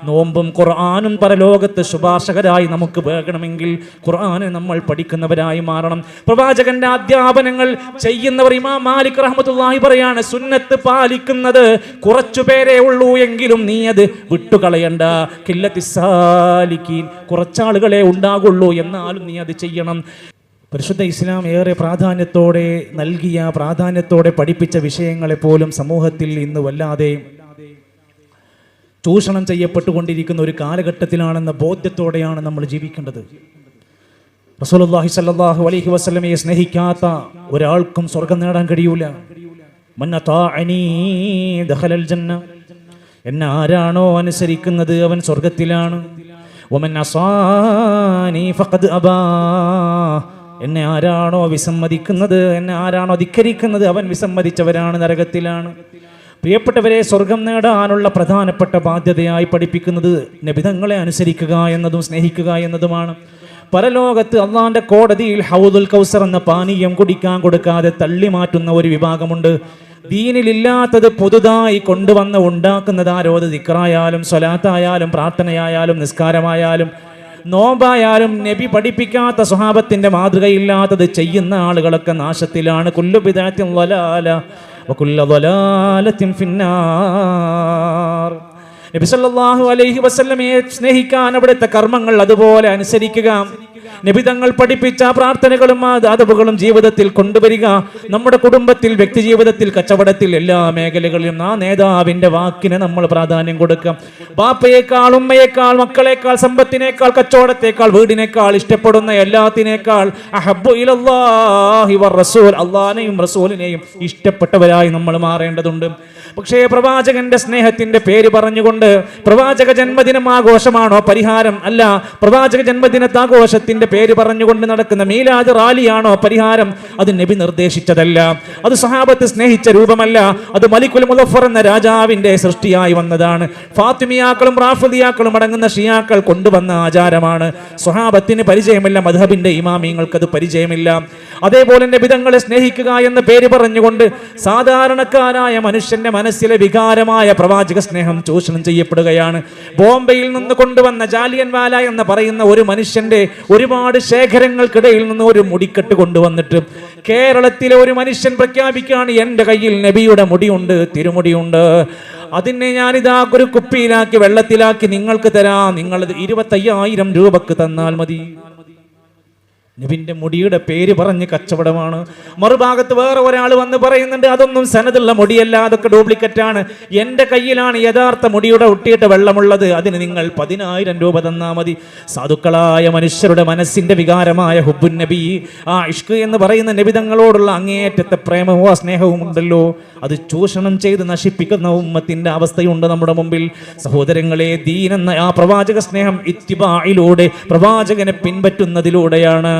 നോമ്പും ഖുർആനും പരലോകത്ത് ശുപാർശകരായി നമുക്ക് വേണമെങ്കിൽ ഖുർആന് നമ്മൾ പഠിക്കുന്നവരായി മാറണം. പ്രവാചകന്റെ അധ്യാപനങ്ങൾ ചെയ്യുന്നവർ, ഇമാം മാലിക് റഹ്മത്തുള്ളാഹി പറയാണ്, സുന്നത്ത് പാലിക്കുന്നത് കുറച്ചുപേരേ ഉള്ളൂ എങ്കിലും നീ അത് വിട്ടുകളയണ്ട. ഖില്ലത്തിസ്സാലിക്കീൻ, കുറച്ചാളുകളെ ഉണ്ടാകുള്ളൂ, എന്നാലും നീ അത് ചെയ്യണം. പരിശുദ്ധ ഇസ്ലാം ഏറെ പ്രാധാന്യത്തോടെ പഠിപ്പിച്ച വിഷയങ്ങളെപ്പോലും സമൂഹത്തിൽ ഇന്ന് വല്ലാതെ ചൂഷണം ചെയ്യപ്പെട്ടുകൊണ്ടിരിക്കുന്ന ഒരു കാലഘട്ടത്തിലാണെന്ന ബോധ്യത്തോടെയാണ് നമ്മൾ ജീവിക്കേണ്ടത്. റസൂലുള്ളാഹി സ്വല്ലല്ലാഹു അലൈഹി വസല്ലമയെ സ്നേഹിക്കാത്ത ഒരാൾക്കും സ്വർഗം നേടാൻ കഴിയൂല. മൻ അതാഅനി ദഖലൽ ജന്ന, എന്നെ ആരാണോ അനുസരിക്കുന്നത് അവൻ സ്വർഗത്തിലാണ്. വമൻ അസാനി ഫഖദ് അബാ, എന്നെ ആരാണോ വിസമ്മതിക്കുന്നത്, എന്നെ ആരാണോ ധിക്കരിക്കുന്നത് അവൻ വിസമ്മതിച്ചവരാണ്, നരകത്തിലാണ്. പ്രിയപ്പെട്ടവരെ, സ്വർഗം നേടാനുള്ള പ്രധാനപ്പെട്ട ബാധ്യതയായി പഠിപ്പിക്കുന്നത് നബിതങ്ങളെ അനുസരിക്കുക എന്നതും സ്നേഹിക്കുക എന്നതുമാണ്. പരലോകത്ത് അള്ളാന്റെ കോടതിയിൽ ഹൗദുൽ കൗസർ എന്ന പാനീയം കുടിക്കാൻ കൊടുക്കാതെ തള്ളി മാറ്റുന്ന ഒരു വിഭാഗമുണ്ട്. ദീനിലില്ലാത്തത് പുതുതായി കൊണ്ടുവന്ന് ഉണ്ടാക്കുന്നതാരോ, അത് ദിക്റായാലും സ്വലാത്തായാലും പ്രാർത്ഥനയായാലും നിസ്കാരമായാലും നോമ്പായാലും നബി പഠിപ്പിക്കാത്ത സ്വഹാബത്തിന്റെ മാതൃകയില്ലാത്തത് ചെയ്യുന്ന ആളുകളൊക്കെ നാശത്തിലാണ്. കുല്ലു ബിദ്അത്തിൻ ളലാല വകുല്ലു ളലാലത്തിൻ ഫിന്നാർ. നബി സല്ലല്ലാഹു അലൈഹി വസല്ലമയെ സ്നേഹിക്കാൻ അവിടുത്തെ കർമ്മങ്ങൾ അതുപോലെ അനുസരിക്കുക, നബി തങ്ങൾ പഠിപ്പിച്ച പ്രാർത്ഥനകളും ആദബുകളും ജീവിതത്തിൽ കൊണ്ടുവരിക. നമ്മുടെ കുടുംബത്തിൽ, വ്യക്തി ജീവിതത്തിൽ, കച്ചവടത്തിൽ, എല്ലാ മേഖലകളിലും ആ നേതാവിന്റെ വാക്കിന് നമ്മൾ പ്രാധാന്യം കൊടുക്കാം. ബാപ്പയേക്കാൾ, ഉമ്മയേക്കാൾ, മക്കളെക്കാൾ, സമ്പത്തിനേക്കാൾ, കച്ചവടത്തേക്കാൾ, വീടിനേക്കാൾ ഇഷ്ടപ്പെടുന്ന എല്ലാത്തിനേക്കാൾ അഹബ്ബു ഇലല്ലാഹി വറസൂൽ, അല്ലാഹുവിനെയും റസൂലിനെയും ഇഷ്ടപ്പെട്ടവരായി നമ്മൾ മാറേണ്ടതുണ്ട്. പക്ഷേ പ്രവാചകന്റെ സ്നേഹത്തിന്റെ പേര് പറഞ്ഞുകൊണ്ട് പ്രവാചക ജന്മദിനം ആഘോഷമാണോ പരിഹാരം? അല്ല. പ്രവാചക ജന്മദിനത്താഘോഷത്തിന്റെ പേര് പറഞ്ഞുകൊണ്ട് നടക്കുന്ന മീലാദ് റാലിയാണോ പരിഹാരം? അത് നബി നിർദ്ദേശിച്ചതല്ല, അത് സഹാബത്ത് സ്നേഹിച്ച രൂപമല്ല, അത് മലിക്കുൽ മുദഫർ എന്ന രാജാവിന്റെ സൃഷ്ടിയായി വന്നതാണ്. ഫാത്തിമിയാക്കളും റാഫിദിയാക്കളും അടങ്ങുന്ന ഷിയാക്കൾ കൊണ്ടുവന്ന ആചാരമാണ്. സ്വഹാബത്തിന് പരിചയമില്ല, മദ്ഹബിന്റെ ഇമാമിങ്ങൾക്ക് അത് പരിചയമില്ല. അതേപോലെ നബി തങ്ങളെ സ്നേഹിക്കുക എന്ന പേര് പറഞ്ഞുകൊണ്ട് സാധാരണക്കാരായ മനുഷ്യന്റെ മനസ്സിലെ വികാരമായ പ്രവാചക സ്നേഹം ചൂഷണം ചെയ്യപ്പെടുകയാണ്. ബോംബെയിൽ നിന്ന് കൊണ്ടുവന്ന ജാലിയൻ വാല എന്ന് പറയുന്ന ഒരു മനുഷ്യന്റെ ഒരുപാട് ശേഖരങ്ങൾക്കിടയിൽ നിന്ന് ഒരു മുടിക്കെട്ട് കൊണ്ടുവന്നിട്ട് കേരളത്തിലെ ഒരു മനുഷ്യൻ പ്രഖ്യാപിക്കുകയാണ്, എൻ്റെ കയ്യിൽ നബിയുടെ മുടിയുണ്ട്, തിരുമുടിയുണ്ട്, അതിനെ ഞാനിതാ ഒരു കുപ്പിയിലാക്കി വെള്ളത്തിലാക്കി നിങ്ങൾക്ക് തരാം, നിങ്ങളത് 25,000 രൂപക്ക് തന്നാൽ മതി. നബിന്റെ മുടിയുടെ പേര് പറഞ്ഞ് കച്ചവടമാണ്. മറുഭാഗത്ത് വേറെ ഒരാൾ വന്ന് പറയുന്നുണ്ട്, അതൊന്നും സനതുള്ള മുടിയല്ല, അതൊക്കെ ഡ്യൂപ്ലിക്കേറ്റ് ആണ്, എൻ്റെ കയ്യിലാണ് യഥാർത്ഥ മുടിയുടെ ഒട്ടിയിട്ട് വെള്ളമുള്ളത്, അതിന് നിങ്ങൾ 10,000 രൂപ തന്നാൽ മതി. സാധുക്കളായ മനുഷ്യരുടെ മനസ്സിന്റെ വികാരമായ ഹുബ്ബുൻ നബി, ആ ഇഷ്ക് എന്ന് പറയുന്ന നബി തങ്ങളോടുള്ള അങ്ങേയറ്റത്തെ പ്രേമവും സ്നേഹവും ഉണ്ടല്ലോ, അത് ചൂഷണം ചെയ്ത് നശിപ്പിക്കുന്ന ഉമ്മത്തിന്റെ അവസ്ഥയുണ്ട് നമ്മുടെ മുമ്പിൽ. സഹോദരങ്ങളെ, ദീൻ എന്ന ആ പ്രവാചക സ്നേഹം ഇത്തിബായിലൂടെ, പ്രവാചകനെ പിൻപറ്റുന്നതിലൂടെയാണ്.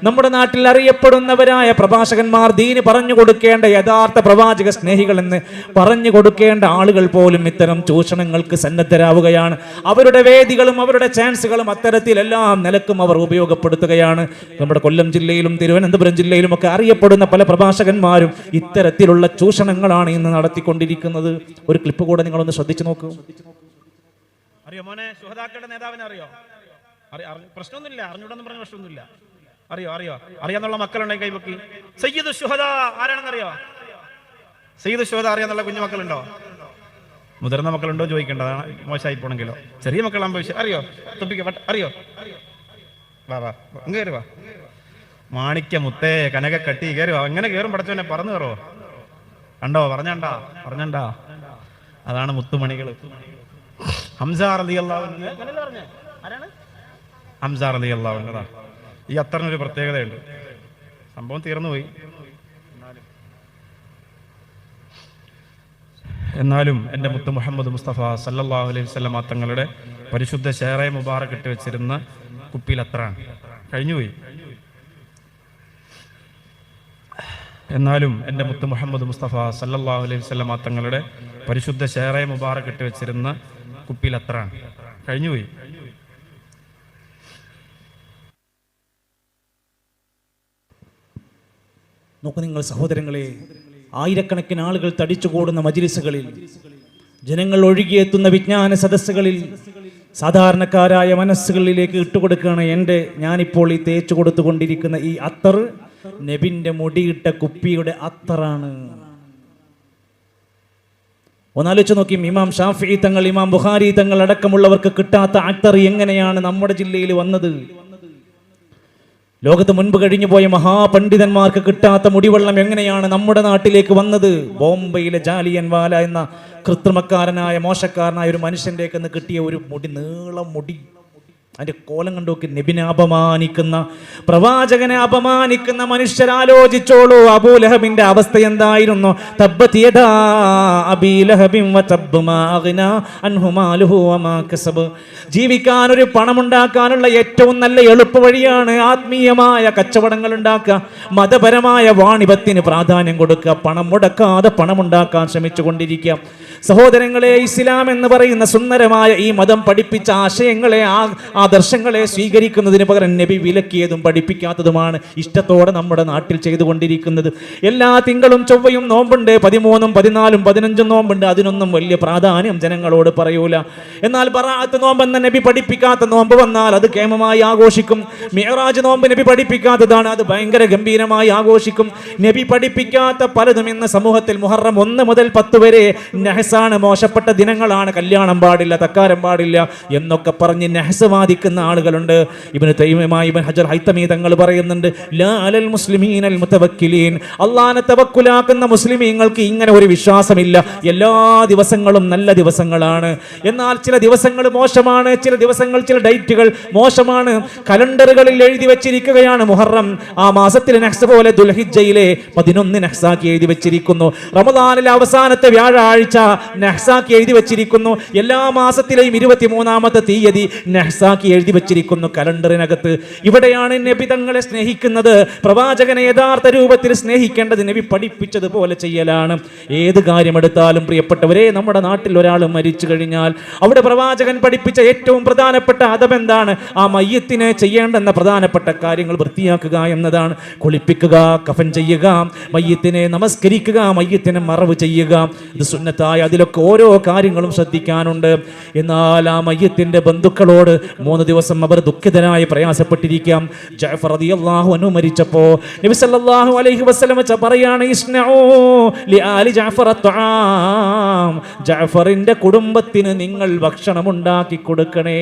നമ്മുടെ നാട്ടിൽ അറിയപ്പെടുന്നവരായ പ്രഭാഷകന്മാർ, ദീന് പറഞ്ഞു കൊടുക്കേണ്ട യഥാർത്ഥ പ്രവാചക സ്നേഹികൾ എന്ന് പറഞ്ഞു കൊടുക്കേണ്ട ആളുകൾ പോലും ഇത്തരം ചൂഷണങ്ങൾക്ക് സന്നദ്ധരാവുകയാണ്. അവരുടെ വേദികളും അവരുടെ ചാൻസുകളും അത്തരത്തിലെല്ലാം നിലക്കും അവർ ഉപയോഗപ്പെടുത്തുകയാണ്. നമ്മുടെ കൊല്ലം ജില്ലയിലും തിരുവനന്തപുരം ജില്ലയിലും ഒക്കെ അറിയപ്പെടുന്ന പല പ്രഭാഷകന്മാരും ഇത്തരത്തിലുള്ള ചൂഷണങ്ങളാണ് ഇന്ന് നടത്തിക്കൊണ്ടിരിക്കുന്നത്. ഒരു ക്ലിപ്പ് കൂടെ നിങ്ങളൊന്ന് ശ്രദ്ധിച്ചു നോക്കൂ. അറിയോ മോനെ, ശുഹദാക്കളുടെ നേതാവിനെ അറിയോ? പ്രശ്നമൊന്നുമില്ല, അറിഞ്ഞൂടെന്ന് പറഞ്ഞ പ്രശ്നമൊന്നുമില്ല. അറിയാന്നുള്ള മക്കളുണ്ടെങ്കിൽ കൈപൊക്കി. സയ്യിദ് ശുഹദ ആരാണെന്നറിയോ? സയ്യിദ് ശുഹദ അറിയാന്നുള്ള കുഞ്ഞു മക്കളുണ്ടോ? മുതിർന്ന മക്കളുണ്ടോ ചോദിക്കേണ്ട, അതാണ് മോശമായി പോണെങ്കിലോ. ചെറിയ മക്കളാകുമ്പോൾ അറിയോ? അറിയോ? വാ വാ കയറി വാ. മാണിക്യ മുത്തേ കനക കട്ടി കയറി വാ. അങ്ങനെ കയറും പടച്ചോനെ പറന്നു കയറോ? കണ്ടോ? പറഞ്ഞണ്ടാ അതാണ് മുത്തുമണികൾ. ഹംസ റളിയല്ലാഹു അൻഹു പറഞ്ഞേ ആരാണ്? ഹംസ റളിയല്ലാഹു അൻഹു. ഈ അത്തറിനൊരു പ്രത്യേകതയുണ്ട്. സംഭവം തീർന്നുപോയി, എന്നാലും എൻ്റെ മുത്ത് മുഹമ്മദ് മുസ്തഫ സല്ലല്ലാഹു അലൈഹി വസല്ലം തങ്ങളുടെ പരിശുദ്ധ ഷേറെ മുബാറക് ഇട്ട് വെച്ചിരുന്ന കുപ്പിയിൽ അത്രാണ്, കഴിഞ്ഞുപോയി. എന്നാലും എൻ്റെ മുത്ത് മുഹമ്മദ് മുസ്തഫ സല്ലല്ലാഹു അലൈഹി വസല്ലം തങ്ങളുടെ പരിശുദ്ധ ഷേറെ മുബാറക് ഇട്ട് വെച്ചിരുന്ന കുപ്പിയിൽ അത്രാണ്, കഴിഞ്ഞുപോയി. നോക്കൂ നിങ്ങൾ സഹോദരങ്ങളെ, ആയിരക്കണക്കിന് ആളുകൾ തടിച്ചുകൂടുന്ന മജ്ലിസുകളിൽ, ജനങ്ങൾ ഒഴുകിയെത്തുന്ന വിജ്ഞാന സദസ്സുകളിൽ സാധാരണക്കാരായ മനസ്സുകളിലേക്ക് ഇട്ടുകൊടുക്കുകയാണ് ഞാനിപ്പോൾ ഈ തേച്ചു കൊടുത്തുകൊണ്ടിരിക്കുന്ന ഈ അത്തർ നബിന്റെ മുടിയിട്ട കുപ്പിയുടെ അത്തറാണ്. ഒന്നാലോചിച്ച് നോക്കി, ഇമാം ഷാഫിഈ തങ്ങൾ, ഇമാം ബുഖാരി തങ്ങൾ അടക്കമുള്ളവർക്ക് കിട്ടാത്ത അത്തർ എങ്ങനെയാണ് നമ്മുടെ ജില്ലയിൽ വന്നത്? ലോകത്ത് മുൻപ് കഴിഞ്ഞു പോയ മഹാപണ്ഡിതന്മാർക്ക് കിട്ടാത്ത മുടിവെള്ളം എങ്ങനെയാണ് നമ്മുടെ നാട്ടിലേക്ക് വന്നത്? ബോംബെയിലെ ജാലിയൻ വാല എന്ന കൃത്രിമക്കാരനായ മോശക്കാരനായ ഒരു മനുഷ്യൻ്റെ കിട്ടിയ ഒരു മുടി, നീളം മുടി, അതിന്റെ കോലം കണ്ടോക്കി. നബിനെ അപമാനിക്കുന്ന, പ്രവാചകനെ അപമാനിക്കുന്ന മനുഷ്യരാലോചിച്ചോളൂ. അബൂലഹബിന്റെ അവസ്ഥ എന്തായിരുന്നു? തബ്ബത് യദാ അബീ ലഹബിൻ വതബ്ബ മാ അഗ്നാ അൻഹു മാലുഹു വമാ കസബ്. ജീവിക്കാൻ, ഒരു പണമുണ്ടാക്കാനുള്ള ഏറ്റവും നല്ല എളുപ്പ വഴിയാണ് ആത്മീയമായ കച്ചവടങ്ങൾ ഉണ്ടാക്കുക, മതപരമായ വാണിഭത്തിന് പ്രാധാന്യം കൊടുക്കുക, പണം മുടക്കാതെ പണമുണ്ടാക്കാൻ ശ്രമിച്ചു കൊണ്ടിരിക്കുക. സഹോദരങ്ങളെ, ഇസ്ലാം എന്ന് പറയുന്ന സുന്ദരമായ ഈ മതം പഠിപ്പിച്ച ആശയങ്ങളെ, ആദർശങ്ങളെ സ്വീകരിക്കുന്നതിന് പകരം നബി വിലക്കിയതും പഠിപ്പിക്കാത്തതുമാണ് ഇഷ്ടത്തോടെ നമ്മുടെ നാട്ടിൽ ചെയ്തുകൊണ്ടിരിക്കുന്നത്. എല്ലാ തിങ്കളും ചൊവ്വയും നോമ്പുണ്ട്, 13, 14, 15 നോമ്പുണ്ട്. അതിനൊന്നും വലിയ പ്രാധാന്യം ജനങ്ങളോട് പറയൂല. എന്നാൽ ബറാഅത്ത് നോമ്പ് എന്ന നബി പഠിപ്പിക്കാത്ത നോമ്പ് വന്നാൽ അത് കേമമായി ആഘോഷിക്കും. മിഅ്റാജ് നോമ്പ് നബി പഠിപ്പിക്കാത്തതാണ്, അത് ഭയങ്കര ഗംഭീരമായി ആഘോഷിക്കും. നബി പഠിപ്പിക്കാത്ത പലതും ഇന്ന് സമൂഹത്തിൽ മുഹറം 1 മുതൽ 10 വരെ നഹ്സാണ്, മോശപ്പെട്ട ദിനങ്ങളാണ്, കല്യാണം പാടില്ല, തക്കാരം പാടില്ല എന്നൊക്കെ പറഞ്ഞ് നഹ്സ് വാദിക്കുന്ന ആളുകളുണ്ട്. ഇബ്നു തൈമിയ്യ, ഇബ്നു ഹജർ ഹൈതമി തങ്ങൾ പറയുന്നുണ്ട്, ലാ അലൽ മുസ്ലിമീനൽ മുതവക്കിലീൻ, അല്ലാഹനെ തവക്കുലാക്കുന്ന മുസ്ലിമീങ്ങൾക്ക് ഇങ്ങനെ ഒരു വിശ്വാസമില്ല. എല്ലാ ദിവസങ്ങളും നല്ല ദിവസങ്ങളാണ്, എന്നാൽ ചില ദിവസങ്ങൾ മോശമാണ്, ചില ദിവസങ്ങൾ, ചില ഡേറ്റുകൾ മോശമാണ്. കലണ്ടറുകളിൽ എഴുതി വെച്ചിരിക്കുകയാണ് മുഹറം ആ മാസത്തിൽ നഹ്സ് പോലെ ദുൽഹിജ്ജയിലെ 11 നഹ്സാക്കി എഴുതി വെച്ചിരിക്കുന്നു. റമദാനിലെ അവസാനത്തെ വ്യാഴാഴ്ച നഹ്സാക്കി എഴുതി വെച്ചിരിക്കുന്നു. എല്ലാ മാസത്തിലെയും 23-ാമത്തെ തീയതി നഹ്സാക്കി എഴുതി വെച്ചിരിക്കുന്നു കലണ്ടറിനകത്ത്. ഇവിടെയാണ് നബി തങ്ങളെ സ്നേഹിക്കുന്നത്. പ്രവാചകനെ യഥാർത്ഥ രൂപത്തിൽ സ്നേഹിക്കേണ്ടത് നബി പഠിപ്പിച്ചതുപോലെ ചെയ്യലാണ്. ഏത് കാര്യമെടുത്താലും പ്രിയപ്പെട്ടവരെ, നമ്മുടെ നാട്ടിൽ ഒരാൾ മരിച്ചു കഴിഞ്ഞാൽ അവിടെ പ്രവാചകൻ പഠിപ്പിച്ച ഏറ്റവും പ്രധാനപ്പെട്ട അദബ് എന്താണ്? ആ മയ്യത്തിനെ ചെയ്യേണ്ടെന്ന പ്രധാനപ്പെട്ട കാര്യങ്ങൾ വൃത്തിയാക്കുക എന്നതാണ്. കുളിപ്പിക്കുക, കഫൻ ചെയ്യുക, മയ്യത്തിനെ നമസ്കരിക്കുക, മയ്യത്തിനെ മറവ് ചെയ്യുക, ഇത് സുന്നത്തായ അതിലൊക്കെ ഓരോ കാര്യങ്ങളും ശ്രദ്ധിക്കാനുണ്ട്. എന്നാൽ ആ മയ്യത്തിന്റെ ബന്ധുക്കളോട് 3 ദിവസം അവർ ദുഃഖിതരായി പ്രയാസപ്പെട്ടിരിക്കാം. ജഅഫർ റളിയല്ലാഹു അൻഹു മരിച്ചപ്പോ നബി സല്ലല്ലാഹു അലൈഹി വസല്ലം പറയാണ്, ഇസ്നഉ ലിആലി ജഅഫർ അത്ആം, ജഅഫറിന്റെ കുടുംബത്തിന് നിങ്ങൾ ഭക്ഷണം ഉണ്ടാക്കി കൊടുക്കണേ.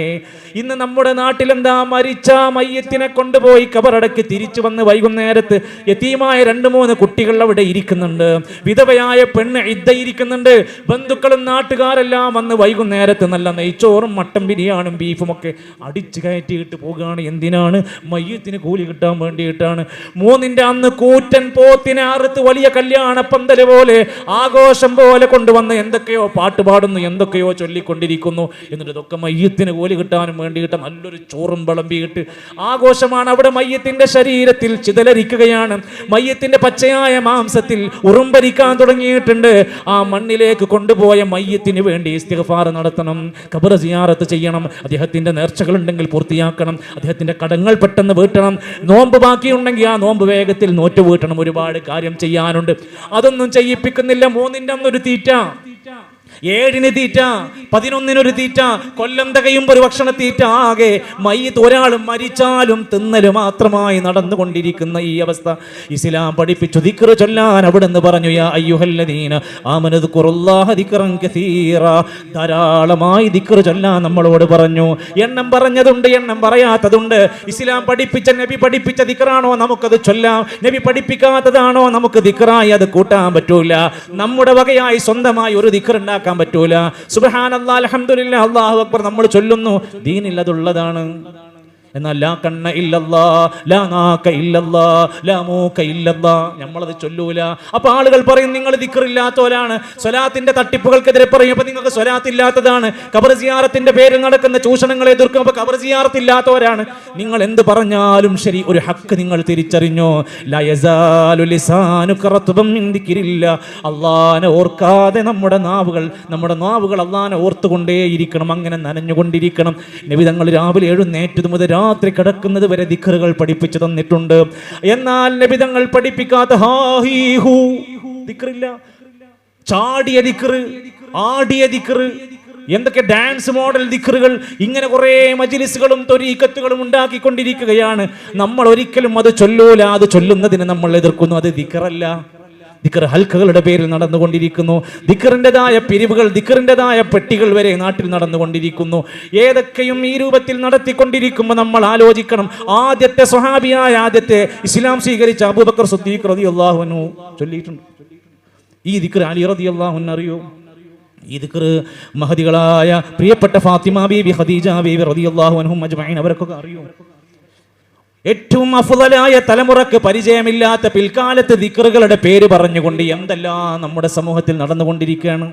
ഇന്ന് നമ്മുടെ നാട്ടിൽ എന്താ, മരിച്ച മയ്യത്തിനെ കൊണ്ടുപോയി കബറടക്കി തിരിച്ചു വന്ന് വൈകുന്നേരത്ത് യതീമായ 2-3 കുട്ടികൾ അവിടെ ഇരിക്കുന്നുണ്ട്, വിധവയായ പെണ്ണ് ഇരിക്കുന്നുണ്ട്, ബന്ധുക്കളും നാട്ടുകാരെല്ലാം വന്ന് വൈകുന്നേരത്ത് നല്ല നെയ്ച്ചോറും മട്ടൻ ബിരിയാണും ബീഫും ഒക്കെ അടിച്ചു കയറ്റിയിട്ട് പോകുകയാണ്. എന്തിനാണ്? മയ്യത്തിന് കൂലി കിട്ടാൻ വേണ്ടിയിട്ടാണ്. 3-ന്റെ അന്ന് കൂറ്റൻ പോത്തിനെ അറുത്ത് വലിയ കല്യാണ പന്തല് പോലെ ആഘോഷം പോലെ കൊണ്ടുവന്ന് എന്തൊക്കെയോ പാട്ട് പാടുന്നു, എന്തൊക്കെയോ ചൊല്ലിക്കൊണ്ടിരിക്കുന്നു. എന്നിട്ട് ഇതൊക്കെ മയ്യത്തിന് കൂലി കിട്ടാനും വേണ്ടിയിട്ട് നല്ലൊരു ചോറും വിളമ്പിയിട്ട് ആഘോഷമാണ്. അവിടെ മയ്യത്തിന്റെ ശരീരത്തിൽ ചിതലരിക്കുകയാണ്, മയ്യത്തിന്റെ പച്ചയായ മാംസത്തിൽ ഉറുമ്പരിക്കാൻ തുടങ്ങിയിട്ടുണ്ട്. ആ മണ്ണിലേക്ക് കൊണ്ടുപോയ മയ്യത്തിന് വേണ്ടി ഇസ്തിഗ്ഫാർ നടത്തണം, ഖബർ സിയാറത്ത് ചെയ്യണം, അദ്ദേഹത്തിന്റെ നേർച്ചകൾ ഉണ്ടെങ്കിൽ പൂർത്തിയാക്കണം, അദ്ദേഹത്തിന്റെ കടങ്ങൾ പെട്ടെന്ന് വീട്ടണം, നോമ്പ് ബാക്കിയുണ്ടെങ്കിൽ ആ നോമ്പ് വേഗത്തിൽ നോറ്റ് വീട്ടണം. ഒരുപാട് കാര്യം ചെയ്യാനുണ്ട്. അതൊന്നും ചെയ്യിപ്പിക്കുന്നില്ല. 3-ന്റെ അന്നൊരു തീറ്റ, 7-ന് തീറ്റ, 11-നൊരു തീറ്റ, കൊല്ലം തികയുമ്പോൾ ഒരു ഭക്ഷണ തീറ്റ. ആകെ മയ്യത്ത് ഒരാൾ മരിച്ചാലും തിന്നല് മാത്രമായി നടന്നുകൊണ്ടിരിക്കുന്ന ഈ അവസ്ഥ ഇസ്ലാം പഠിപ്പിച്ചു. ദിക്ർ ചൊല്ലാൻ അവിടുന്ന് പറഞ്ഞു, യാ അയ്യുഹല്ലദീന ആമനു ദിക്റുല്ലാഹ ദിക്റൻ കസീറ, ധാരാളമായി ദിക്ർ ചൊല്ലാൻ നമ്മളോട് പറഞ്ഞു. എണ്ണം പറഞ്ഞതുണ്ട്, എണ്ണം പറയാത്തതുണ്ട്. ഇസ്ലാം പഠിപ്പിച്ച, നബി പഠിപ്പിച്ച ദിക്റാണോ നമുക്കത് ചൊല്ലാം, നബി പഠിപ്പിക്കാത്തതാണോ നമുക്ക് ദിക്റായി അത് കൂട്ടാൻ പറ്റൂല. നമ്മുടെ വകയായി സ്വന്തമായി ഒരു ദിക്ർ ഉണ്ടാക്കാൻ പറ്റൂല. സുബ്ഹാനല്ലാഹ്, അൽഹംദുലില്ലാഹ്, അല്ലാഹു അക്ബർ നമ്മൾ ചൊല്ലുന്നു, ദീനിൽ അതുള്ളതാണ്. എന്നാൽ ലാ കണ്ണ ഇല്ലല്ലാ, ലാ നാക ഇല്ലല്ലാ, ലാ മൂക ഇല്ലല്ലാ, നമ്മളത് ചൊല്ലൂല. അപ്പൊ ആളുകൾ പറയും, നിങ്ങൾ ദിക്റില്ലാത്തവരാണ്, സ്വലാത്തിന്റെ തട്ടിപ്പുകൾക്കെതിരെ പറയും, അപ്പൊ നിങ്ങൾക്ക് സ്വലാത്ത് ഇല്ലാത്തതാണ്, ഖബർ സിയാറത്തിന്റെ പേരിൽ നടക്കുന്ന ചൂഷണങ്ങളെ എതിർക്കും, അപ്പൊ ഖബർ സിയാറത്ത് ഇല്ലാത്തവരാണ്. നിങ്ങൾ എന്ത് പറഞ്ഞാലും ശരി, ഒരു ഹക്ക് നിങ്ങൾ തിരിച്ചറിഞ്ഞോ, ലാ യസാലു ലിസാനുക റത്ബൻ മിൻ ദിക്രില്ലാ, അല്ലാഹനെ ഓർക്കാതെ നമ്മുടെ നാവുകൾ അല്ലാഹനെ ഓർത്തുകൊണ്ടേയിരിക്കണം, അങ്ങനെ നനഞ്ഞുകൊണ്ടിരിക്കണം. നബി തങ്ങൾ രാവിലെ എഴുന്നേറ്റത് മുതൽ രാത്രി കിടക്കുന്നത് വരെ ദിക്റുകൾ പഠിപ്പിച്ചു തന്നിട്ടുണ്ട്. എന്നാൽ നബി തങ്ങൾ പഠിപ്പിക്കാത്ത ദിക്റില്ല, ചാടിയ ദിക്റ്, ആടിയ ദിക്റ്, എന്തൊക്കെ ഡാൻസ് മോഡൽ ദിക്റുകൾ, ഇങ്ങനെ കുറെ മജ്ലിസുകളും ത്വരീഖത്തുകളും ഉണ്ടാക്കിക്കൊണ്ടിരിക്കുകയാണ്. നമ്മൾ ഒരിക്കലും അത് ചൊല്ലൂല. അത് ചൊല്ലുന്നതിന് നമ്മൾ എതിർക്കുന്നു. അത് ദിക്റല്ല. ദിക്ർ ഹൽക്കകളുടെ പേരിൽ നടന്നുകൊണ്ടിരിക്കുന്നു. ദിക്റിൻ്റെതായ പിരിവുകൾ, ദിക്റിൻ്റെതായ പെട്ടികൾ വരെ നാട്ടിൽ നടന്നുകൊണ്ടിരിക്കുന്നു. ഏതൊക്കെയും ഈ രൂപത്തിൽ നടത്തിക്കൊണ്ടിരിക്കുമ്പോൾ നമ്മൾ ആലോചിക്കണം. ആദ്യത്തെ സ്വഹാബിയായ, ആദ്യത്തെ ഇസ്ലാം സ്വീകരിച്ച അബൂബക്കർ സിദ്ദീഖ് റളിയല്ലാഹു അൻഹു ചൊല്ലിയിട്ടുണ്ട്. ഈ ദിക്ർ അലി റളിയല്ലാഹു അൻഹു അറിയോ? ഈ ദിക്ർ മഹദികളായ പ്രിയപ്പെട്ട ഫാത്തിമ ബീവി, ഖദീജ ബീവി റളിയല്ലാഹു അൻഹും അജ്മഈൻ അവർക്കൊക്കെ അറിയോ? ഏറ്റവും അഫ്ളലായ തലമുറക്ക് പരിചയമില്ലാത്ത പിൽക്കാലത്ത് ദിക്റുകളുടെ പേര് പറഞ്ഞുകൊണ്ട് എന്തെല്ലാം നമ്മുടെ സമൂഹത്തിൽ നടന്നുകൊണ്ടിരിക്കുകയാണ്.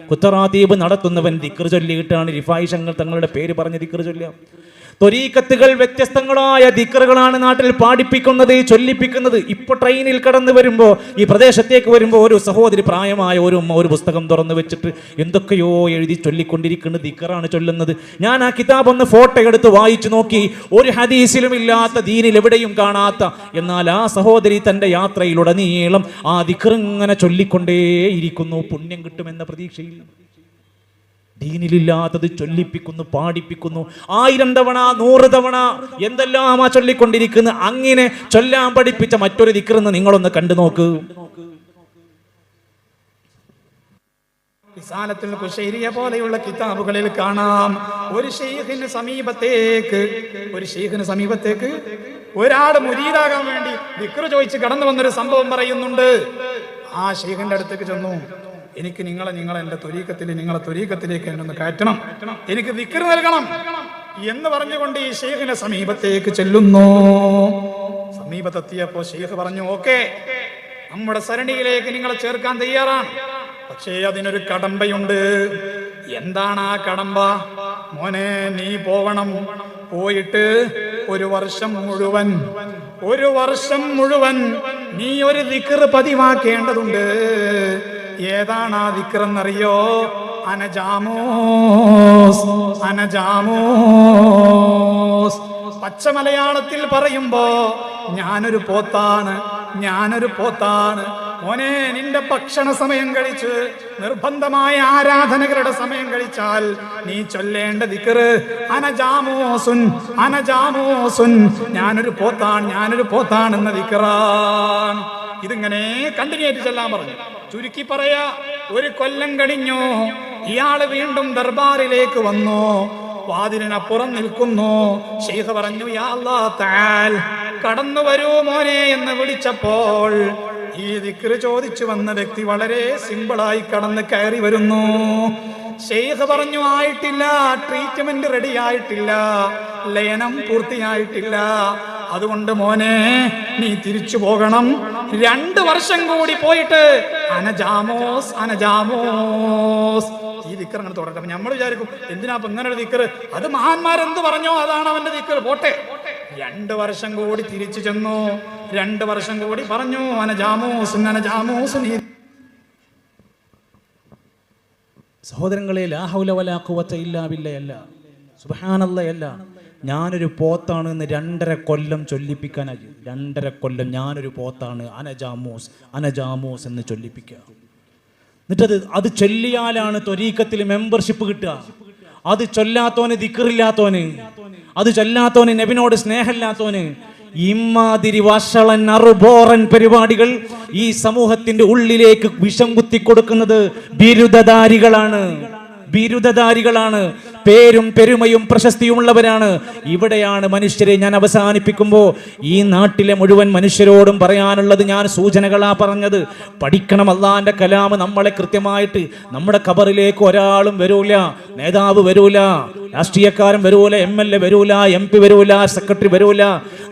കുത്തറാത്തീബ് നടത്തുന്നവൻ ദിക്ർ ചൊല്ലിയിട്ടാണ് റിഫായി ശങ്ങൾ തങ്ങളുടെ പേര് പറഞ്ഞ് ദിക്ർ ചൊല്ലുക. ത്വരീഖത്തുകൾ വ്യത്യസ്തങ്ങളായ ദിക്റുകളാണ് നാട്ടിൽ പാടിപ്പിക്കുന്നത്, ചൊല്ലിപ്പിക്കുന്നത്. ഇപ്പൊ ട്രെയിനിൽ കടന്നു വരുമ്പോ, ഈ പ്രദേശത്തേക്ക് വരുമ്പോ, ഒരു സഹോദരി പ്രായമായ ഒരു ഉമ്മ ഒരു പുസ്തകം തുറന്നു വെച്ചിട്ട് എന്തൊക്കെയോ എഴുതി ചൊല്ലിക്കൊണ്ടിരിക്കുന്ന ദിക്റാണ് ചൊല്ലുന്നത്. ഞാൻ ആ കിതാബ് ഒന്ന് ഫോട്ടോ എടുത്ത് വായിച്ചു നോക്കി. ഒരു ഹദീസിലും ഇല്ലാത്ത, ദീനിൽ എവിടെയും കാണാത്ത, എന്നാൽ ആ സഹോദരി തന്റെ യാത്രയിലുടനീളം ആ ദിക്ർ ഇങ്ങനെ ചൊല്ലിക്കൊണ്ടേയിരിക്കുന്നു, പുണ്യം കിട്ടുമെന്ന പ്രതീക്ഷയിൽ. ദീനിലില്ലാത്തത് ചൊല്ലിപ്പിക്കുന്നു, പാടിപ്പിക്കുന്നു. 1000 തവണ 100 തവണ എന്തെല്ലാം ആ ചൊല്ലിക്കൊണ്ടിരിക്കുന്നു. അങ്ങനെ ചൊല്ലാൻ പഠിപ്പിച്ച മറ്റൊരു ദിക്റെന്ന് നിങ്ങളൊന്ന് കണ്ടു നോക്ക്. റിസാലത്തുൽ ഖുശൈരിയ പോലെയുള്ള കിതാബുകളിൽ കാണാം, ഒരു ഷെയ്ഖിന് സമീപത്തേക്ക് ഒരാൾ മുരീദാകാൻ വേണ്ടി ദിക്ർ ചോദിച്ച് കടന്നു വന്നൊരു സംഭവം പറയുന്നുണ്ട്. ആ ഷെയ്ഖിന്റെ അടുത്തേക്ക് ചെന്നു, എനിക്ക് നിങ്ങളെ എന്റെ ത്വരീഖത്തിലേക്ക് എന്നെ ഒന്ന് കയറ്റണം, എനിക്ക് ദിക്ർ നൽകണം എന്ന് പറഞ്ഞുകൊണ്ട് ഈ ഷെയ്ഖിന്റെ സമീപത്തേക്ക് ചെല്ലുന്നു. സമീപത്തെത്തിയപ്പോ ഷെയ്ഖ് പറഞ്ഞു, ഓക്കെ, നമ്മുടെ സരണിയിലേക്ക് നിങ്ങളെ ചേർക്കാൻ തയ്യാറാണ്, പക്ഷേ അതിനൊരു കടമ്പയുണ്ട്. എന്താണ് ആ കടമ്പ? മോനെ, നീ പോവണം, പോയിട്ട് ഒരു വർഷം മുഴുവൻ നീ ഒരു ദിക്ർ പതിവാക്കേണ്ടതുണ്ട്. ഏതാണ് ആ ദിക്ർ എന്നറിയോ? അനജാമോസ്. പച്ച മലയാളത്തിൽ പറയുമ്പോ ഞാനൊരു പോത്താണ്. മോനെ, നിന്റെ ഭക്ഷണ സമയം കഴിച്ച് നിർബന്ധമായ ആരാധനകളുടെ സമയം കഴിച്ചാൽ നീ ചൊല്ലേണ്ട ദിക്ർ അനജാമോസുൻ, ഞാനൊരു പോത്താണ് എന്ന ദിക്റാണ്. ഇതിങ്ങനെ കണ്ടിന്യൂറ്റി ചെല്ലാൻ പറഞ്ഞു. ചുരുക്കി പറയാ, 1 കൊല്ലം കഴിഞ്ഞു. ഇയാള് വീണ്ടും ദർബാറിലേക്ക് വന്നു, വാതിലിനപ്പുറം നിൽക്കുന്നു. ശൈഖ് പറഞ്ഞു, യാ അല്ലാഹ് തആല, കടന്നു വരൂ മോനെ എന്ന് വിളിച്ചപ്പോൾ ഈ ദിക്ർ ചോദിച്ചു വന്ന വ്യക്തി വളരെ സിമ്പിളായി കടന്ന് കയറി വരുന്നു. ശൈഖ് പറഞ്ഞു, ആയിട്ടില്ല, ട്രീറ്റ്മെന്റ് റെഡി ആയിട്ടില്ല, ലയനം പൂർത്തിയായിട്ടില്ല, അതുകൊണ്ട് മോനെ നീ തിരിച്ചു പോകണം. 2 വർഷം കൂടി പോയിട്ട് അനജാമോസ് ഈ ദിക്ർ അങ്ങനെ തുടരട്ടെ. നമ്മൾ വിചാരിക്കും, എന്തിനാ ഇങ്ങനെ ഒരു ദിക്ർ? അത് മഹാന്മാരെന്ത് പറഞ്ഞോ അതാണ് അവന്റെ ദിക്ർ, പോട്ടെ. 2 വർഷം കൂടി തിരിച്ചു ചെന്നു. 2 വർഷം കൂടി പറഞ്ഞു, അനജാമോസ്. സഹോദരങ്ങളെ, ലാ ഹൗല വലാ ഖുവത ഇല്ലാ ബില്ലാഹ്, സുബ്ഹാനല്ലാഹ്, ഞാനൊരു പോത്താണ് എന്ന് 2.5 കൊല്ലം ചൊല്ലിപ്പിക്കാനായി. 2.5 കൊല്ലം ഞാനൊരു പോത്താണ്, അനജാമോസ് എന്ന് ചൊല്ലിപ്പിക്കുക. എന്നിട്ടത് അത് ചൊല്ലിയാലാണ് ത്വരീഖത്തിൽ മെമ്പർഷിപ്പ് കിട്ടുക. അത് ചൊല്ലാത്തോന് ദിക്റില്ലാത്തോന്, അത് ചൊല്ലാത്തോന് നബിനോട് സ്നേഹമില്ലാത്തോന്, ഇമാതിരി വഷളൻ അറുബോറൻ പരിപാടികൾ ഈ സമൂഹത്തിന്റെ ഉള്ളിലേക്ക് വിഷം കുത്തിക്കൊടുക്കുന്നത് ബിരുദധാരികളാണ്, പേരും പെരുമയും പ്രശസ്തിയുമുള്ളവരാണ്. ഇവിടെയാണ് മനുഷ്യരെ ഞാൻ അവസാനിപ്പിക്കുമ്പോൾ ഈ നാട്ടിലെ മുഴുവൻ മനുഷ്യരോടും പറയാനുള്ളത്, ഞാൻ സൂചനകളാ പറഞ്ഞത്. പഠിക്കണം അല്ലാഹുവിന്റെ കലാം. നമ്മളെ കൃത്യമായിട്ട് നമ്മുടെ ഖബറിലേക്ക് ഒരാളും വരൂല, നേതാവ് വരൂല, രാഷ്ട്രീയക്കാരൻ വരൂല, MLA വരൂല, MP വരൂല, സെക്രട്ടറി വരൂല.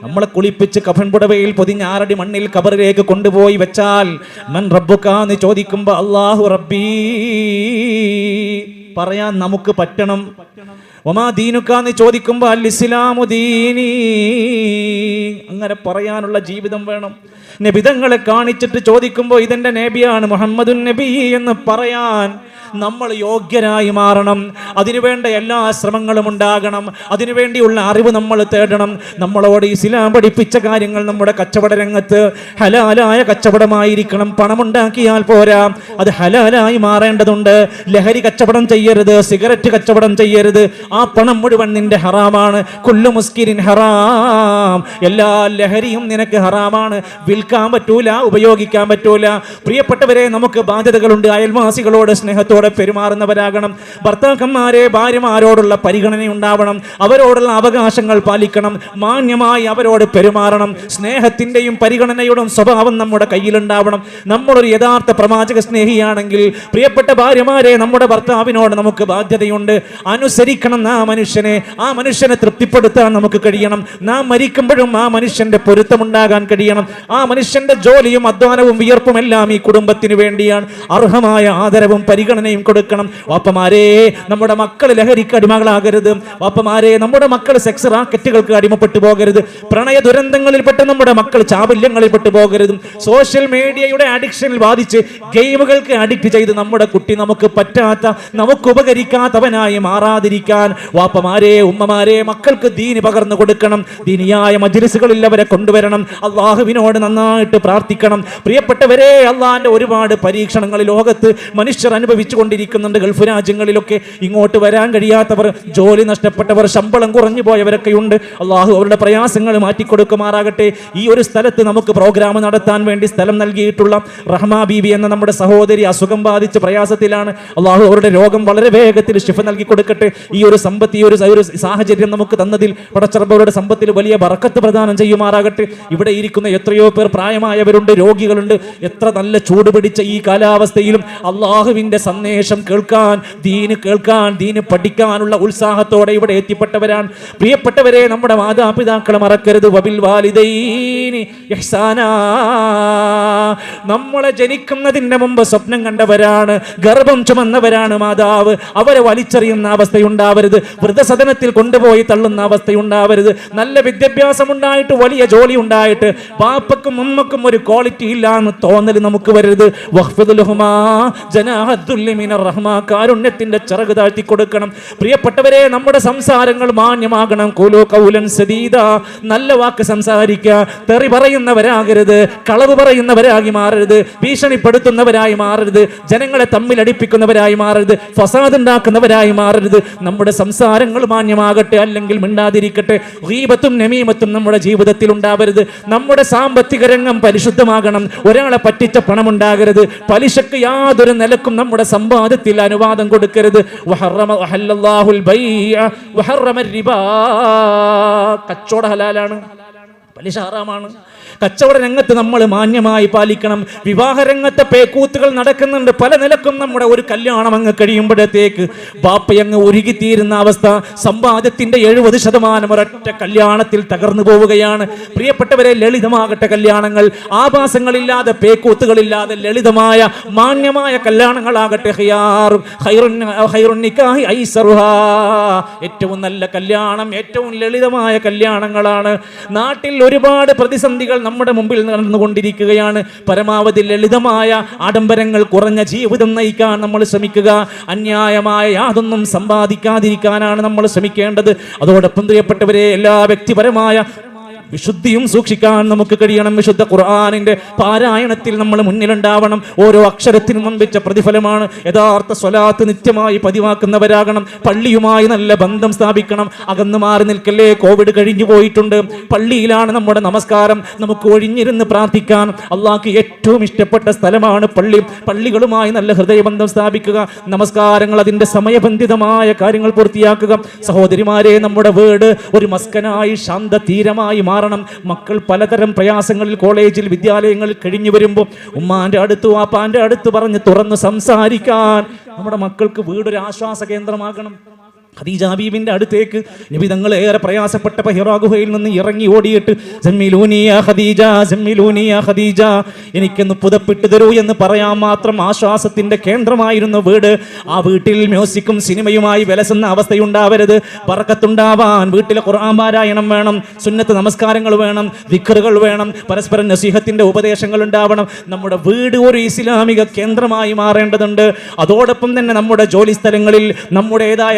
നമ്മളെ കുളിപ്പിച്ച് കഫൻ പുടവയിൽ പൊതിഞ്ഞ് 6 അടി മണ്ണിൽ ഖബറിലേക്ക് കൊണ്ടുപോയി വെച്ചാൽ മൻ റബ്ബുക എന്ന് ചോദിക്കുമ്പോൾ അല്ലാഹു റബ്ബീ പറയാൻ നമുക്ക് പറ്റണം. വമാ ദീനുക എന്ന് ചോദിക്കുമ്പോൾ അൽ ഇസ്ലാമു ദീനി, അങ്ങനെ പറയാനുള്ള ജീവിതം വേണം. നബിതങ്ങളെ കാണിച്ചിട്ട് ചോദിക്കുമ്പോൾ ഇതെന്റെ നബിയാണ്, മുഹമ്മദുൻ നബി എന്ന് പറയാൻ നമ്മൾ യോഗ്യരായി മാറണം. അതിനുവേണ്ട എല്ലാ ശ്രമങ്ങളും ഉണ്ടാകണം. അതിനുവേണ്ടിയുള്ള അറിവ് നമ്മൾ തേടണം. നമ്മളോട് ഇസ്ലാം പഠിപ്പിച്ച കാര്യങ്ങൾ നമ്മുടെ കച്ചവട രംഗത്ത് ഹലാലായ കച്ചവടമായിരിക്കണം. പണമുണ്ടാക്കിയാൽ പോരാ, അത് ഹലാലായി മാറേണ്ടതുണ്ട്. ലഹരി കച്ചവടം ചെയ്യരുത്, സിഗരറ്റ് കച്ചവടം ചെയ്യരുത്. ആ പണം മുഴുവൻ നിന്റെ ഹറാമാണ്. കുല്ലു മുസ്കിരിൻ ഹറാം, എല്ലാ ലഹരിയും നിനക്ക് ഹറാമാണ്. വിൽക്കാൻ പറ്റൂല, ഉപയോഗിക്കാൻ പറ്റൂല. പ്രിയപ്പെട്ടവരെ, നമുക്ക് ബാധ്യതകളുണ്ട്. അയൽവാസികളോട് സ്നേഹത്തോടെ പെരുമാറുന്നവരാകണം. ഭർത്താക്കന്മാരെ ഭാര്യമാരോടുള്ള പരിഗണന ഉണ്ടാവണം. അവരോടുള്ള അവകാശങ്ങൾ പാലിക്കണം. മാന്യമായി അവരോട് പെരുമാറണം. സ്നേഹത്തിന്റെയും പരിഗണനയുടെയും സ്വഭാവം നമ്മുടെ കയ്യിലുണ്ടാവണം. നമ്മളൊരു യഥാർത്ഥ പ്രവാചക സ്നേഹിയാണെങ്കിൽ പ്രിയപ്പെട്ട ഭാര്യമാരെ, നമ്മുടെ ഭർത്താവിനോട് നമുക്ക് ബാധ്യതയുണ്ട്. അനുസരിക്കണം ആ മനുഷ്യനെ തൃപ്തിപ്പെടുത്താൻ നമുക്ക് കഴിയണം. നാം മരിക്കുമ്പോഴും ആ മനുഷ്യന്റെ പൊരുത്തമുണ്ടാകാൻ കഴിയണം. ആ മനുഷ്യന്റെ ജോലിയും അധ്വാനവും വിയർപ്പും എല്ലാം ഈ കുടുംബത്തിന് വേണ്ടിയാണ്. അർഹമായ ആദരവും പരിഗണന പിന്തുണയും കൊടുക്കണം. വാപ്പമാരെ, നമ്മുടെ മക്കൾ ലഹരിക്ക് അടിമകളാകരുത്. വാപ്പമാരെ, നമ്മുടെ മക്കൾ സെക്സ് റാക്കറ്റുകൾക്ക് അടിമപ്പെട്ടു പോകരുത്. പ്രണയ ദുരന്തങ്ങളിൽപ്പെട്ട് നമ്മുടെ മക്കൾ ചാബല്യങ്ങളിൽപ്പെട്ടു പോകരുത്. സോഷ്യൽ മീഡിയയുടെ അഡിക്ഷനിൽ ബാധിച്ച് ഗെയിമുകൾക്ക് അഡിക്റ്റ് ചെയ്ത് നമ്മുടെ കുട്ടി നമുക്ക് പറ്റാത്ത, നമുക്ക് ഉപകരിക്കാത്തവനായി മാറാതിരിക്കാൻ വാപ്പമാരെ, ഉമ്മമാരെ, മക്കൾക്ക് ദീന് പകർന്നു കൊടുക്കണം. ദീനിയായ മജ്‌ലിസുകളിൽ അവരെ കൊണ്ടുവരണം. അള്ളാഹുവിനോട് നന്നായിട്ട് പ്രാർത്ഥിക്കണം. പ്രിയപ്പെട്ടവരെ, അള്ളാഹിന്റെ ഒരുപാട് പരീക്ഷണങ്ങൾ ലോകത്ത് മനുഷ്യർ അനുഭവിച്ചു കൊണ്ടിരിക്കുന്നുണ്ട്. ഗൾഫ് രാജ്യങ്ങളിലൊക്കെ ഇങ്ങോട്ട് വരാൻ കഴിയാത്തവർ, ജോലി നഷ്ടപ്പെട്ടവർ, ശമ്പളം കുറഞ്ഞു പോയവരൊക്കെയുണ്ട്. അള്ളാഹു അവരുടെ പ്രയാസങ്ങൾ മാറ്റിക്കൊടുക്കുമാറാകട്ടെ. ഈ ഒരു സ്ഥലത്ത് നമുക്ക് പ്രോഗ്രാം നടത്താൻ വേണ്ടി സ്ഥലം നൽകിയിട്ടുള്ള റഹ്മ ബീബി എന്ന നമ്മുടെ സഹോദരി അസുഖം ബാധിച്ച് പ്രയാസത്തിലാണ്. അള്ളാഹു അവരുടെ രോഗം വളരെ വേഗത്തിൽ ശിഫ നൽകി കൊടുക്കട്ടെ. ഈ ഒരു സമ്പത്ത്, ഈ ഒരു സാഹചര്യം നമുക്ക് തന്നതിൽ പടച്ചറബരുടെ സമ്പത്തിൽ വലിയ ബറക്കത്ത് പ്രദാനം ചെയ്യുമാറാകട്ടെ. ഇവിടെ ഇരിക്കുന്ന എത്രയോ പേർ പ്രായമായവരുണ്ട്, രോഗികളുണ്ട്. എത്ര നല്ല ചൂട് പിടിച്ച ഈ കാലാവസ്ഥയിലും അള്ളാഹുവിന്റെ സന്ദേശം കേൾക്കാൻ, ദീന് പഠിക്കാനുള്ള ഉത്സാഹത്തോടെ ഇവിടെ എത്തിപ്പെട്ടവരാണ്. പ്രിയപ്പെട്ടവരെ, നമ്മുടെ മാതാപിതാക്കളെ മറക്കരുത്. വബിൽ വാലിദൈനി ഇഹ്സാനാ. നമ്മളെ ജനിക്കുന്നതിന് മുമ്പ് സ്വപ്നം കണ്ടവരാണ്, ഗർഭം ചുമന്നവരാണ് മാതാവ്. അവരെ വലിച്ചെറിയുന്ന അവസ്ഥയുണ്ടാവരുത്. വൃദ്ധസദനത്തിൽ കൊണ്ടുപോയി തള്ളുന്ന അവസ്ഥയുണ്ടാവരുത്. നല്ല വിദ്യാഭ്യാസം ഉണ്ടായിട്ട്, വലിയ ജോലി ഉണ്ടായിട്ട് പാപ്പക്കും ഉമ്മക്കും ഒരു ക്വാളിറ്റി ഇല്ല എന്ന് തോന്നൽ നമുക്ക് വരരുത്. കാരുണ്യത്തിന്റെ ചിറക് താഴ്ത്തി കൊടുക്കണം. പ്രിയപ്പെട്ടവരെ, നമ്മുടെ സംസാരങ്ങൾ മാന്യമാകണം. ഖുലൂ ഖൗലൻ സദീദാ. നല്ല വാക്ക് സംസാരിക്കുക. തെറി പറയുന്നവരാകരുത്, കളവ് പറയുന്നവരായി മാറരുത്, ഭീഷണിപ്പെടുത്തുന്നവരായി മാറരുത്, ജനങ്ങളെ തമ്മിൽ അടിപ്പിക്കുന്നവരായി മാറരുത്, ഫസാദ് ഉണ്ടാക്കുന്നവരായി മാറരുത്. നമ്മുടെ സംസാരങ്ങൾ മാന്യമാകട്ടെ, അല്ലെങ്കിൽ മിണ്ടാതിരിക്കട്ടെ. ഗീബത്തും നമീമത്തും നമ്മുടെ ജീവിതത്തിൽ ഉണ്ടാവരുത്. നമ്മുടെ സാമ്പത്തിക രംഗം പരിശുദ്ധമാകണം. ഒരാളെ പറ്റിച്ച പണം ഉണ്ടാകരുത്. പലിശക്ക് യാതൊരു നിലക്കും നമ്മുടെ സമ്പാദ്യത്തിൽ അനുവാദം കൊടുക്കരുത്. കച്ചവട ഹലാലാണ്, പലിശ ഹറാമാണ്. കച്ചവട രംഗത്ത് നമ്മൾ മാന്യമായി പാലിക്കണം. വിവാഹ രംഗത്തെ പേക്കൂത്തുകൾ നടക്കുന്നുണ്ട്. പല നിലക്കും നമ്മുടെ ഒരു കല്യാണം അങ്ങ് കഴിയുമ്പോഴത്തേക്ക് ബാപ്പയങ്ങ് ഉരുകിത്തീരുന്ന അവസ്ഥ. സമ്പാദ്യത്തിന്റെ 70% ഒരൊറ്റ കല്യാണത്തിൽ തകർന്നു പോവുകയാണ്. പ്രിയപ്പെട്ടവരെ, ലളിതമാകട്ടെ കല്യാണങ്ങൾ. ആഭാസങ്ങളില്ലാതെ, പേക്കൂത്തുകളില്ലാതെ ലളിതമായ മാന്യമായ കല്യാണങ്ങളാകട്ടെ. ഏറ്റവും നല്ല കല്യാണം, ഏറ്റവും ലളിതമായ കല്യാണങ്ങളാണ്. നാട്ടിൽ ഒരുപാട് പ്രതിസന്ധികൾ നമ്മുടെ മുമ്പിൽ നടന്നുകൊണ്ടിരിക്കുകയാണ്. പരമാവധി ലളിതമായ ആഡംബരങ്ങൾ കുറഞ്ഞ ജീവിതം നയിക്കാൻ നമ്മൾ ശ്രമിക്കുക. അന്യായമായ യാതൊന്നും സമ്പാദിക്കാതിരിക്കാനാണ് നമ്മൾ ശ്രമിക്കേണ്ടത്. അതോടൊപ്പം പ്രിയപ്പെട്ടവരെ, എല്ലാ വ്യക്തിപരമായ വിശുദ്ധിയും സൂക്ഷിക്കാൻ നമുക്ക് കഴിയണം. വിശുദ്ധ ഖുർആനിന്റെ പാരായണത്തിൽ നമ്മൾ മുന്നിലുണ്ടാവണം. ഓരോ അക്ഷരത്തിനും വമ്പിച്ച പ്രതിഫലമാണ്. യഥാർത്ഥ സ്വലാത്ത് നിത്യമായി പതിവാക്കുന്നവരാകണം. പള്ളിയുമായി നല്ല ബന്ധം സ്ഥാപിക്കണം. അകന്നു മാറി നിൽക്കല്ലേ. കോവിഡ് കഴിഞ്ഞു പോയിട്ടുണ്ട്. പള്ളിയിലാണ് നമ്മുടെ നമസ്കാരം. നമുക്ക് ഒഴിഞ്ഞിരുന്ന് പ്രാർത്ഥിക്കാൻ അള്ളാഹ്ക്ക് ഏറ്റവും ഇഷ്ടപ്പെട്ട സ്ഥലമാണ് പള്ളി. പള്ളികളുമായി നല്ല ഹൃദയബന്ധം സ്ഥാപിക്കുക. നമസ്കാരങ്ങൾ അതിന്റെ സമയബന്ധിതമായ കാര്യങ്ങൾ പൂർത്തിയാക്കുക. സഹോദരിമാരെ, നമ്മുടെ വീട് ഒരു മസ്കനായി, ശാന്തതീരമായി മാറണം. മക്കൾ പലതരം പ്രയാസങ്ങളിൽ കോളേജിൽ, വിദ്യാലയങ്ങളിൽ കഴിഞ്ഞു വരുമ്പോൾ ഉമ്മാന്റെ അടുത്ത്, വാപ്പാന്റെ അടുത്ത് പറഞ്ഞ് തുറന്ന് സംസാരിക്കാൻ നമ്മുടെ മക്കൾക്ക് വീടൊരു ആശ്വാസ കേന്ദ്രമാകണം. ഖദീജ ബീബിന്റെ അടുത്തേക്ക് നബി തങ്ങൾ ഏറെ പ്രയാസപ്പെട്ടപ്പോൾ ഹിറാ ഗുഹയിൽ നിന്ന് ഇറങ്ങി ഓടിയിട്ട് ഖദീജ, എനിക്കൊന്ന് പുതപ്പിട്ട് തരൂ എന്ന് പറയാൻ മാത്രം ആശ്വാസത്തിന്റെ കേന്ദ്രമായിരുന്നു വീട്. ആ വീട്ടിൽ മ്യൂസിക്കും സിനിമയുമായി വിലസുന്ന അവസ്ഥയുണ്ടാവരുത്. ബറക്കത്തുണ്ടാവാൻ വീട്ടിലെ ഖുർആൻ പാരായണം വേണം, സുന്നത്ത് നമസ്കാരങ്ങൾ വേണം, ദിക്റുകൾ വേണം, പരസ്പരം നസീഹത്തിന്റെ ഉപദേശങ്ങൾ ഉണ്ടാവണം. നമ്മുടെ വീട് ഒരു ഇസ്ലാമിക കേന്ദ്രമായി മാറേണ്ടതുണ്ട്. അതോടൊപ്പം തന്നെ നമ്മുടെ ജോലി സ്ഥലങ്ങളിൽ, നമ്മുടേതായ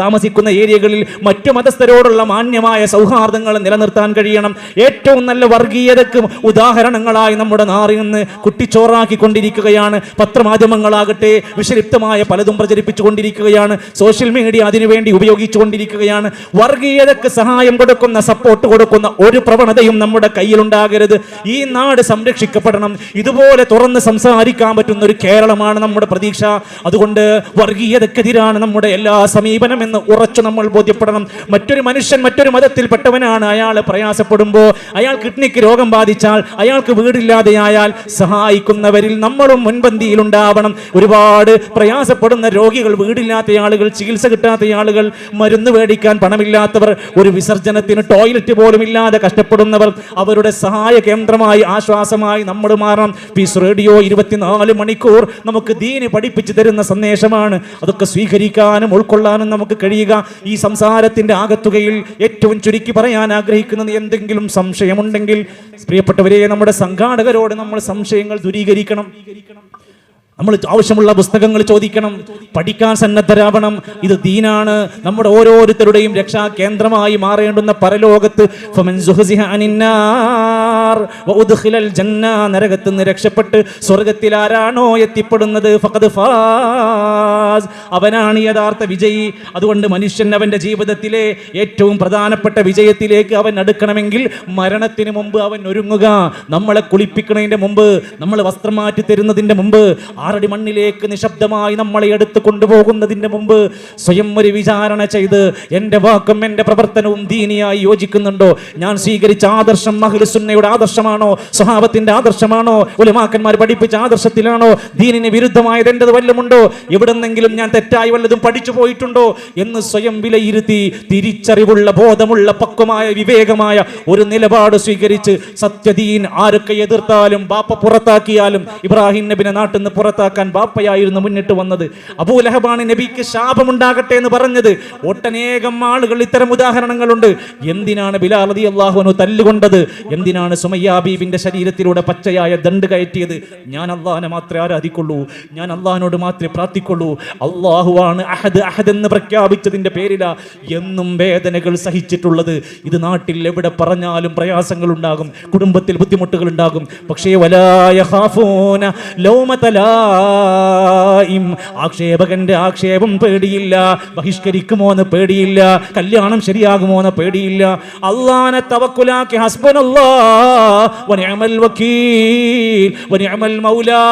താമസിക്കുന്ന ഏരിയകളിൽ മറ്റു മതസ്ഥരോടുള്ള മാന്യമായ സൗഹാർദ്ദങ്ങൾ നിലനിർത്താൻ കഴിയണം. ഏറ്റവും നല്ല വർഗീയതക്ക് ഉദാഹരണങ്ങളായി നമ്മുടെ നാറിൽ നിന്ന് കുട്ടിച്ചോറാക്കിക്കൊണ്ടിരിക്കുകയാണ്. പത്രമാധ്യമങ്ങളാകട്ടെ വിഷലിപ്തമായ പലതും പ്രചരിപ്പിച്ചുകൊണ്ടിരിക്കുകയാണ്. സോഷ്യൽ മീഡിയ അതിനുവേണ്ടി ഉപയോഗിച്ചുകൊണ്ടിരിക്കുകയാണ്. വർഗീയതക്ക് സഹായം കൊടുക്കുന്ന, സപ്പോർട്ട് കൊടുക്കുന്ന ഒരു പ്രവണതയും നമ്മുടെ കയ്യിലുണ്ടാകരുത്. ഈ നാട് സംരക്ഷിക്കപ്പെടണം. ഇതുപോലെ തുറന്ന് സംസാരിക്കാൻ പറ്റുന്ന ഒരു കേരളമാണ് നമ്മുടെ പ്രതീക്ഷ. അതുകൊണ്ട് വർഗീയതക്കെതിരാണ് നമ്മുടെ എല്ലാ സമീപനം എന്ന് എന്ന് ഉറച്ചു നമ്മൾ ബോധ്യപ്പെടണം. മറ്റൊരു മനുഷ്യൻ മറ്റൊരു മതത്തിൽപ്പെട്ടവനാണ്, അയാൾ പ്രയാസപ്പെടുമ്പോൾ, അയാൾ കിഡ്നിക്ക് രോഗം ബാധിച്ചാൽ, അയാൾക്ക് വീടില്ലാതെയായാൽ സഹായിക്കുന്നവരിൽ നമ്മളും മുൻപന്തിയിൽ ഉണ്ടാവണം. ഒരുപാട് പ്രയാസപ്പെടുന്ന രോഗികൾ, വീടില്ലാത്ത ആളുകൾ, ചികിത്സ കിട്ടാത്ത ആളുകൾ, മരുന്ന് മേടിക്കാൻ പണമില്ലാത്തവർ, ഒരു വിസർജനത്തിന് ടോയ്ലറ്റ് പോലും ഇല്ലാതെ കഷ്ടപ്പെടുന്നവർ, അവരുടെ സഹായ കേന്ദ്രമായി ആശ്വാസമായി നമ്മൾ മാറണം. പീസ് റേഡിയോ 24 മണിക്കൂർ നമുക്ക് ദീന് പഠിപ്പിച്ചു തരുന്ന സന്ദേശമാണ്. അതൊക്കെ സ്വീകരിക്കാനും ഉൾക്കൊള്ളാനും നമുക്ക് കഴിയുക. ഈ സംസാരത്തിന്റെ ആകത്തുകയിൽ ഏറ്റവും ചുരുക്കി പറയാൻ ആഗ്രഹിക്കുന്നത്, എന്തെങ്കിലും സംശയമുണ്ടെങ്കിൽ പ്രിയപ്പെട്ടവരെ, നമ്മുടെ സംഘാടകരോട് നമ്മൾ സംശയങ്ങൾ ദൂരീകരിക്കണം. നമ്മൾ ആവശ്യമുള്ള പുസ്തകങ്ങൾ ചോദിക്കണം, പഠിക്കാൻ സന്നദ്ധരാവണം. ഇത് ദീനാണ്. നമ്മുടെ ഓരോരുത്തരുടെയും രക്ഷാ കേന്ദ്രമായി മാറേണ്ടുന്ന പരലോകത്ത് നരകത്ത് നിന്ന് രക്ഷപ്പെട്ട് സ്വർഗത്തിൽ ആരാണോ എത്തിപ്പെടുന്നത് അവനാണ് യഥാർത്ഥ വിജയി. അതുകൊണ്ട് മനുഷ്യൻ അവന്റെ ജീവിതത്തിലെ ഏറ്റവും പ്രധാനപ്പെട്ട വിജയത്തിലേക്ക് അവൻ അടുക്കണമെങ്കിൽ മരണത്തിന് മുമ്പ് അവൻ ഒരുങ്ങുക. നമ്മളെ കുളിപ്പിക്കുന്നതിന്റെ മുമ്പ്, നമ്മൾ വസ്ത്രം മാറ്റി തരുന്നതിന്റെ മുമ്പ്, 6 അടി മണ്ണിലേക്ക് നിശബ്ദമായി നമ്മളെ എടുത്ത് കൊണ്ടുപോകുന്നതിന്റെ മുമ്പ് സ്വയം ഒരു വിചാരണ ചെയ്ത്, എന്റെ വാക്കും എന്റെ പ്രവർത്തനവും ദീനിയായി യോജിക്കുന്നുണ്ടോ? ഞാൻ സ്വീകരിച്ച ആദർശം അഹ്ലുസ് സുന്നയുടെ ആദർശമാണോ? സ്വഹാബത്തിന്റെ ആദർശമാണോ? ഉലമാക്കന്മാർ പഠിപ്പിച്ച ആദർശത്തിലാണോ? ദീനിന് വിരുദ്ധമായത് എന്റേത് വല്ലതുമുണ്ടോ? എവിടെന്നെങ്കിലും ഞാൻ തെറ്റായി വല്ലതും പഠിച്ചു പോയിട്ടുണ്ടോ എന്ന് സ്വയം വിലയിരുത്തി തിരിച്ചറിവുള്ള, ബോധമുള്ള, പക്വമായ, വിവേകമായ ഒരു നിലപാട് സ്വീകരിച്ച് സത്യദീൻ ആരൊക്കെ എതിർത്താലും, ബാപ്പ പുറത്താക്കിയാലും, ഇബ്രാഹിം നബിനെ നാട്ടിൽ നിന്ന് പുറത്താക്കാൻ ബാപ്പയായിരുന്നു മുന്നിട്ട് വന്നത്. അബൂലഹബാണ് നബിക്ക് ശാപമുണ്ടാകട്ടെ എന്ന് പറഞ്ഞത്. ഒട്ടനേകം ആളുകൾ ഇത്തരം ഉദാഹരണങ്ങളുണ്ട്. എന്തിനാണ് ബിലാൽ റളിയല്ലാഹു അൻഹു തല്ലുകൊണ്ടത്? എന്തിനാണ് സുമയ്യ ബീവിന്റെ ശരീരത്തിലൂടെ പച്ചയായ ദണ്ട് കയറ്റിയത്? ഞാൻ അള്ളാഹിനെ മാത്രമേ ആരാധിക്കുള്ളൂ, ഞാൻ അള്ളാഹിനോട് മാത്രമേ പ്രാർത്ഥിക്കുള്ളൂ, അള്ളാഹുവാണ് അഹദ് അഹദ് എന്ന് പ്രഖ്യാപിച്ചതിന്റെ പേരിലാ എന്നും വേദനകൾ സഹിച്ചിട്ടുള്ളത്. ഇത് നാട്ടിൽ എവിടെ പറഞ്ഞാലും പ്രയാസങ്ങൾ ഉണ്ടാകും, കുടുംബത്തിൽ ബുദ്ധിമുട്ടുകൾ ഉണ്ടാകും. പക്ഷേ വലാ യഖാഫൂന ലൗമത ലായിം, ആക്ഷേപകന്റെ ആക്ഷേപം പേടിയില്ല, ബഹിഷ്കരിക്കുമോ എന്ന് പേടിയില്ല, കല്യാണം ശരിയാകുമോ എന്ന് പേടിയില്ല. അള്ളാഹനെ തവക്കുലാക്കി ഹസ്ബുനല്ലാഹ് വനിഅമൽ വകീൽ വനിഅമൽ മൗലാ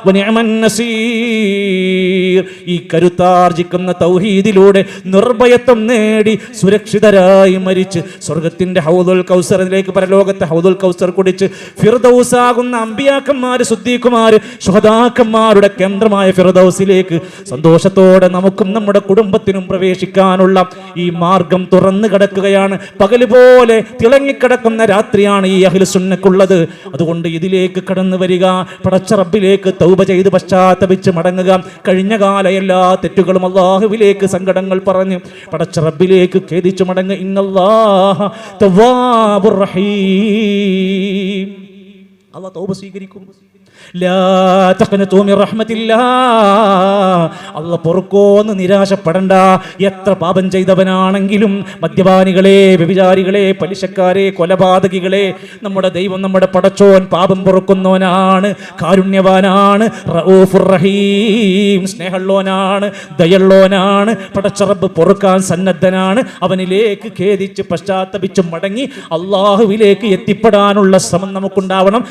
വനിഅമൻ നസീർ. ഈ കരുത്താർജിക്കുന്ന തൗഹീദിലൂടെ നിർഭയത്വം നേടി സുരക്ഷിതരായി മരിച്ച് സ്വർഗത്തിന്റെ ഹൗദുൽ കൗസറിലേക്ക്, പരലോകത്തെ ഹൗദുൽ കൗസർ കുടിച്ച് ഫിർദൗസാകുന്ന അമ്പിയാക്കന്മാര്, സുദ്ദീഖുമാര്, ശുഹദാക്കന്മാരുടെ കേന്ദ്രമായ ഫിർദൗസിലേക്ക് സന്തോഷത്തോടെ നമുക്കും നമ്മുടെ കുടുംബത്തിനും പ്രവേശിക്കാനുള്ള ഈ മാർഗം തുറന്നു കിടക്കുകയാണ്. പകല് പോലെ തിളങ്ങിക്കിടക്കുന്ന രാത്രിയാണ് ഈ അഹ്ലുസ് സുന്നക്കുള്ളത്. അതുകൊണ്ട് ഇതിലേക്ക് കടന്നു വരിക, പടച്ച റബ്ബിലേക്ക് തൗബ ചെയ്ത് പശ്ചാത്തപിച്ച് മടങ്ങുക. കഴിഞ്ഞ കാല എല്ലാ തെറ്റുകളും അല്ലാഹുവിലേക്ക് സങ്കടങ്ങൾ പറഞ്ഞ് പടച്ച റബ്ബിലേക്ക് ഖേദിച്ചു മടങ്ങുക. ഇന്നല്ലാഹ തവ്വാബുർ റഹീം. അല്ലാഹു തൗബ സ്വീകരിക്കും. ലാ തഖ്നതു മിർ റഹ്മത്തില്ലാഹ്, അല്ലാഹ് പൊറുക്കോന്ന് നിരാശപ്പെടണ്ട. എത്ര പാപം ചെയ്തവനാണെങ്കിലും, മദ്യപാനികളെ, വ്യഭിചാരികളെ, പലിശക്കാരെ, കൊലപാതകികളെ, നമ്മുടെ ദൈവം, നമ്മുടെ പടച്ചോൻ പാപം പൊറുക്കുന്നവനാണ്, കാരുണ്യവാനാണ്, റഊഫുർ റഹീം, സ്നേഹമുള്ളവനാണ്, ദയയുള്ളവനാണ്. പടച്ച റബ്ബ് പൊറുക്കാൻ സന്നദ്ധനാണ്. അവനിലേക്ക് ഖേദിച്ച് പശ്ചാത്തപിച്ച് മടങ്ങി അല്ലാഹുവിലേക്ക് എത്തിപ്പെടാനുള്ള ശ്രമം നമുക്കുണ്ടാവണം.